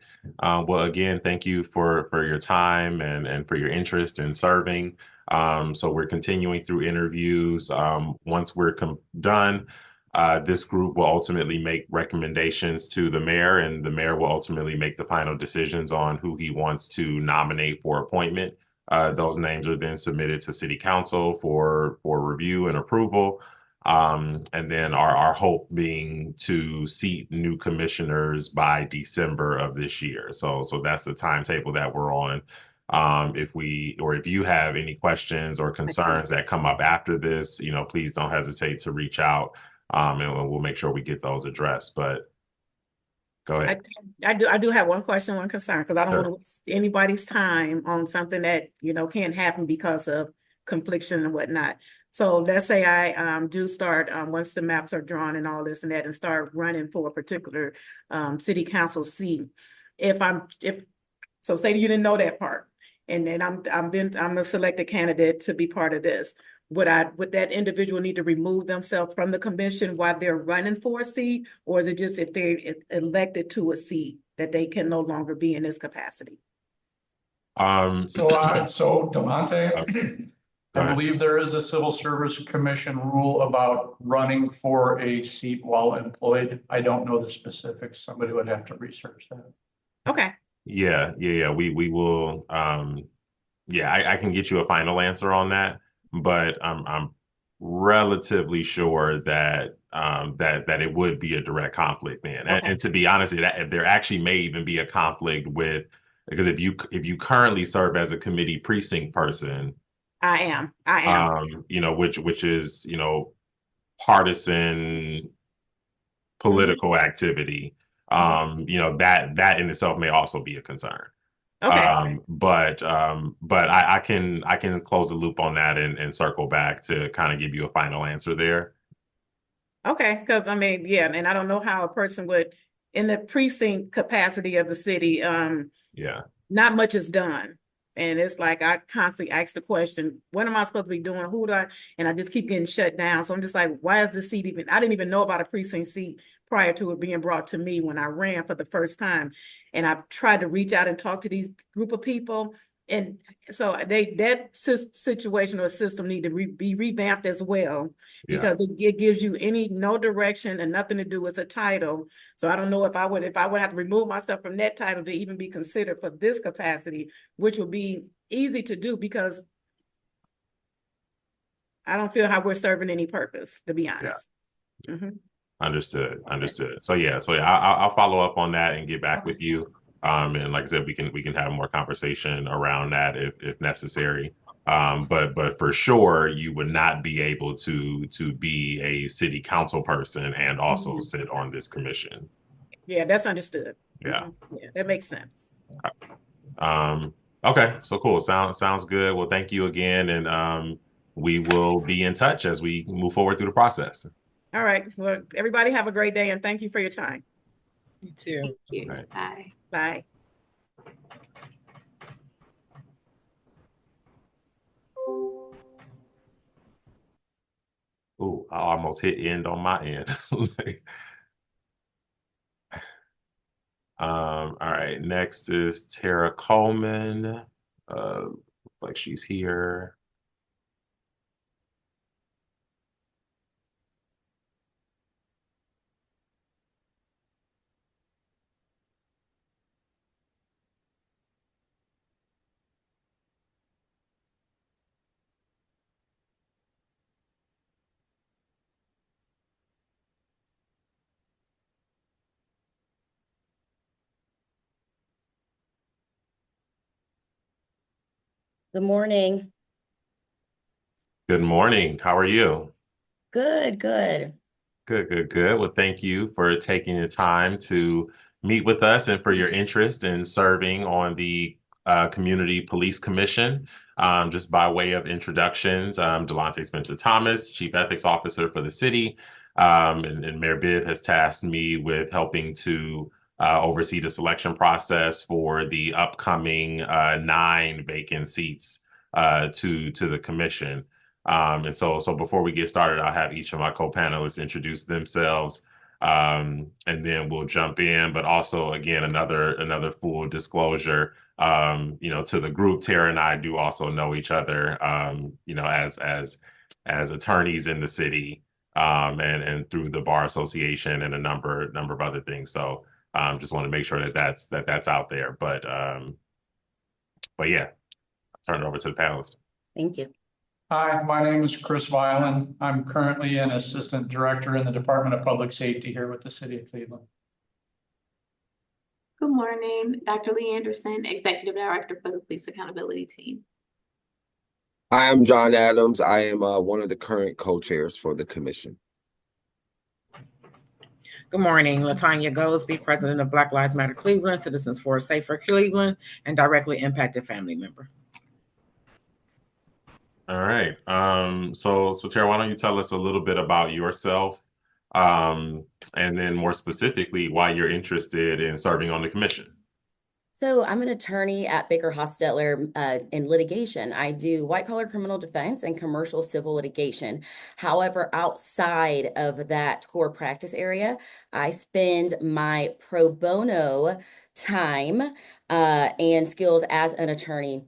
Well, again, thank you for your time and for your interest in serving. So we're continuing through interviews. Once we're done, this group will ultimately make recommendations to the mayor, and the mayor will ultimately make the final decisions on who he wants to nominate for appointment. Those names are then submitted to City Council for review and approval. And then our hope being to seat new commissioners by December of this year. So that's the timetable that we're on. If you have any questions or concerns that come up after this, please don't hesitate to reach out, and we'll make sure we get those addressed. But go ahead. I do have one question, one concern, because I don't Sure. want to waste anybody's time on something that, can't happen because of confliction and whatnot. So let's say I do start, once the maps are drawn and all this and that, and start running for a particular city council seat. So say you didn't know that part, and then I'm a selected candidate to be part of this. Would that individual need to remove themselves from the commission while they're running for a seat, or is it just if they're elected to a seat that they can no longer be in this capacity? So Delonte, I believe there is a Civil Service Commission rule about running for a seat while employed. I don't know the specifics. Somebody would have to research that. Okay. Yeah. We will. I can get you a final answer on that, but I'm relatively sure that that it would be a direct conflict then. Okay. And to be honest, there actually may even be a conflict because if you currently serve as a committee precinct person, I am. which is, partisan political activity, that in itself may also be a concern. Okay. But I can close the loop on that and circle back to kind of give you a final answer there. Okay, because and I don't know how a person would, in the precinct capacity of the city, Yeah. not much is done. And it's like I constantly ask the question, what am I supposed to be doing? And I just keep getting shut down. So I'm just like, why is this seat even? I didn't even know about a precinct seat prior to it being brought to me when I ran for the first time. And I've tried to reach out and talk to these group of people. And so that situation or system need to be revamped as well, because it gives you no direction and nothing to do with a title. So I don't know if I would have to remove myself from that title to even be considered for this capacity, which would be easy to do because I don't feel how we're serving any purpose, to be honest. Understood. So I'll follow up on that and get back with you. And like I said, we can have more conversation around that if necessary. But for sure, you would not be able to be a city council person and also sit on this commission. Yeah, that's understood. Yeah, that makes sense. Okay, so cool. Sounds good. Well, thank you again, and we will be in touch as we move forward through the process. All right. Well, everybody have a great day, and thank you for your time. You too. Thank you. Right. Bye. Bye. Ooh, I almost hit end on my end. All right, next is Tera Coleman. Looks like she's here. Good morning. Good morning. How are you? Good. Good. Well, thank you for taking the time to meet with us and for your interest in serving on the Community Police Commission. Just by way of introductions, Delonte Spencer Thomas, Chief Ethics Officer for the city, and Mayor Bibb has tasked me with helping to oversee the selection process for the upcoming 9 vacant seats to the commission. And so before we get started, I'll have each of my co-panelists introduce themselves, and then we'll jump in. But also, again, another full disclosure, to the group. Tera and I do also know each other, as attorneys in the city, and through the Bar Association and a number of other things. So just want to make sure that's out there. But yeah, I'll turn it over to the panelists. Thank you. Hi, my name is Chris Weiland. I'm currently an assistant director in the Department of Public Safety here with the City of Cleveland. Good morning, Dr. Lee Anderson, Executive Director for the Police Accountability Team. Hi, I'm John Adams. I am one of the current co-chairs for the commission. Good morning, Latanya Goldsby, President of Black Lives Matter Cleveland, Citizens for a Safer Cleveland, and directly impacted family member. All right. So Tera, why don't you tell us a little bit about yourself, and then more specifically, why you're interested in serving on the commission? So I'm an attorney at Baker Hostetler in litigation. I do white-collar criminal defense and commercial civil litigation. However, outside of that core practice area, I spend my pro bono time and skills as an attorney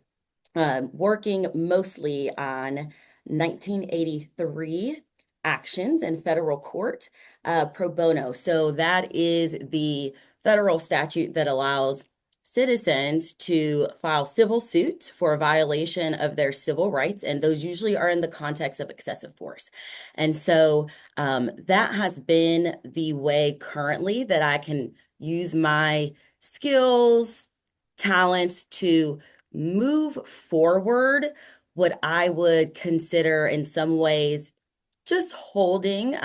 working mostly on 1983 actions in federal court pro bono. So that is the federal statute that allows citizens to file civil suits for a violation of their civil rights, and those usually are in the context of excessive force. And so that has been the way currently that I can use my skills, talents to move forward what I would consider in some ways just holding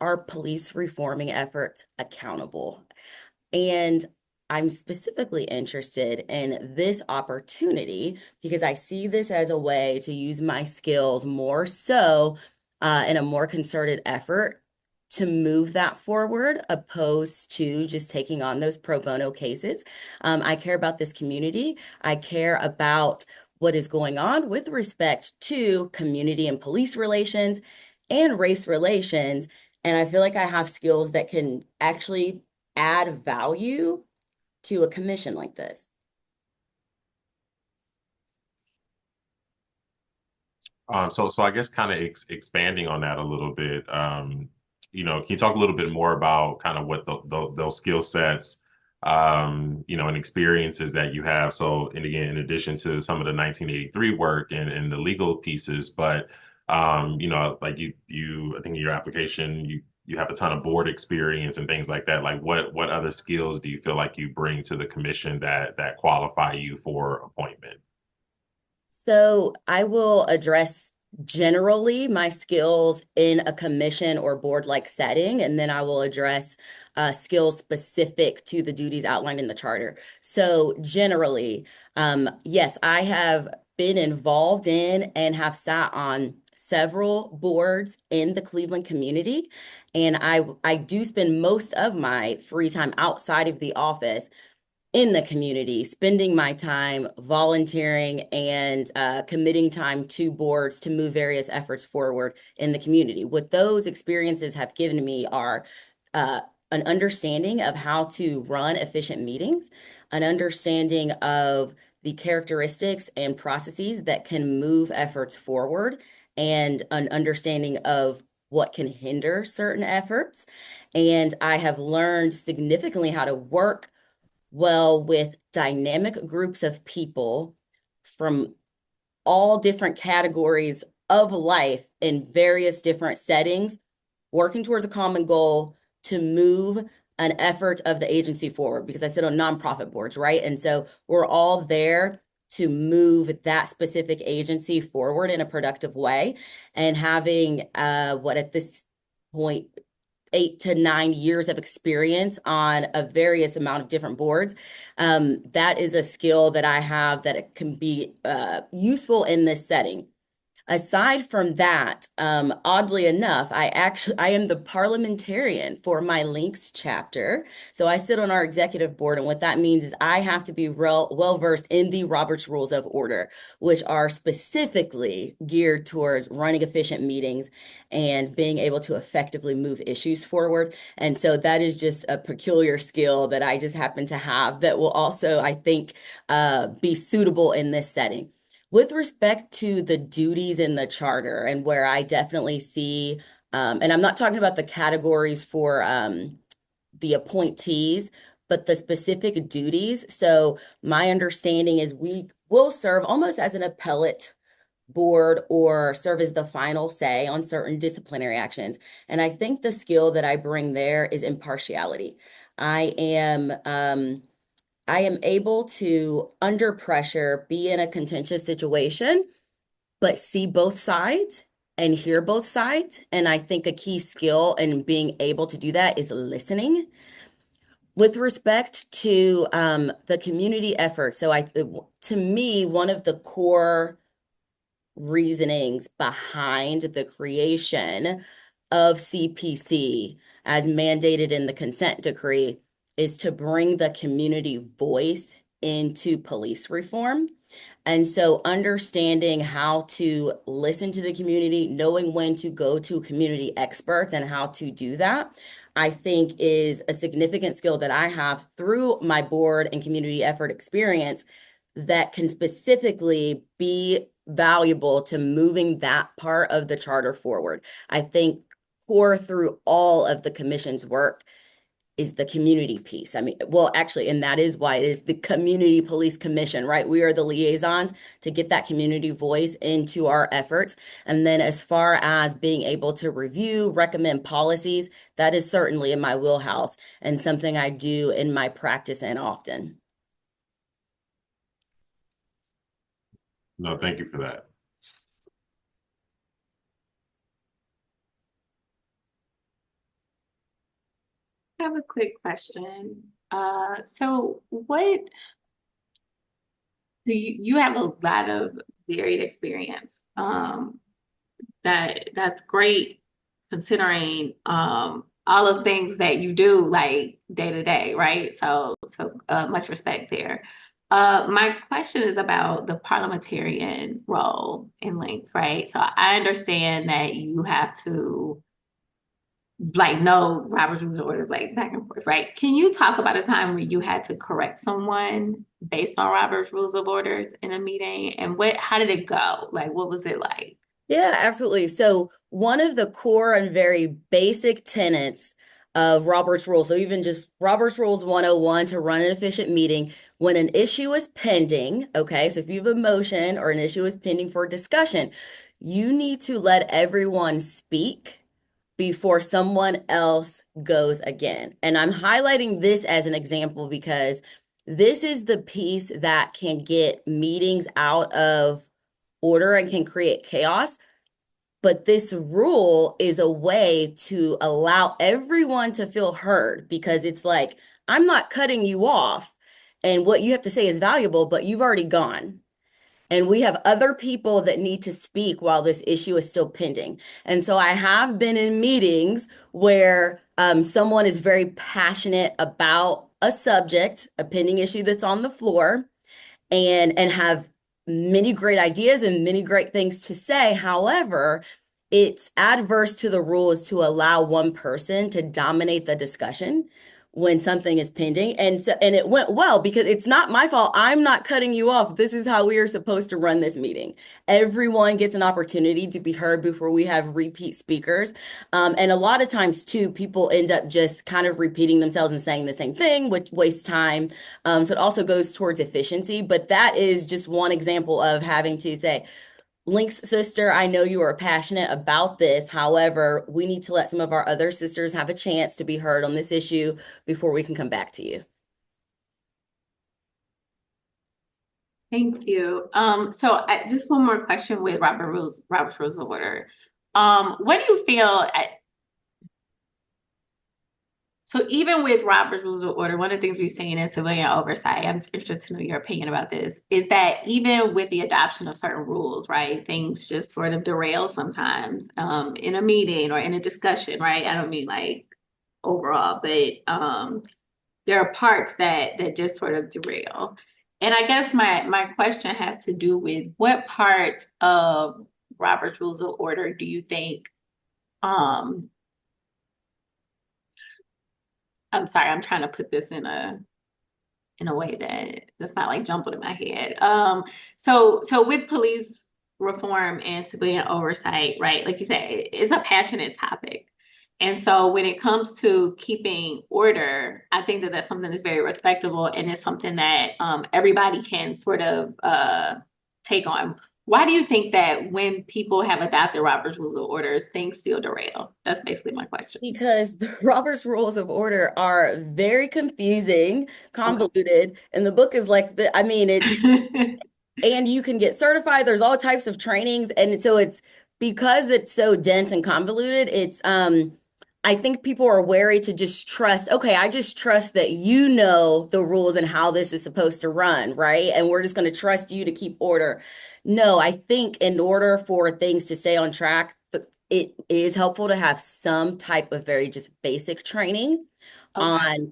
our police reforming efforts accountable. And I'm specifically interested in this opportunity because I see this as a way to use my skills more so in a more concerted effort to move that forward, opposed to just taking on those pro bono cases. I care about this community. I care about what is going on with respect to community and police relations and race relations. And I feel like I have skills that can actually add value to a commission like this. So I guess kind of expanding on that a little bit, you know, can you talk a little bit more about kind of what those skill sets, you know, and experiences that you have? So, and again, in addition to some of the 1983 work and the legal pieces, but you know, like I think in your application, you have a ton of board experience and things like that. Like what other skills do you feel like you bring to the commission that qualify you for appointment? So I will address generally my skills in a commission or board-like setting, and then I will address skills specific to the duties outlined in the charter. So generally, yes, I have been involved in and have sat on several boards in the Cleveland community, and I do spend most of my free time outside of the office in the community, spending my time volunteering and committing time to boards to move various efforts forward in the community. What those experiences have given me are an understanding of how to run efficient meetings, an understanding of the characteristics and processes that can move efforts forward, and an understanding of what can hinder certain efforts. And I have learned significantly how to work well with dynamic groups of people from all different categories of life in various different settings, working towards a common goal to move an effort of the agency forward, because I sit on nonprofit boards, right? And so we're all there to move that specific agency forward in a productive way. And having what at this point 8 to 9 years of experience on a various amount of different boards. That is a skill that I have that can be useful in this setting. Aside from that, oddly enough, I am the parliamentarian for my Links chapter. So I sit on our executive board, and what that means is I have to be well versed in the Robert's Rules of Order, which are specifically geared towards running efficient meetings and being able to effectively move issues forward. And so that is just a peculiar skill that I just happen to have that will also, I think, be suitable in this setting. With respect to the duties in the charter, and where I definitely see, and I'm not talking about the categories for the appointees, but the specific duties. So my understanding is we will serve almost as an appellate board or serve as the final say on certain disciplinary actions. And I think the skill that I bring there is impartiality. I am able to, under pressure, be in a contentious situation, but see both sides and hear both sides. And I think a key skill in being able to do that is listening. With respect to the community effort, so to me, one of the core reasonings behind the creation of CPC as mandated in the consent decree is to bring the community voice into police reform. And so understanding how to listen to the community, knowing when to go to community experts and how to do that, I think is a significant skill that I have through my board and community effort experience that can specifically be valuable to moving that part of the charter forward. I think core through all of the commission's work is the community piece. I mean, well, actually, and that is why it is the Community Police Commission, right? We are the liaisons to get that community voice into our efforts. And then as far as being able to review, recommend policies, that is certainly in my wheelhouse and something I do in my practice and often. No, thank you for that. I have a quick question. So what do you have a lot of varied experience. That's great considering all of the things that you do like day to day, right? So much respect there. My question is about the parliamentarian role in links, right? So I understand that you have to like know Robert's rules of order like back and forth, right? Can you talk about a time where you had to correct someone based on Robert's rules of orders in a meeting, and how did it go? Like, what was it like? Yeah, absolutely. So one of the core and very basic tenets of Robert's Rules, so even just Robert's Rules 101 to run an efficient meeting, when an issue is pending, okay, so if you have a motion or an issue is pending for discussion, you need to let everyone speak before someone else goes again. And I'm highlighting this as an example because this is the piece that can get meetings out of order and can create chaos. But this rule is a way to allow everyone to feel heard because it's like, I'm not cutting you off. And what you have to say is valuable, but you've already gone. And we have other people that need to speak while this issue is still pending. And so I have been in meetings where someone is very passionate about a subject, a pending issue that's on the floor, and have many great ideas and many great things to say. However, it's adverse to the rules to allow one person to dominate the discussion when something is pending. And it went well because it's not my fault. I'm not cutting you off. This is how we are supposed to run this meeting. Everyone gets an opportunity to be heard before we have repeat speakers. And a lot of times too, people end up just kind of repeating themselves and saying the same thing, which wastes time. So it also goes towards efficiency, but that is just one example of having to say, Link's sister, I know you are passionate about this. However, we need to let some of our other sisters have a chance to be heard on this issue before we can come back to you. Thank you. So just one more question with Robert's Rules of Order. What do you feel? So even with Robert's Rules of Order, one of the things we've seen in civilian oversight, I'm interested to know your opinion about this, is that even with the adoption of certain rules, right, things just sort of derail sometimes in a meeting or in a discussion, right? I don't mean like overall, but there are parts that just sort of derail. And I guess my question has to do with what parts of Robert's Rules of Order do you think I'm sorry, I'm trying to put this in a way that's not like jumbled in my head. So with police reform and civilian oversight, right? Like you said, it's a passionate topic. And so when it comes to keeping order, I think that that's something that's very respectable and it's something that everybody can sort of take on. Why do you think that when people have adopted Robert's Rules of Orders, things still derail? That's basically my question. Because the Robert's Rules of Order are very confusing, convoluted, okay. And the book is like it's and you can get certified. There's all types of trainings, and so it's because it's so dense and convoluted. It's I think people are wary to just trust. Okay, I just trust that you know the rules and how this is supposed to run, right? And we're just going to trust you to keep order. No, I think in order for things to stay on track, it is helpful to have some type of very just basic training on,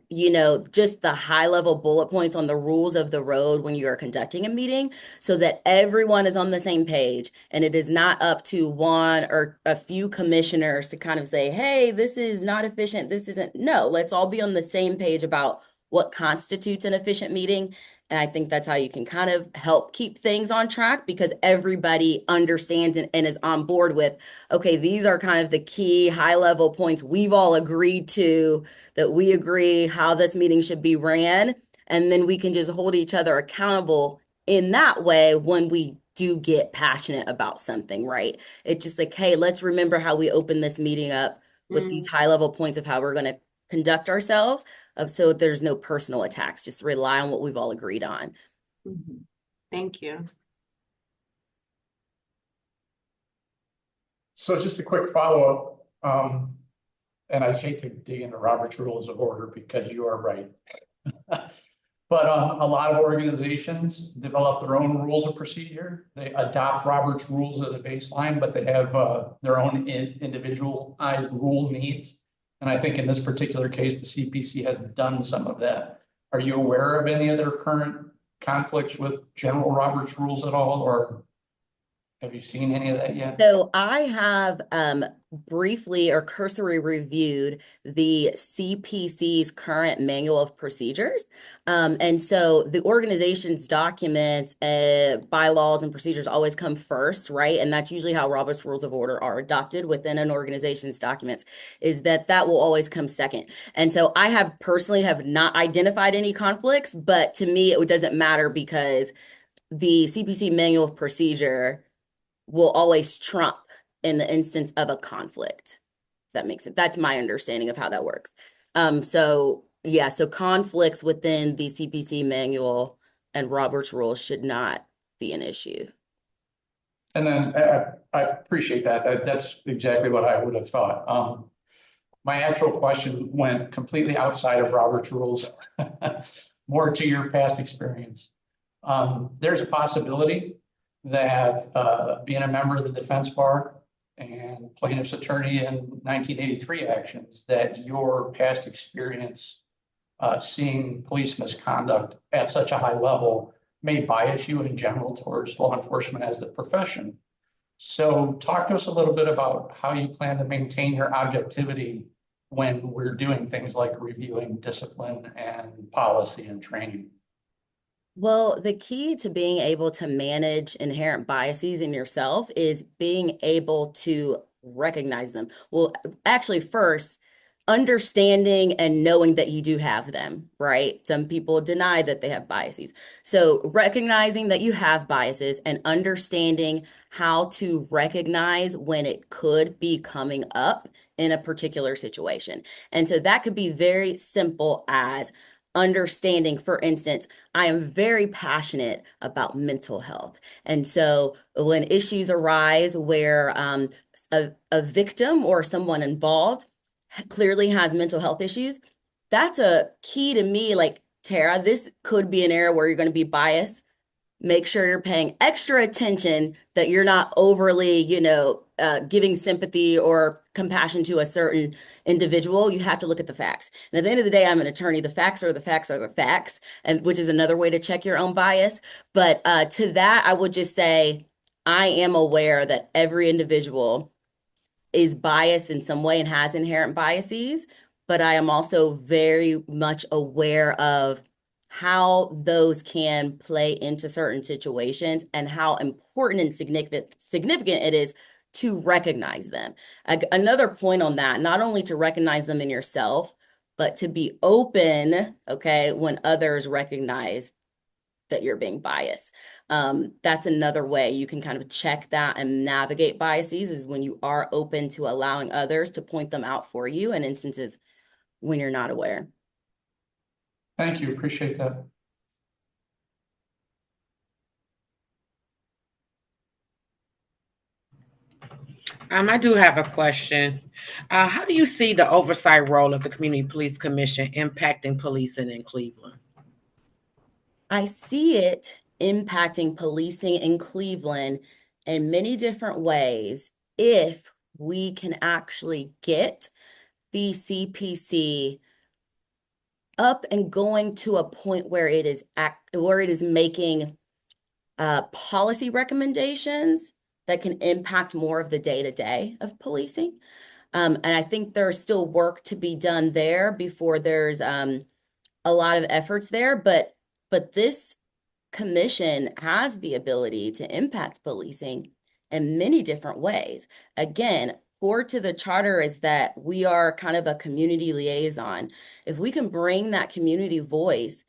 just the high level bullet points on the rules of the road when you are conducting a meeting so that everyone is on the same page and it is not up to one or a few commissioners to kind of say, hey, this is not efficient. This isn't. No, let's all be on the same page about what constitutes an efficient meeting. And I think that's how you can kind of help keep things on track because everybody understands and is on board with, okay, these are kind of the key high level points we've all agreed to, that we agree how this meeting should be ran. And then we can just hold each other accountable in that way when we do get passionate about something, right? It's just like, hey, let's remember how we opened this meeting up with these high level points of how we're going to conduct ourselves. So there's no personal attacks, just rely on what we've all agreed on. Mm-hmm. Thank you. So just a quick follow-up, and I hate to dig into Robert's Rules of Order because you are right. But a lot of organizations develop their own rules of procedure. They adopt Robert's rules as a baseline, but they have their own individualized rule needs. And I think in this particular case, the CPC has done some of that. Are you aware of any other current conflicts with General Roberts rules at all, or have you seen any of that yet? So I have briefly or cursory reviewed the CPC's current manual of procedures. And so the organization's documents, bylaws and procedures always come first, right? And that's usually how Robert's Rules of Order are adopted within an organization's documents, is that will always come second. And so I have personally have not identified any conflicts, but to me, it doesn't matter because the CPC manual of procedure will always trump in the instance of a conflict. That makes it. That's my understanding of how that works. So conflicts within the CPC manual and Robert's rules should not be an issue. And then I appreciate that. That's exactly what I would have thought. My actual question went completely outside of Robert's rules, more to your past experience. There's a possibility that being a member of the defense bar and plaintiff's attorney in 1983 actions, that your past experience seeing police misconduct at such a high level may bias you in general towards law enforcement as the profession. So talk to us a little bit about how you plan to maintain your objectivity when we're doing things like reviewing discipline and policy and training. Well, the key to being able to manage inherent biases in yourself is being able to recognize them. Well, actually, first, understanding and knowing that you do have them, right? Some people deny that they have biases. So recognizing that you have biases and understanding how to recognize when it could be coming up in a particular situation. And so that could be very simple as understanding, for instance, I am very passionate about mental health. And so when issues arise where a victim or someone involved clearly has mental health issues, that's a key to me. Like, Tara, this could be an area where you're going to be biased. Make sure you're paying extra attention, that you're not overly, giving sympathy or compassion to a certain individual. You have to look at the facts. And at the end of the day, I'm an attorney. The facts are the facts are the facts, and which is another way to check your own bias. But to that, I would just say, I am aware that every individual is biased in some way and has inherent biases, but I am also very much aware of how those can play into certain situations and how important and significant it is to recognize them. Another point on that, not only to recognize them in yourself, but to be open, okay, when others recognize that you're being biased. That's another way you can kind of check that and navigate biases, is when you are open to allowing others to point them out for you in instances when you're not aware. Thank you. Appreciate that. I do have a question. How do you see the oversight role of the Community Police Commission impacting policing in Cleveland? I see it impacting policing in Cleveland in many different ways if we can actually get the CPC up and going to a point where it is making policy recommendations that can impact more of the day-to-day of policing. And I think there's still work to be done there before there's a lot of efforts there. But this commission has the ability to impact policing in many different ways. Again, core to the charter is that we are kind of a community liaison. If we can bring that community voice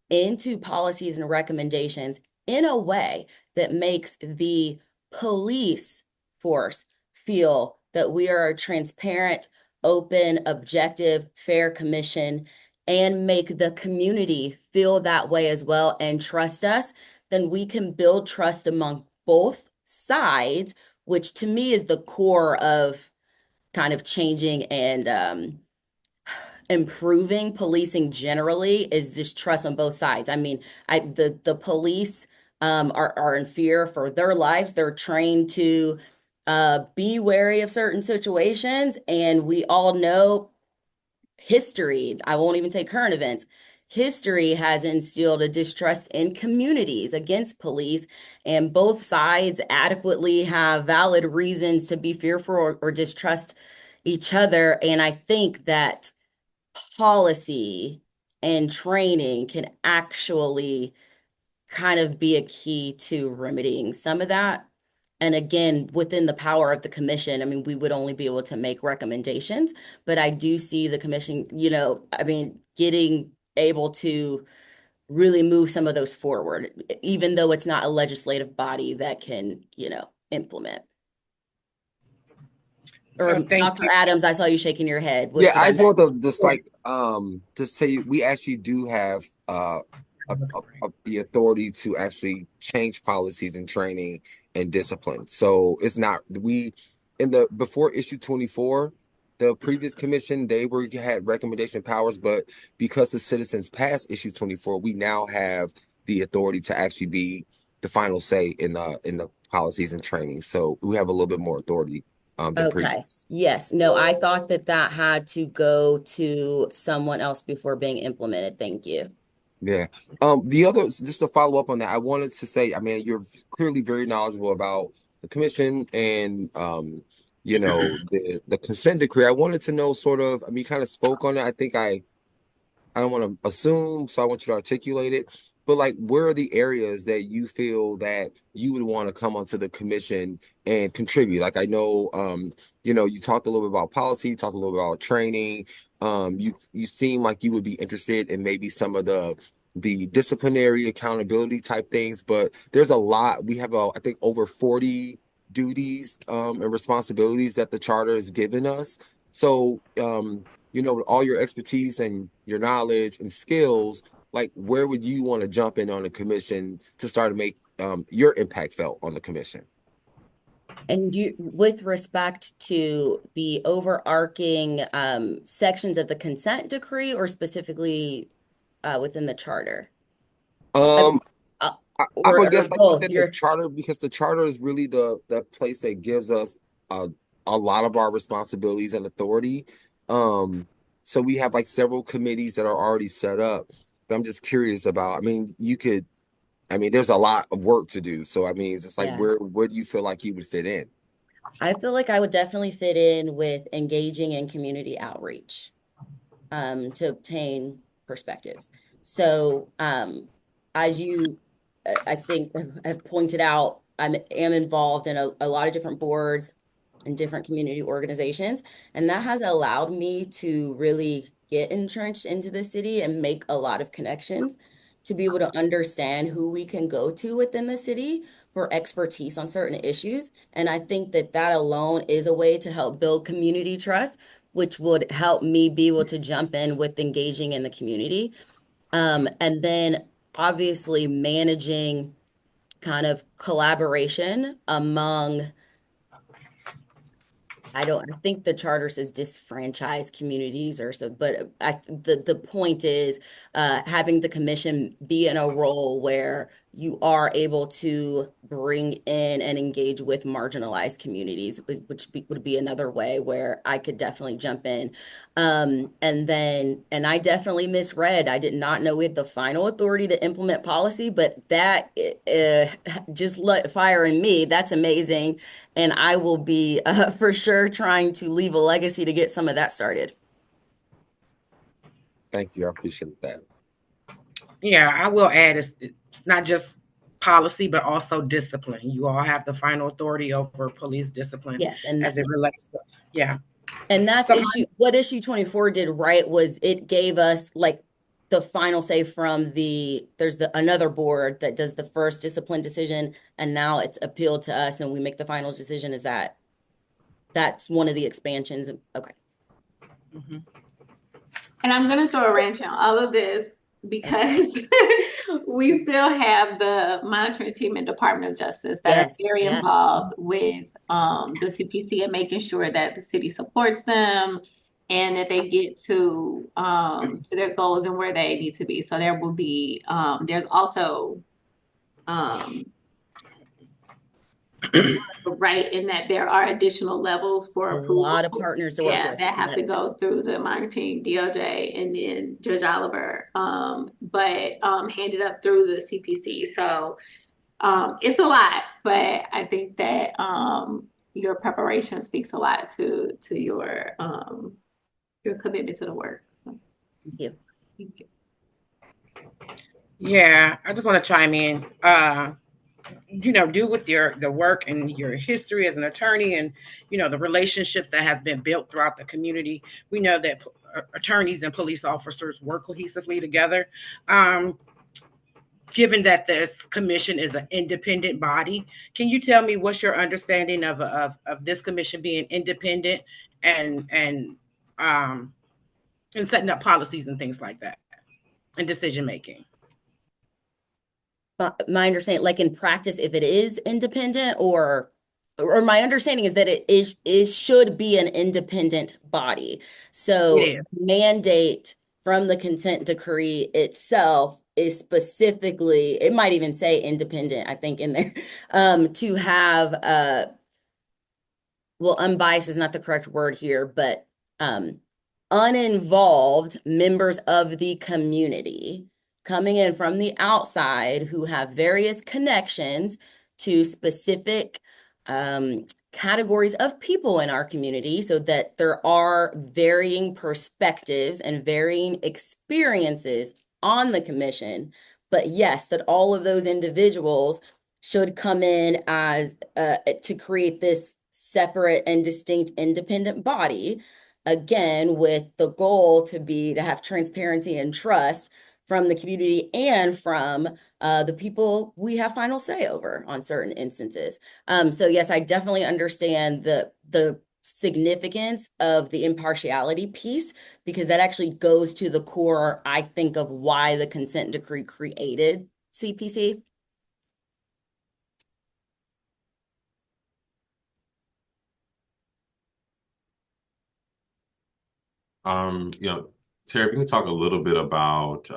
into policies and recommendations in a way that makes the police force feel that we are a transparent, open, objective, fair commission, and make the community feel that way as well and trust us, then we can build trust among both sides, which to me is the core of kind of changing and improving policing generally is distrust on both sides. I mean, the police are in fear for their lives. They're trained to be wary of certain situations, and we all know history. I won't even take current events. History has instilled a distrust in communities against police, and both sides adequately have valid reasons to be fearful or distrust each other. And I think that policy and training can actually kind of be a key to remedying some of that. And again, within the power of the commission, I mean, we would only be able to make recommendations, but I do see the commission, I mean, getting able to really move some of those forward, even though it's not a legislative body that can, implement. Or So thank Dr. you. Adams, I saw you shaking your head. Yeah, I just want to just say we actually do have the authority to actually change policies and training and discipline. So it's not before issue 24, the previous commission, had recommendation powers, but because the citizens passed issue 24, we now have the authority to actually be the final say in the policies and training. So we have a little bit more authority than previous. Yes. No, I thought that had to go to someone else before being implemented. Thank you. Yeah. The other, just to follow up on that, I wanted to say, I mean, you're clearly very knowledgeable about the commission and the consent decree. I wanted to know sort of, I mean, you kind of spoke on it. I think I don't want to assume, so I want you to articulate it. But like, where are the areas that you feel that you would want to come onto the commission and contribute? Like, I know, you talked a little bit about policy, you talked a little bit about training. You seem like you would be interested in maybe some of the disciplinary accountability type things, but there's a lot. We have, I think, over 40 duties and responsibilities that the charter has given us. So, with all your expertise and your knowledge and skills, like where would you want to jump in on the commission to start to make your impact felt on the commission? And with respect to the overarching sections of the consent decree, or specifically within the charter? I would guess like both. within the charter, because the charter is really the place that gives us a lot of our responsibilities and authority. So we have like several committees that are already set up. But I'm just curious about, I mean, there's a lot of work to do. So I mean, it's just like where do you feel like you would fit in? I feel like I would definitely fit in with engaging in community outreach to obtain perspectives. So as you, I think, have pointed out, I am involved in a lot of different boards and different community organizations, and that has allowed me to really get entrenched into the city and make a lot of connections to be able to understand who we can go to within the city for expertise on certain issues. And I think that alone is a way to help build community trust, which would help me be able to jump in with engaging in the community. And then obviously managing kind of collaboration among, I think the charter says disfranchised communities or so, but the point is having the commission be in a role where you are able to bring in and engage with marginalized communities, which would be another way where I could definitely jump in. And I definitely misread. I did not know we had the final authority to implement policy, but that just lit fire in me. That's amazing. And I will be for sure trying to leave a legacy to get some of that started. Thank you. I appreciate that. Yeah, I will add, it's not just policy, but also discipline. You all have the final authority over police discipline. Yes, and as it relates to, yeah. And that's what issue 24 did right was it gave us like the final say from there's another board that does the first discipline decision, and now it's appealed to us and we make the final decision. Is that's one of the expansions? Okay. Mm-hmm. And I'm going to throw a wrench on all of this because we still have the monitoring team and Department of Justice that are very involved with the CPC and making sure that the city supports them and that they get to their goals and where they need to be. So there will be there's also right in that there are additional levels for A approval. lot of partners to work with. That have to go through the monitoring DOJ and then Judge Oliver, but handed up through the CPC. So it's a lot, but I think that your preparation speaks a lot to your commitment to the work. So Thank you. thank you. Yeah, I just want to chime in. Do with the work and your history as an attorney, and the relationships that has been built throughout the community. We know that attorneys and police officers work cohesively together. Given that this commission is an independent body, can you tell me what's your understanding of this commission being independent and setting up policies and things like that and decision making? My understanding, like in practice, if it is independent, or my understanding is that it should be an independent body. So mandate from the consent decree itself is specifically, it might even say independent, I think, in there, to have well, unbiased is not the correct word here, but uninvolved members of the community coming in from the outside who have various connections to specific categories of people in our community, so that there are varying perspectives and varying experiences on the commission. But yes, that all of those individuals should come in as to create this separate and distinct independent body, again, with the goal to have transparency and trust from the community and from the people we have final say over on certain instances. So yes, I definitely understand the significance of the impartiality piece, because that actually goes to the core, I think, of why the consent decree created CPC. Tara, if you can talk a little bit about,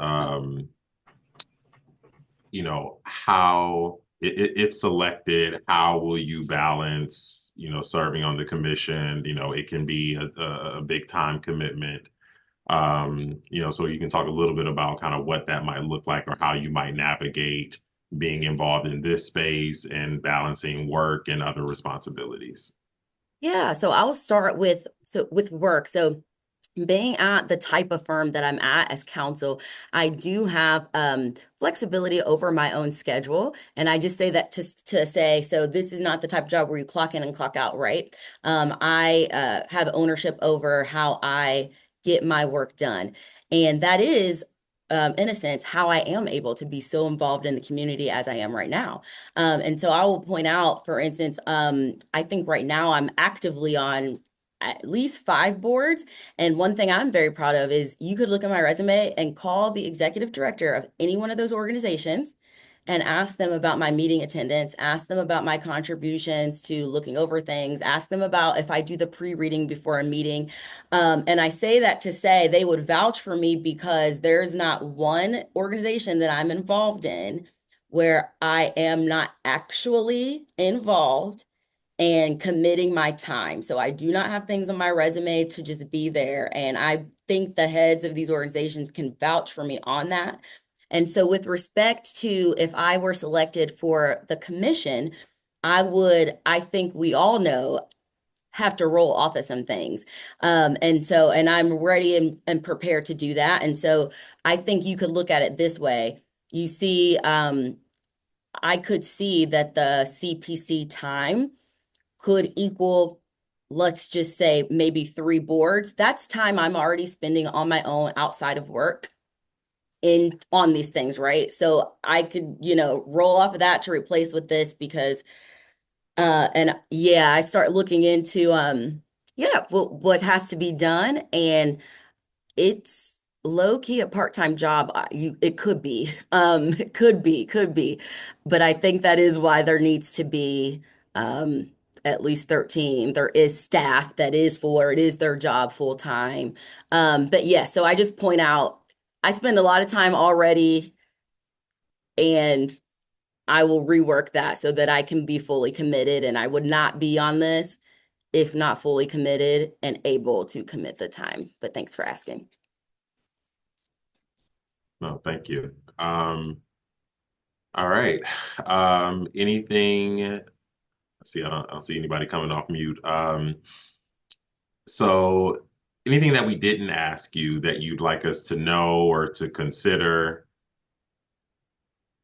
how, if selected, how will you balance, serving on the commission? It can be a big time commitment. So you can talk a little bit about kind of what that might look like, or how you might navigate being involved in this space and balancing work and other responsibilities. Yeah, so I'll start with work. So being at the type of firm that I'm at as counsel, I do have flexibility over my own schedule. And I just say that to say, so this is not the type of job where you clock in and clock out, right? I have ownership over how I get my work done. And that is, in a sense, how I am able to be so involved in the community as I am right now. And so I will point out, for instance, I think right now I'm actively on at least 5 boards. And one thing I'm very proud of is you could look at my resume and call the executive director of any one of those organizations and ask them about my meeting attendance, ask them about my contributions to looking over things, ask them about if I do the pre-reading before a meeting. And I say that to say they would vouch for me, because there's not one organization that I'm involved in where I am not actually involved and committing my time. So I do not have things on my resume to just be there. And I think the heads of these organizations can vouch for me on that. And so with respect to if I were selected for the commission, I think we all know, have to roll off of some things. And I'm ready and prepared to do that. And so I think you could look at it this way. You see, I could see that the CPC time could equal, let's just say, maybe 3 boards. That's time I'm already spending on my own outside of work on these things, right? So I could, roll off of that to replace with this, because I start looking into what has to be done, and it's low key a part-time job. It could be, could be, but I think that is why there needs to be at least 13. There is staff that is it is their job full time. But yeah, so I just point out, I spend a lot of time already, and I will rework that so that I can be fully committed, and I would not be on this if not fully committed and able to commit the time. But thanks for asking. No, thank you. All right. Anything? Let's see. I don't see anybody coming off mute. So anything that we didn't ask you that you'd like us to know or to consider,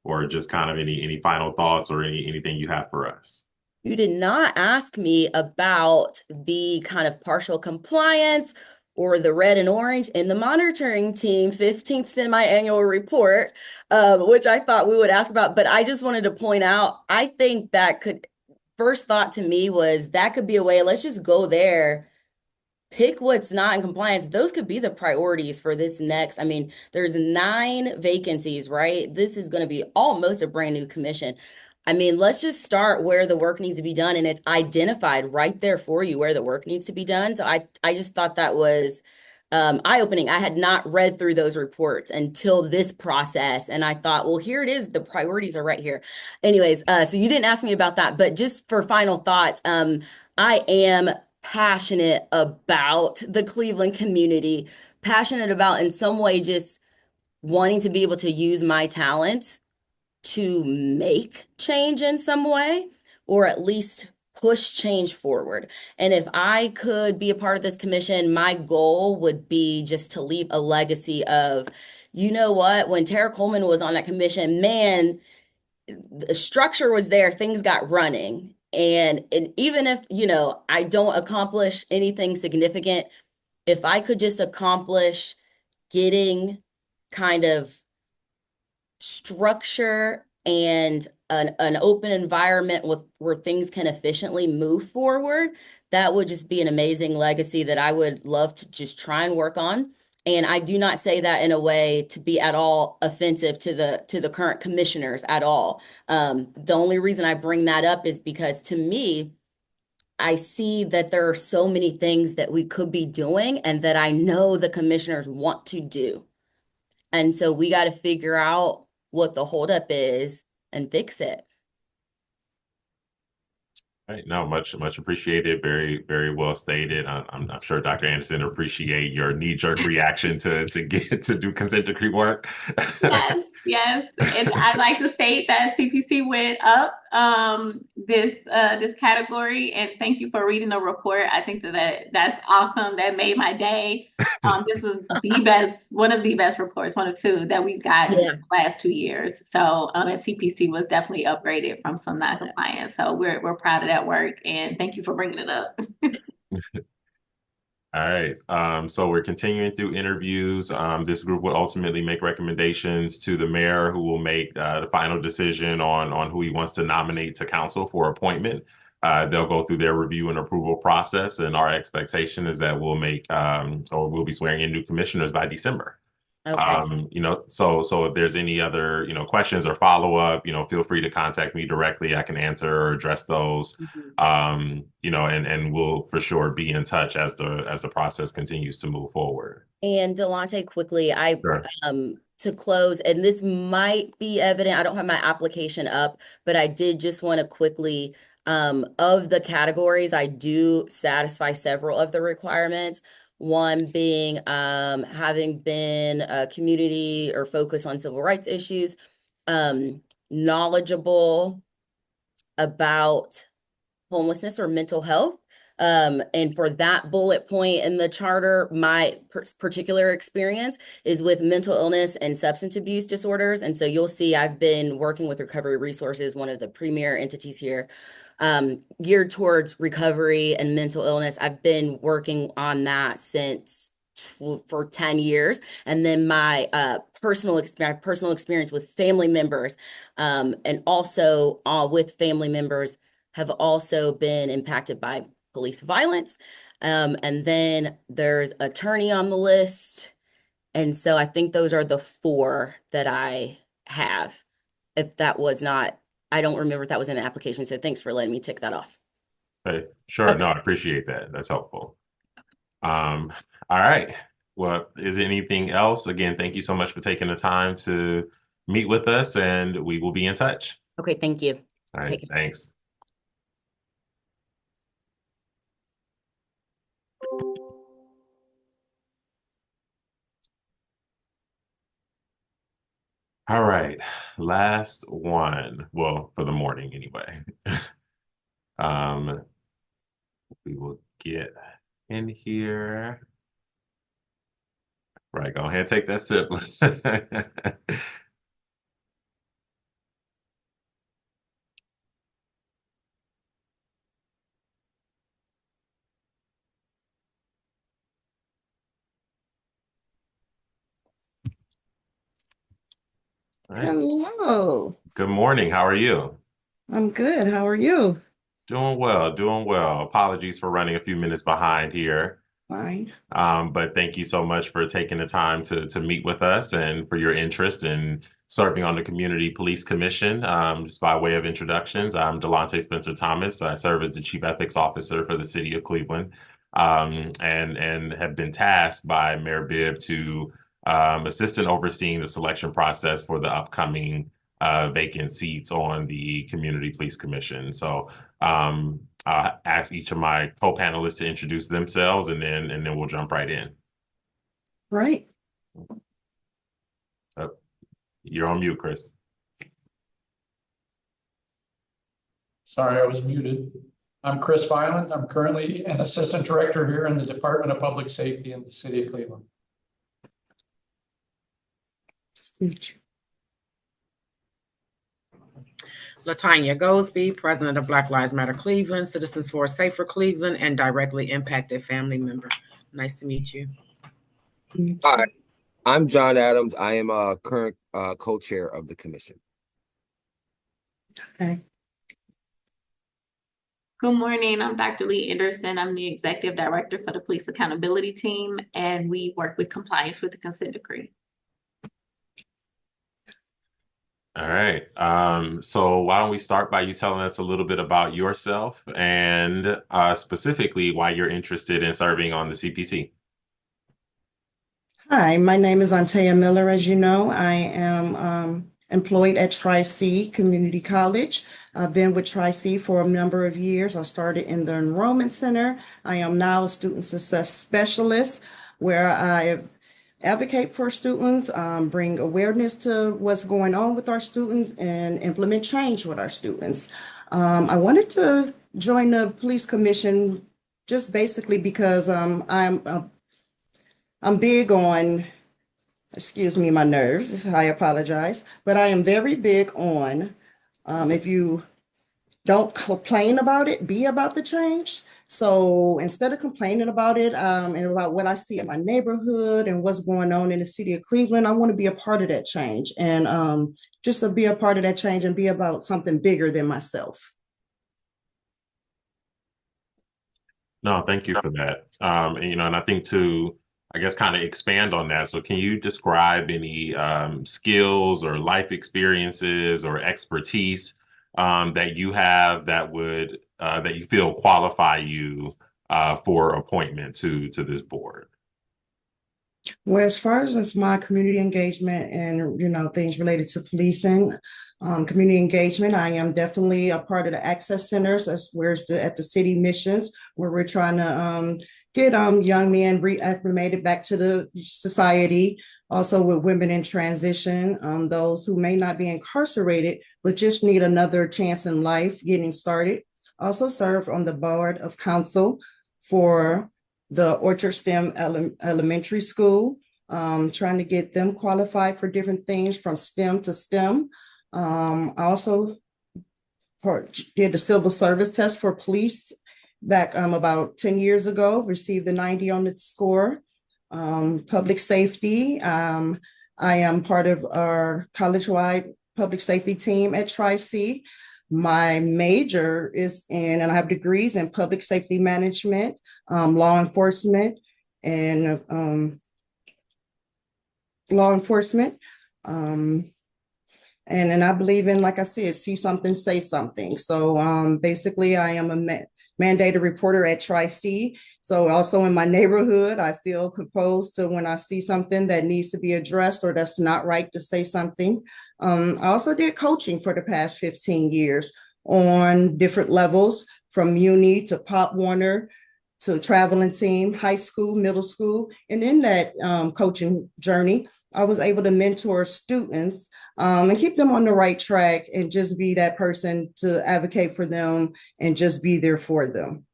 or just kind of any final thoughts or anything you have for us? You did not ask me about the kind of partial compliance or the red and orange in the monitoring team 15th semi-annual report, which I thought we would ask about. But I just wanted to point out, I think that first thought to me was that could be a way, let's just go there, pick what's not in compliance. Those could be the priorities for this next. I mean, there's 9 vacancies, right? This is going to be almost a brand new commission. I mean, let's just start where the work needs to be done, and it's identified right there for you where the work needs to be done. So I just thought that was eye-opening. I had not read through those reports until this process, and I thought, well, here it is. The priorities are right here. Anyways, so you didn't ask me about that, but just for final thoughts, I am passionate about the Cleveland community, passionate about in some way just wanting to be able to use my talents to make change in some way, or at least push change forward. And if I could be a part of this commission, my goal would be just to leave a legacy of, you know what, when Tera Coleman was on that commission, man, the structure was there, things got running. And even if, I don't accomplish anything significant, if I could just accomplish getting kind of structure and an open environment where things can efficiently move forward, that would just be an amazing legacy that I would love to just try and work on. And I do not say that in a way to be at all offensive to the current commissioners at all. The only reason I bring that up is because, to me, I see that there are so many things that we could be doing and that I know the commissioners want to do. And so we got to figure out what the holdup is and fix it. Right. No, much appreciated. Very, very well stated. I'm sure Dr. Anderson appreciate your knee-jerk reaction to get to do consent decree work. Yes. And I'd like to state that CPC went up this category, and thank you for reading the report. I think that's awesome. That made my day. This was one of the best reports, one of 2 that we've gotten in the last 2 years. So and CPC was definitely upgraded from some non-compliance. So we're proud of that work, and thank you for bringing it up. All right. So we're continuing through interviews. This group will ultimately make recommendations to the mayor, who will make the final decision on who he wants to nominate to council for appointment. They'll go through their review and approval process, and our expectation is that we'll be swearing in new commissioners by December. Okay. So if there's any other, questions or follow-up, feel free to contact me directly. I can answer or address those. And we'll for sure be in touch as the process continues to move forward. And Delonte, quickly, Sure. To close, and this might be evident, I don't have my application up, but I did just want to quickly, of the categories, I do satisfy several of the requirements. One being having been a community or focus on civil rights issues, knowledgeable about homelessness or mental health. And for that bullet point in the charter, my particular experience is with mental illness and substance abuse disorders. And so you'll see I've been working with Recovery Resources, one of the premier entities here, geared towards recovery and mental illness. I've been working on that for 10 years. And then my personal experience with family members, and also with family members have also been impacted by police violence. And then there's attorney on the list. And so I think those are the 4 that I have. If that was not, I don't remember if that was in the application. So thanks for letting me tick that off. Hey, sure. Okay. No, I appreciate that. That's helpful. All right. Well, is there anything else? Again, thank you so much for taking the time to meet with us, and we will be in touch. Okay, thank you. All right. Take it. Thanks. All right. Last one. Well, for the morning anyway. We will get in here. Right, go ahead and take that sip. All right. Hello. Good morning. How are you? I'm good. How are you? Doing well, doing well. Apologies for running a few minutes behind here. Fine. But thank you so much for taking the time to meet with us and for your interest in serving on the Community Police Commission. Just by way of introductions, I'm Delonte Spencer Thomas. I serve as the Chief Ethics Officer for the City of Cleveland, and have been tasked by Mayor Bibb to assist in overseeing the selection process for the upcoming vacant seats on the Community Police Commission. So I'll ask each of my co-panelists to introduce themselves, and then we'll jump right in. Right. You're on mute, Chris. Sorry, I was muted. I'm Chris Violent. I'm currently an assistant director here in the Department of Public Safety in the city of Cleveland. Nice to meet you. Latanya Goldsby, president of Black Lives Matter Cleveland, Citizens for a Safer Cleveland, and directly impacted family member. Nice to meet you. Hi, I'm John Adams. I am a current co-chair of the commission. Okay. Good morning. I'm Dr. Lee Anderson. I'm the executive director for the Police Accountability Team, and we work with compliance with the consent decree. All right. So why don't we start by you telling us a little bit about yourself and specifically why you're interested in serving on the CPC. Hi, my name is Untaya Miller. As you know, I am employed at Tri-C Community College. I've been with Tri-C for a number of years. I started in the enrollment center. I am now a student success specialist where I advocate for students, bring awareness to what's going on with our students, and implement change with our students. I wanted to join the police commission just basically because I'm big on, excuse me, my nerves. I apologize, but I am very big on if you don't complain about it, be about the change. So instead of complaining about it and about what I see in my neighborhood and what's going on in the city of Cleveland, I want to be a part of that change and just to be a part of that change and be about something bigger than myself. No, thank you for that. And I think to, I guess, kind of expand on that. So can you describe any skills or life experiences or expertise that you have that would that you feel qualify you for appointment to this board? Well, as far as my community engagement and things related to policing, community engagement, I am definitely a part of the access centers as where's at the city missions where we're trying to get young men reacclimated back to the society. Also with women in transition, those who may not be incarcerated but just need another chance in life getting started. Also serve on the board of council for the Orchard STEM Elementary School, trying to get them qualified for different things from STEM to STEM. I also did the civil service test for police back about 10 years ago, received the 90 on the score. Public safety, I am part of our college-wide public safety team at Tri-C. My major is and I have degrees in public safety management, law enforcement, and and I believe in, like I said, see something, say something. So basically, I am a mandated reporter at Tri-C. So also in my neighborhood, I feel composed to when I see something that needs to be addressed or that's not right to say something. I also did coaching for the past 15 years on different levels, from Muni to Pop Warner to traveling team, high school, middle school. And in that coaching journey, I was able to mentor students and keep them on the right track and just be that person to advocate for them and just be there for them.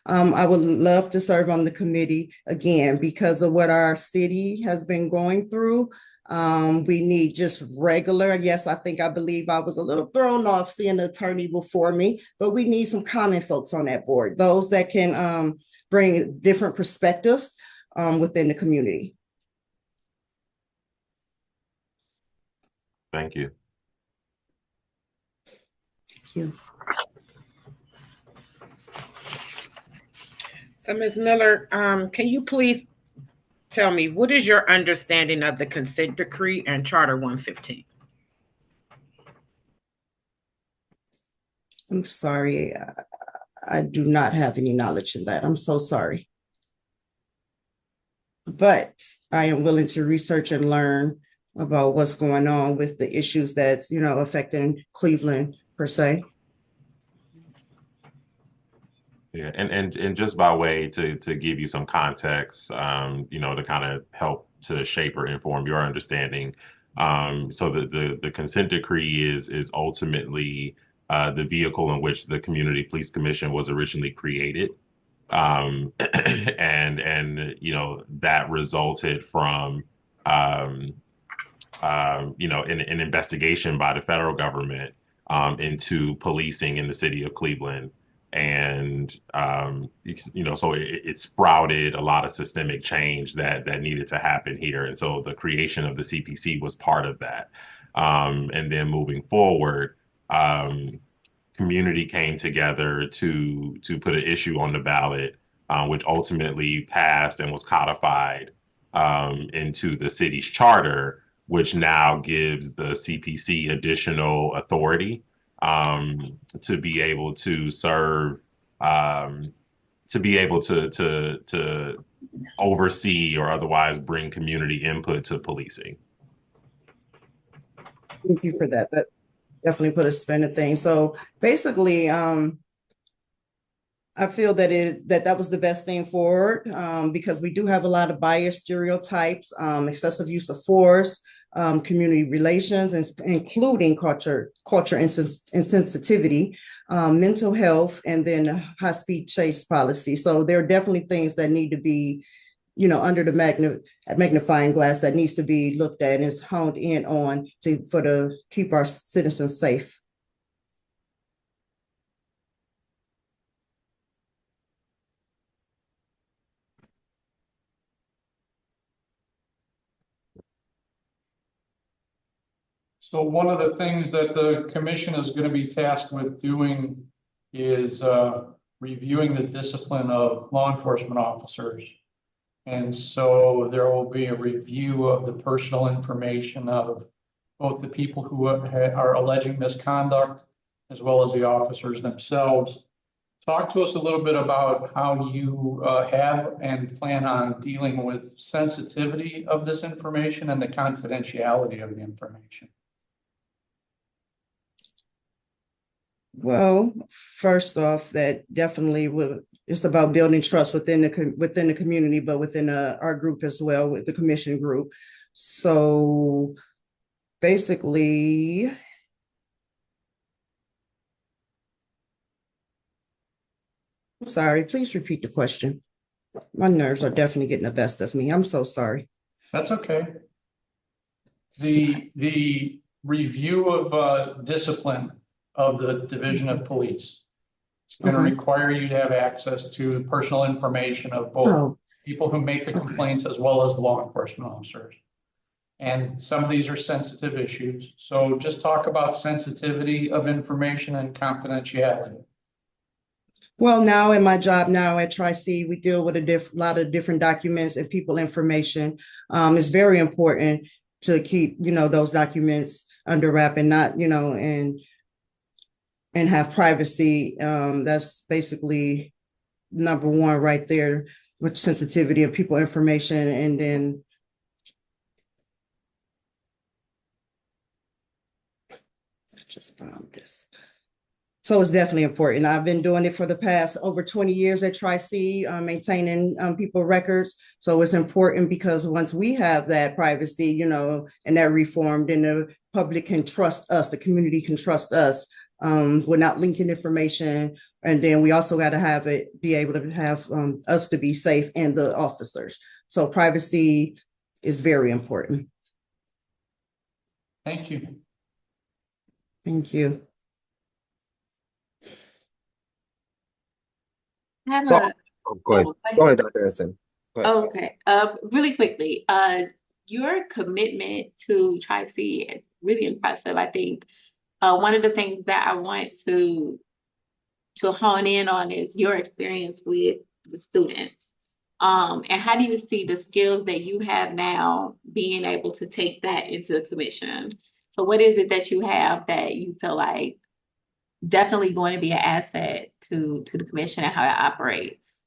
I would love to serve on the committee again because of what our city has been going through. We need just regular, yes, I believe I was a little thrown off seeing the attorney before me, but we need some common folks on that board, those that can bring different perspectives within the community. Thank you. Thank you. So Ms. Miller, can you please tell me, what is your understanding of the consent decree and Charter 115? I'm sorry, I do not have any knowledge in that. I'm so sorry. But I am willing to research and learn about what's going on with the issues that's, affecting Cleveland per se. Yeah, and just by way to give you some context, to kind of help to shape or inform your understanding. So the consent decree is ultimately the vehicle in which the Community Police Commission was originally created. And that resulted from an investigation by the federal government into policing in the city of Cleveland. And so it sprouted a lot of systemic change that needed to happen here. And so the creation of the CPC was part of that. And then moving forward, community came together to put an issue on the ballot, which ultimately passed and was codified into the city's charter, which now gives the CPC additional authority to be able to serve, to be able to oversee or otherwise bring community input to policing. Thank you for that. That definitely put a spin in things. So basically, I feel that was the best thing forward because we do have a lot of bias, stereotypes, excessive use of force, community relations, including culture insensitivity, mental health, and then high-speed chase policy. So there are definitely things that need to be, under the magnifying glass that needs to be looked at and is honed in on to keep our citizens safe. So one of the things that the commission is going to be tasked with doing is reviewing the discipline of law enforcement officers. And so there will be a review of the personal information of both the people who are alleging misconduct as well as the officers themselves. Talk to us a little bit about how you have and plan on dealing with sensitivity of this information and the confidentiality of the information. Well, first off, that definitely it's about building trust within the community, but within our group as well, with the commission group. So basically, sorry, please repeat the question. My nerves are definitely getting the best of me. I'm so sorry. That's okay. The review of discipline of the Division of Police. It's going to require you to have access to personal information of both people who make the complaints as well as law enforcement officers. And some of these are sensitive issues. So just talk about sensitivity of information and confidentiality. Well, now in my job now at Tri-C, we deal with a lot of different documents and people information. It's very important to keep, those documents under wrap and not, and have privacy. That's basically number one right there with sensitivity of people information. And then I just found this. So it's definitely important. I've been doing it for the past over 20 years at Tri-C, maintaining people records. So it's important because once we have that privacy, you know, and that reformed, then the public can trust us, the community can trust us. We're not linking information. And then we also got to have it, be able to have us to be safe and the officers. So privacy is very important. Thank you. Thank you. I have So, a go ahead. oh, Go ahead, Dr. Anderson. Go ahead. okay. Really quickly, your commitment to Tri-C is really impressive. I think one of the things that I want to hone in on is your experience with the students. And how do you see the skills that you have now being able to take that into the commission? So what is it that you have that you feel like definitely going to be an asset to the commission and how it operates?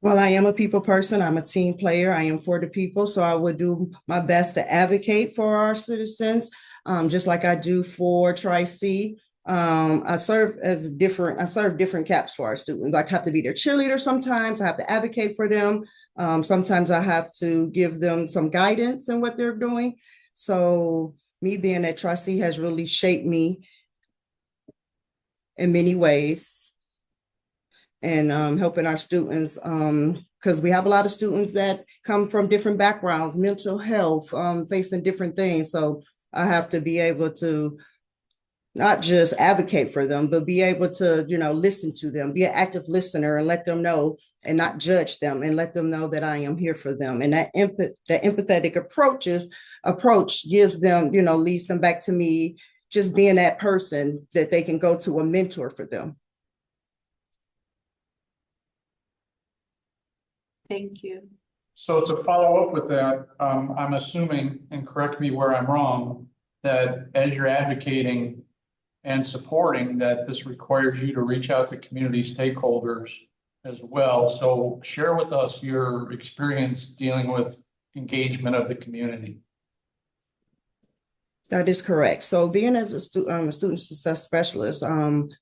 Well, I am a people person. I'm a team player. I am for the people. So I would do my best to advocate for our citizens, just like I do for Tri-C. I serve different caps for our students. I have to be their cheerleader sometimes. I have to advocate for them. Sometimes I have to give them some guidance in what they're doing. So me being at Tri-C has really shaped me in many ways, and helping our students, because we have a lot of students that come from different backgrounds, mental health, facing different things. So I have to be able to not just advocate for them, but be able to, you know, listen to them, be an active listener and let them know and not judge them and let them know that I am here for them. And that empathetic approach gives them, you know, leads them back to me, just being that person that they can go to, a mentor for them. Thank you. So to follow up with that, I'm assuming, and correct me where I'm wrong, that as you're advocating and supporting, that this requires you to reach out to community stakeholders as well. So share with us your experience dealing with engagement of the community. That is correct. So being as a student success specialist,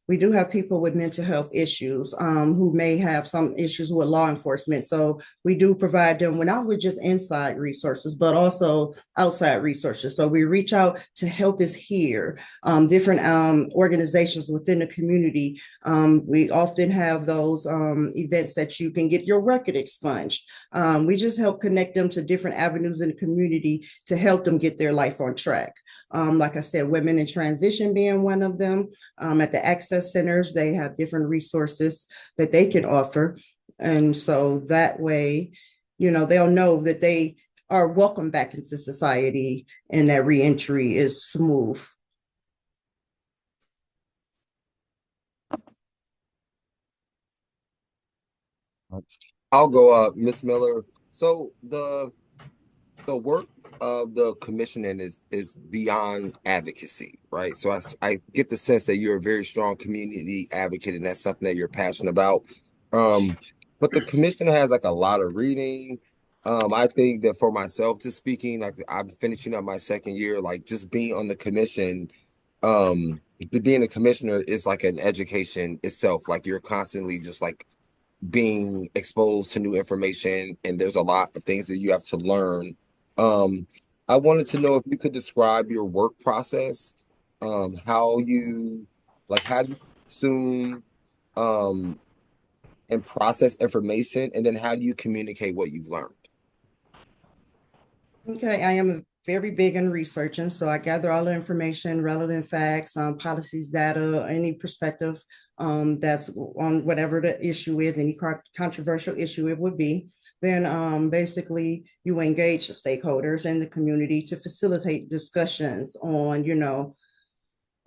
we do have people with mental health issues who may have some issues with law enforcement. So we do provide them not with just inside resources, but also outside resources. So we reach out to Help Is Here, different organizations within the community. We often have those events that you can get your record expunged. We just help connect them to different avenues in the community to help them get their life on track. Like I said, women in transition being one of them. At the access centers, they have different resources that they can offer. And so that way, you know, they'll know that they are welcome back into society and that reentry is smooth. I'll go, Ms. Miller. So the work of the commissioning is beyond advocacy, right? So I get the sense that you're a very strong community advocate, and that's something that you're passionate about. But the commission has like a lot of reading. I think that for myself, just speaking, like I'm finishing up my second year, like just being on the commission, being a commissioner is like an education itself. Like you're constantly just like being exposed to new information, and there's a lot of things that you have to learn. I wanted to know if you could describe your work process, how do you consume and process information, and then how do you communicate what you've learned? Okay, I am very big in researching, so I gather all the information, relevant facts, policies, data, any perspective that's on whatever the issue is, any controversial issue it would be. Then basically you engage the stakeholders and the community to facilitate discussions on, you know,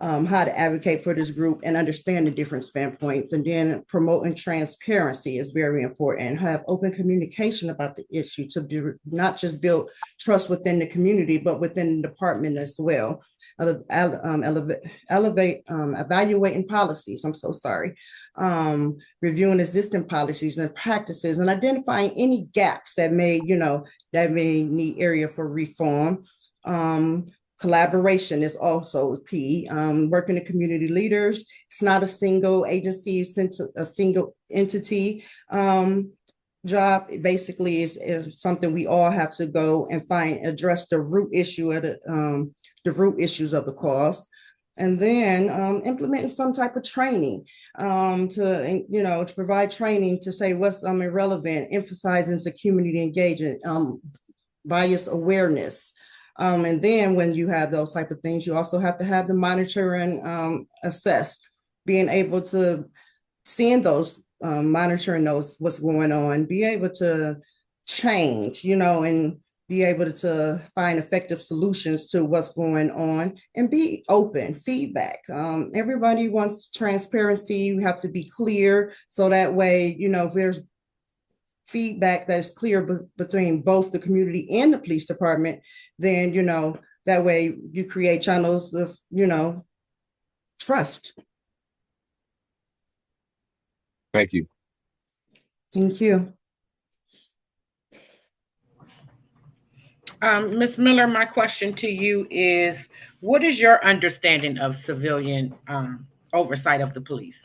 how to advocate for this group and understand the different standpoints. And then promoting transparency is very important. Have open communication about the issue to do, not just build trust within the community, but within the department as well. Evaluating policies. I'm so sorry. Reviewing existing policies and practices and identifying any gaps that may need area for reform. Collaboration is also key. Working with community leaders. It's not a single agency, a single entity. Job basically is something we all have to go and address the root issue of the root issues of the cause, and then implementing some type of training to provide training to say what's irrelevant, emphasizing the community engagement, bias awareness. And then when you have those type of things, you also have to have the monitor and assess, being able to seeing those, monitoring those, what's going on, be able to change, and be able to find effective solutions to what's going on and be open, feedback. Everybody wants transparency. We have to be clear. So that way, if there's feedback that's clear between both the community and the police department, then, that way you create channels of, trust. Thank you. Thank you. Ms. Miller, my question to you is, what is your understanding of civilian oversight of the police?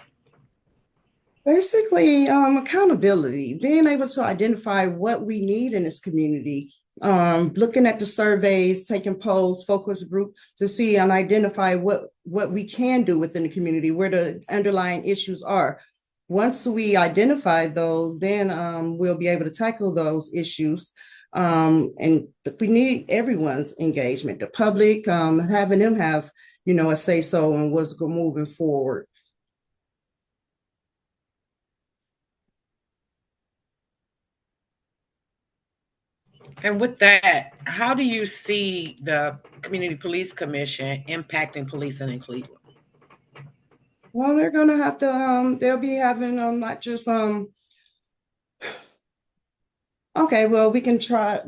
Basically, accountability, being able to identify what we need in this community, looking at the surveys, taking polls, focus group to see and identify what we can do within the community, where the underlying issues are. Once we identify those, then we'll be able to tackle those issues. And we need everyone's engagement, the public, having them have, a say so on what's moving forward. And with that, how do you see the Community Police Commission impacting policing in Cleveland? Well, they're going to have to, they'll be having not just, okay, well, we can start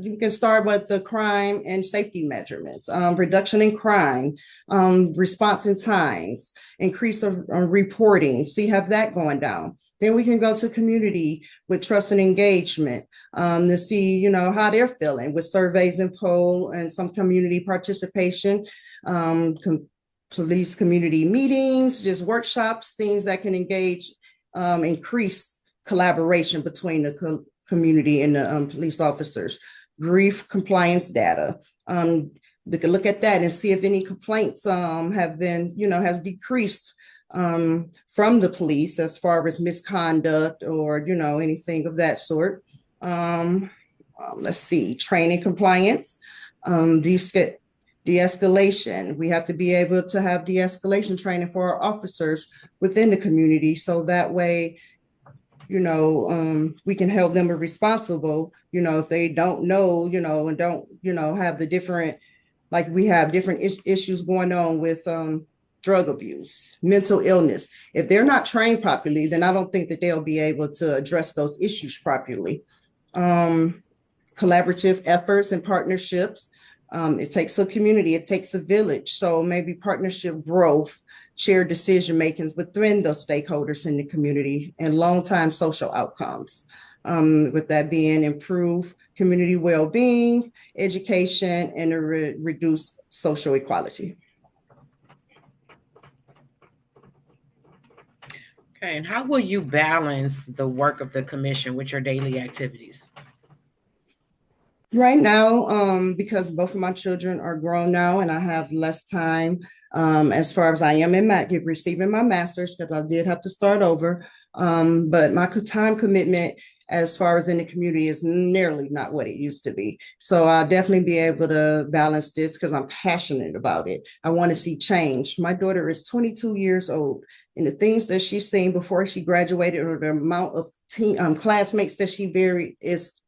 with the crime and safety measurements, reduction in crime, response in times, increase of reporting, have that going down. Then we can go to community with trust and engagement to see, how they're feeling with surveys and poll and some community participation, police community meetings, just workshops, things that can engage, increase collaboration between the community and the police officers. Grief compliance data. They can look at that and see if any complaints have been, has decreased from the police as far as misconduct or, anything of that sort. Let's see, training compliance, de-escalation. We have to be able to have de-escalation training for our officers within the community. So that way, we can help them be responsible, if they don't know, and don't, have the different, like we have different issues going on with drug abuse, mental illness. If they're not trained properly, then I don't think that they'll be able to address those issues properly. Collaborative efforts and partnerships. It takes a community, it takes a village. So maybe partnership growth, shared decision makings within those stakeholders in the community, and long-term social outcomes. With that being improved community well-being, education, and reduce social equality. Okay, and how will you balance the work of the commission with your daily activities? Right now, because both of my children are grown now and I have less time, as far as I am receiving my master's, because I did have to start over. But my time commitment as far as in the community is nearly not what it used to be. So I'll definitely be able to balance this because I'm passionate about it. I want to see change. My daughter is 22 years old, and the things that she's seen before she graduated, or the amount of classmates that she buried, it's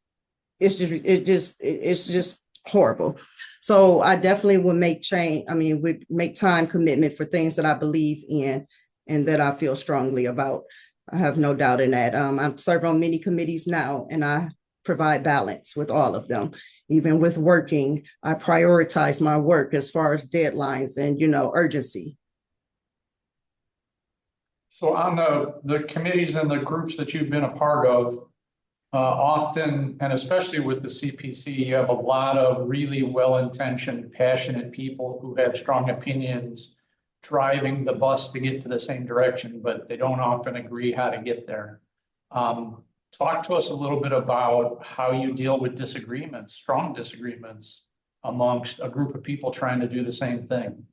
just horrible. So I definitely would make change. I mean, would make time commitment for things that I believe in and that I feel strongly about. I have no doubt in that. I serve on many committees now, and I provide balance with all of them. Even with working, I prioritize my work as far as deadlines and, urgency. So on the committees and the groups that you've been a part of, often, and especially with the CPC, you have a lot of really well-intentioned, passionate people who have strong opinions driving the bus to get to the same direction, but they don't often agree how to get there. Talk to us a little bit about how you deal with disagreements, strong disagreements amongst a group of people trying to do the same thing.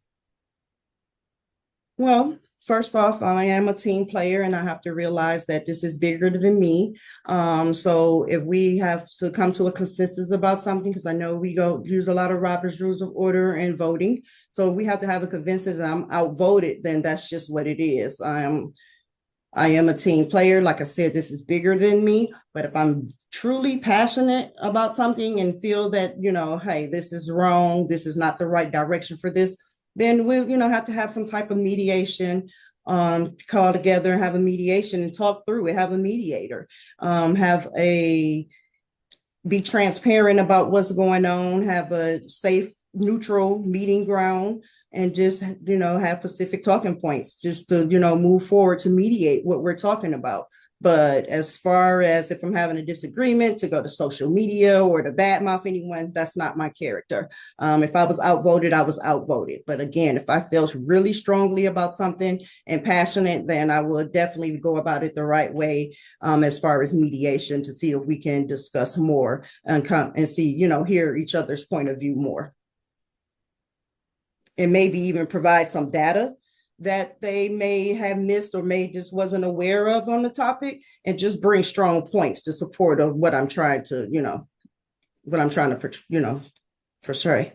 Well, first off, I am a team player and I have to realize that this is bigger than me. So if we have to come to a consensus about something, because I know we go use a lot of Robert's Rules of Order and voting. So if we have to have a consensus and I'm outvoted, then that's just what it is. I am a team player. Like I said, this is bigger than me. But if I'm truly passionate about something and feel that, hey, this is wrong, this is not the right direction for this, then we'll, have to have some type of mediation, call together and have a mediation and talk through it, have a mediator, be transparent about what's going on, have a safe, neutral meeting ground, and just, have specific talking points just to, move forward to mediate what we're talking about. But as far as if I'm having a disagreement, to go to social media or to badmouth anyone, that's not my character. If I was outvoted, I was outvoted. But again, if I felt really strongly about something and passionate, then I will definitely go about it the right way, as far as mediation, to see if we can discuss more and come and see, hear each other's point of view more. And maybe even provide some data that they may have missed or may just wasn't aware of on the topic, and just bring strong points to support of what I'm trying to, portray.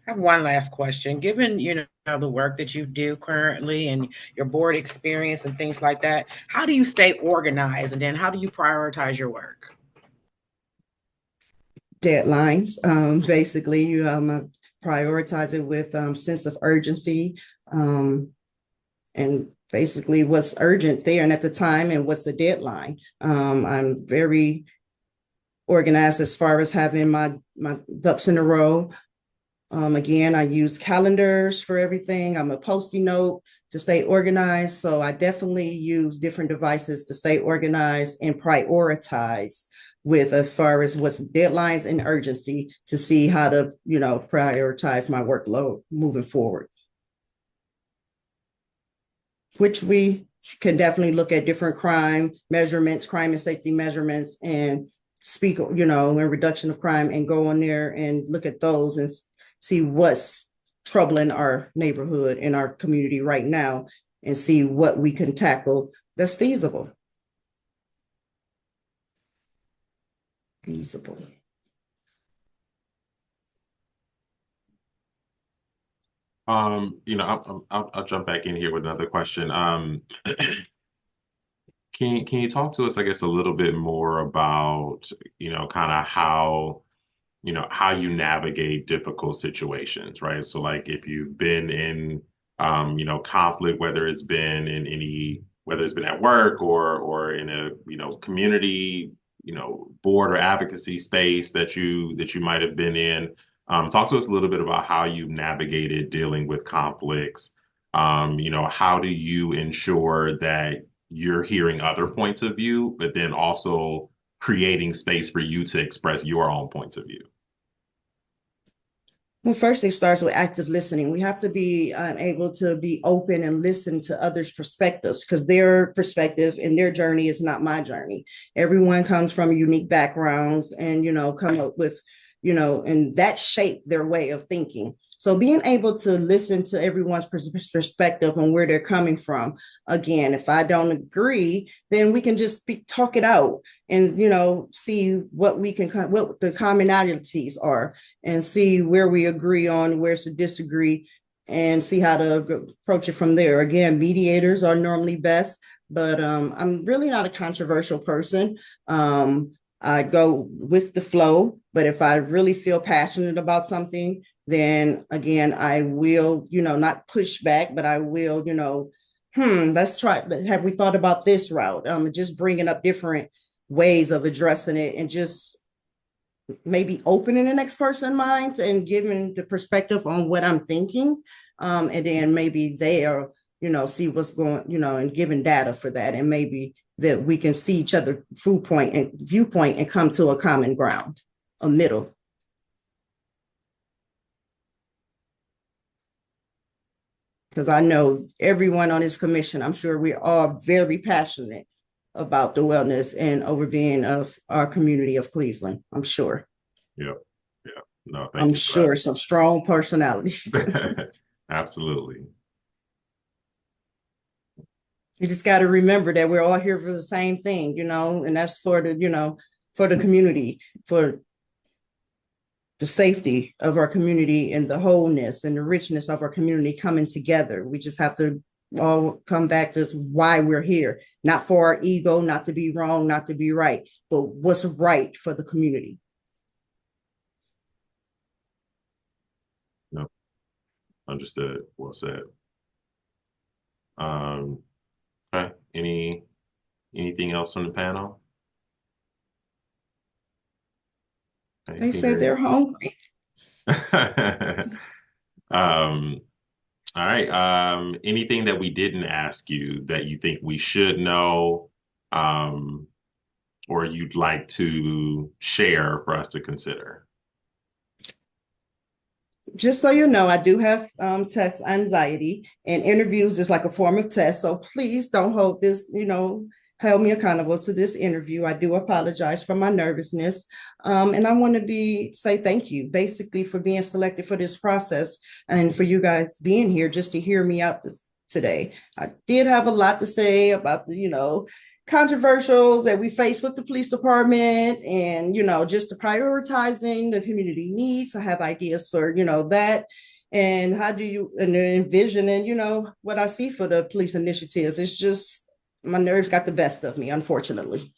I have one last question. Given, the work that you do currently and your board experience and things like that, how do you stay organized, and then how do you prioritize your work? Deadlines. Basically, you prioritize it with sense of urgency, and basically what's urgent there and at the time, and what's the deadline. I'm very organized as far as having my ducks in a row. Again, I use calendars for everything. I'm a Post-it note to stay organized. So I definitely use different devices to stay organized and prioritize with as far as what's deadlines and urgency, to see how to, prioritize my workload moving forward. Which we can definitely look at different crime measurements, crime and safety measurements, and speak, in reduction of crime, and go on there and look at those and see what's troubling our neighborhood and our community right now, and see what we can tackle that's feasible. I'll jump back in here with another question. Can you talk to us, I guess, a little bit more about, kind of how you navigate difficult situations, right? So like if you've been in, conflict, whether it's been at work or in a, community, board or advocacy space that you might have been in. Talk to us a little bit about how you navigated dealing with conflicts. How do you ensure that you're hearing other points of view, but then also creating space for you to express your own points of view? Well, first it starts with active listening. We have to be able to be open and listen to others' perspectives, because their perspective and their journey is not my journey. Everyone comes from unique backgrounds and, come up with, and that shape their way of thinking. So being able to listen to everyone's perspective on where they're coming from. Again, if I don't agree, then we can just talk it out and, see what the commonalities are and see where we agree on, where's to disagree, and see how to approach it from there. Again, mediators are normally best, but I'm really not a controversial person. I go with the flow, but if I really feel passionate about something, then again, I will, not push back, but I will, let's try. Have we thought about this route? Just bringing up different ways of addressing it and just maybe opening the next person's mind and giving the perspective on what I'm thinking. And then maybe they are, see what's going, and giving data for that. And maybe that we can see each other viewpoint and come to a common ground, a middle. Because I know everyone on this commission, I'm sure we're all very passionate about the wellness and over-being of our community of Cleveland. I'm sure. Yep. Yeah. No, I'm sure some strong personalities. Absolutely. You just got to remember that we're all here for the same thing, and that's for the, for the community, for the safety of our community and the wholeness and the richness of our community coming together. We just have to all come back to why we're here, not for our ego, not to be wrong, not to be right, but what's right for the community. No, understood. Well said. Okay. Anything else from the panel? They said they're hungry. All right. Anything that we didn't ask you that you think we should know, or you'd like to share for us to consider? Just so you know, I do have text anxiety, and interviews is like a form of test. So please don't hold this, hold me accountable to this interview. I do apologize for my nervousness. And I want to say thank you basically for being selected for this process and for you guys being here just to hear me out today. I did have a lot to say about the, controversials that we face with the police department and, just the prioritizing the community needs. I have ideas for, that. And how do you envision and, what I see for the police initiatives? It's just my nerves got the best of me, unfortunately.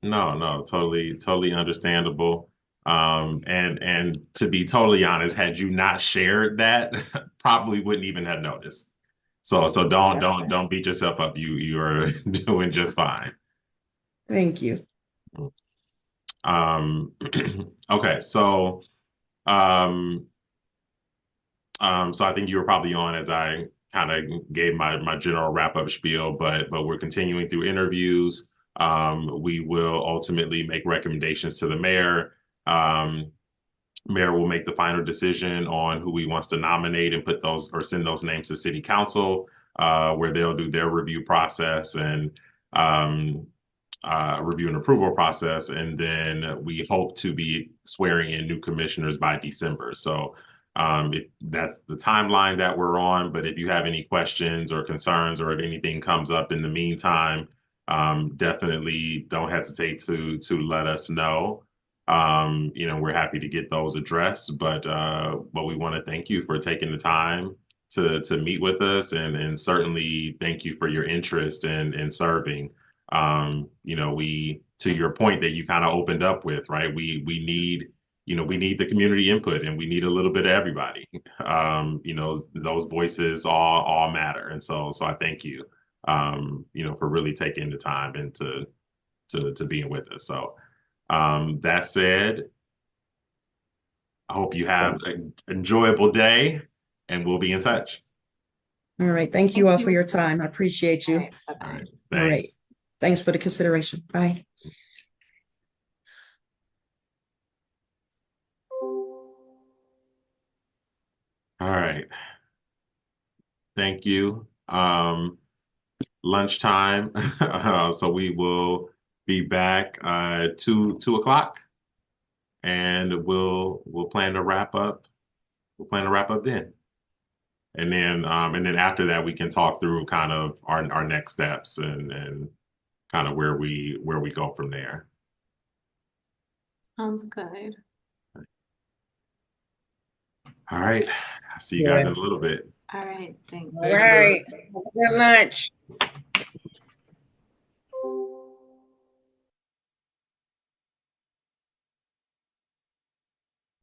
No, totally understandable. And to be totally honest, had you not shared that, probably wouldn't even have noticed. So don't beat yourself up. You are doing just fine. Thank you. Okay, so so I think you were probably on as I kind of gave my general wrap-up spiel, but we're continuing through interviews. We will ultimately make recommendations to the mayor. Mayor will make the final decision on who he wants to nominate and put those or send those names to city council, where they'll do their review process and review and approval process. And then we hope to be swearing in new commissioners by December. So that's the timeline that we're on. But if you have any questions or concerns, or if anything comes up in the meantime, definitely don't hesitate to let us know. We're happy to get those addressed, but we want to thank you for taking the time to meet with us, and certainly thank you for your interest in serving. We, to your point that you kind of opened up with, right? We need the community input, and we need a little bit of everybody. Those voices all matter, and so I thank you, for really taking the time and to being with us. So. That said, I hope you have an enjoyable day, and we'll be in touch. All right. Thank you all for your time. I appreciate you. All right. Thanks. All right. Thanks for the consideration. Bye. All right. Thank you. Lunchtime. So we will be back 2 o'clock, and we'll plan to wrap up we'll plan to wrap up then. And then after that, we can talk through kind of our next steps and kind of where we go from there. Sounds good. All right. I'll see you guys in a little bit. All right, thanks. All right. Good lunch.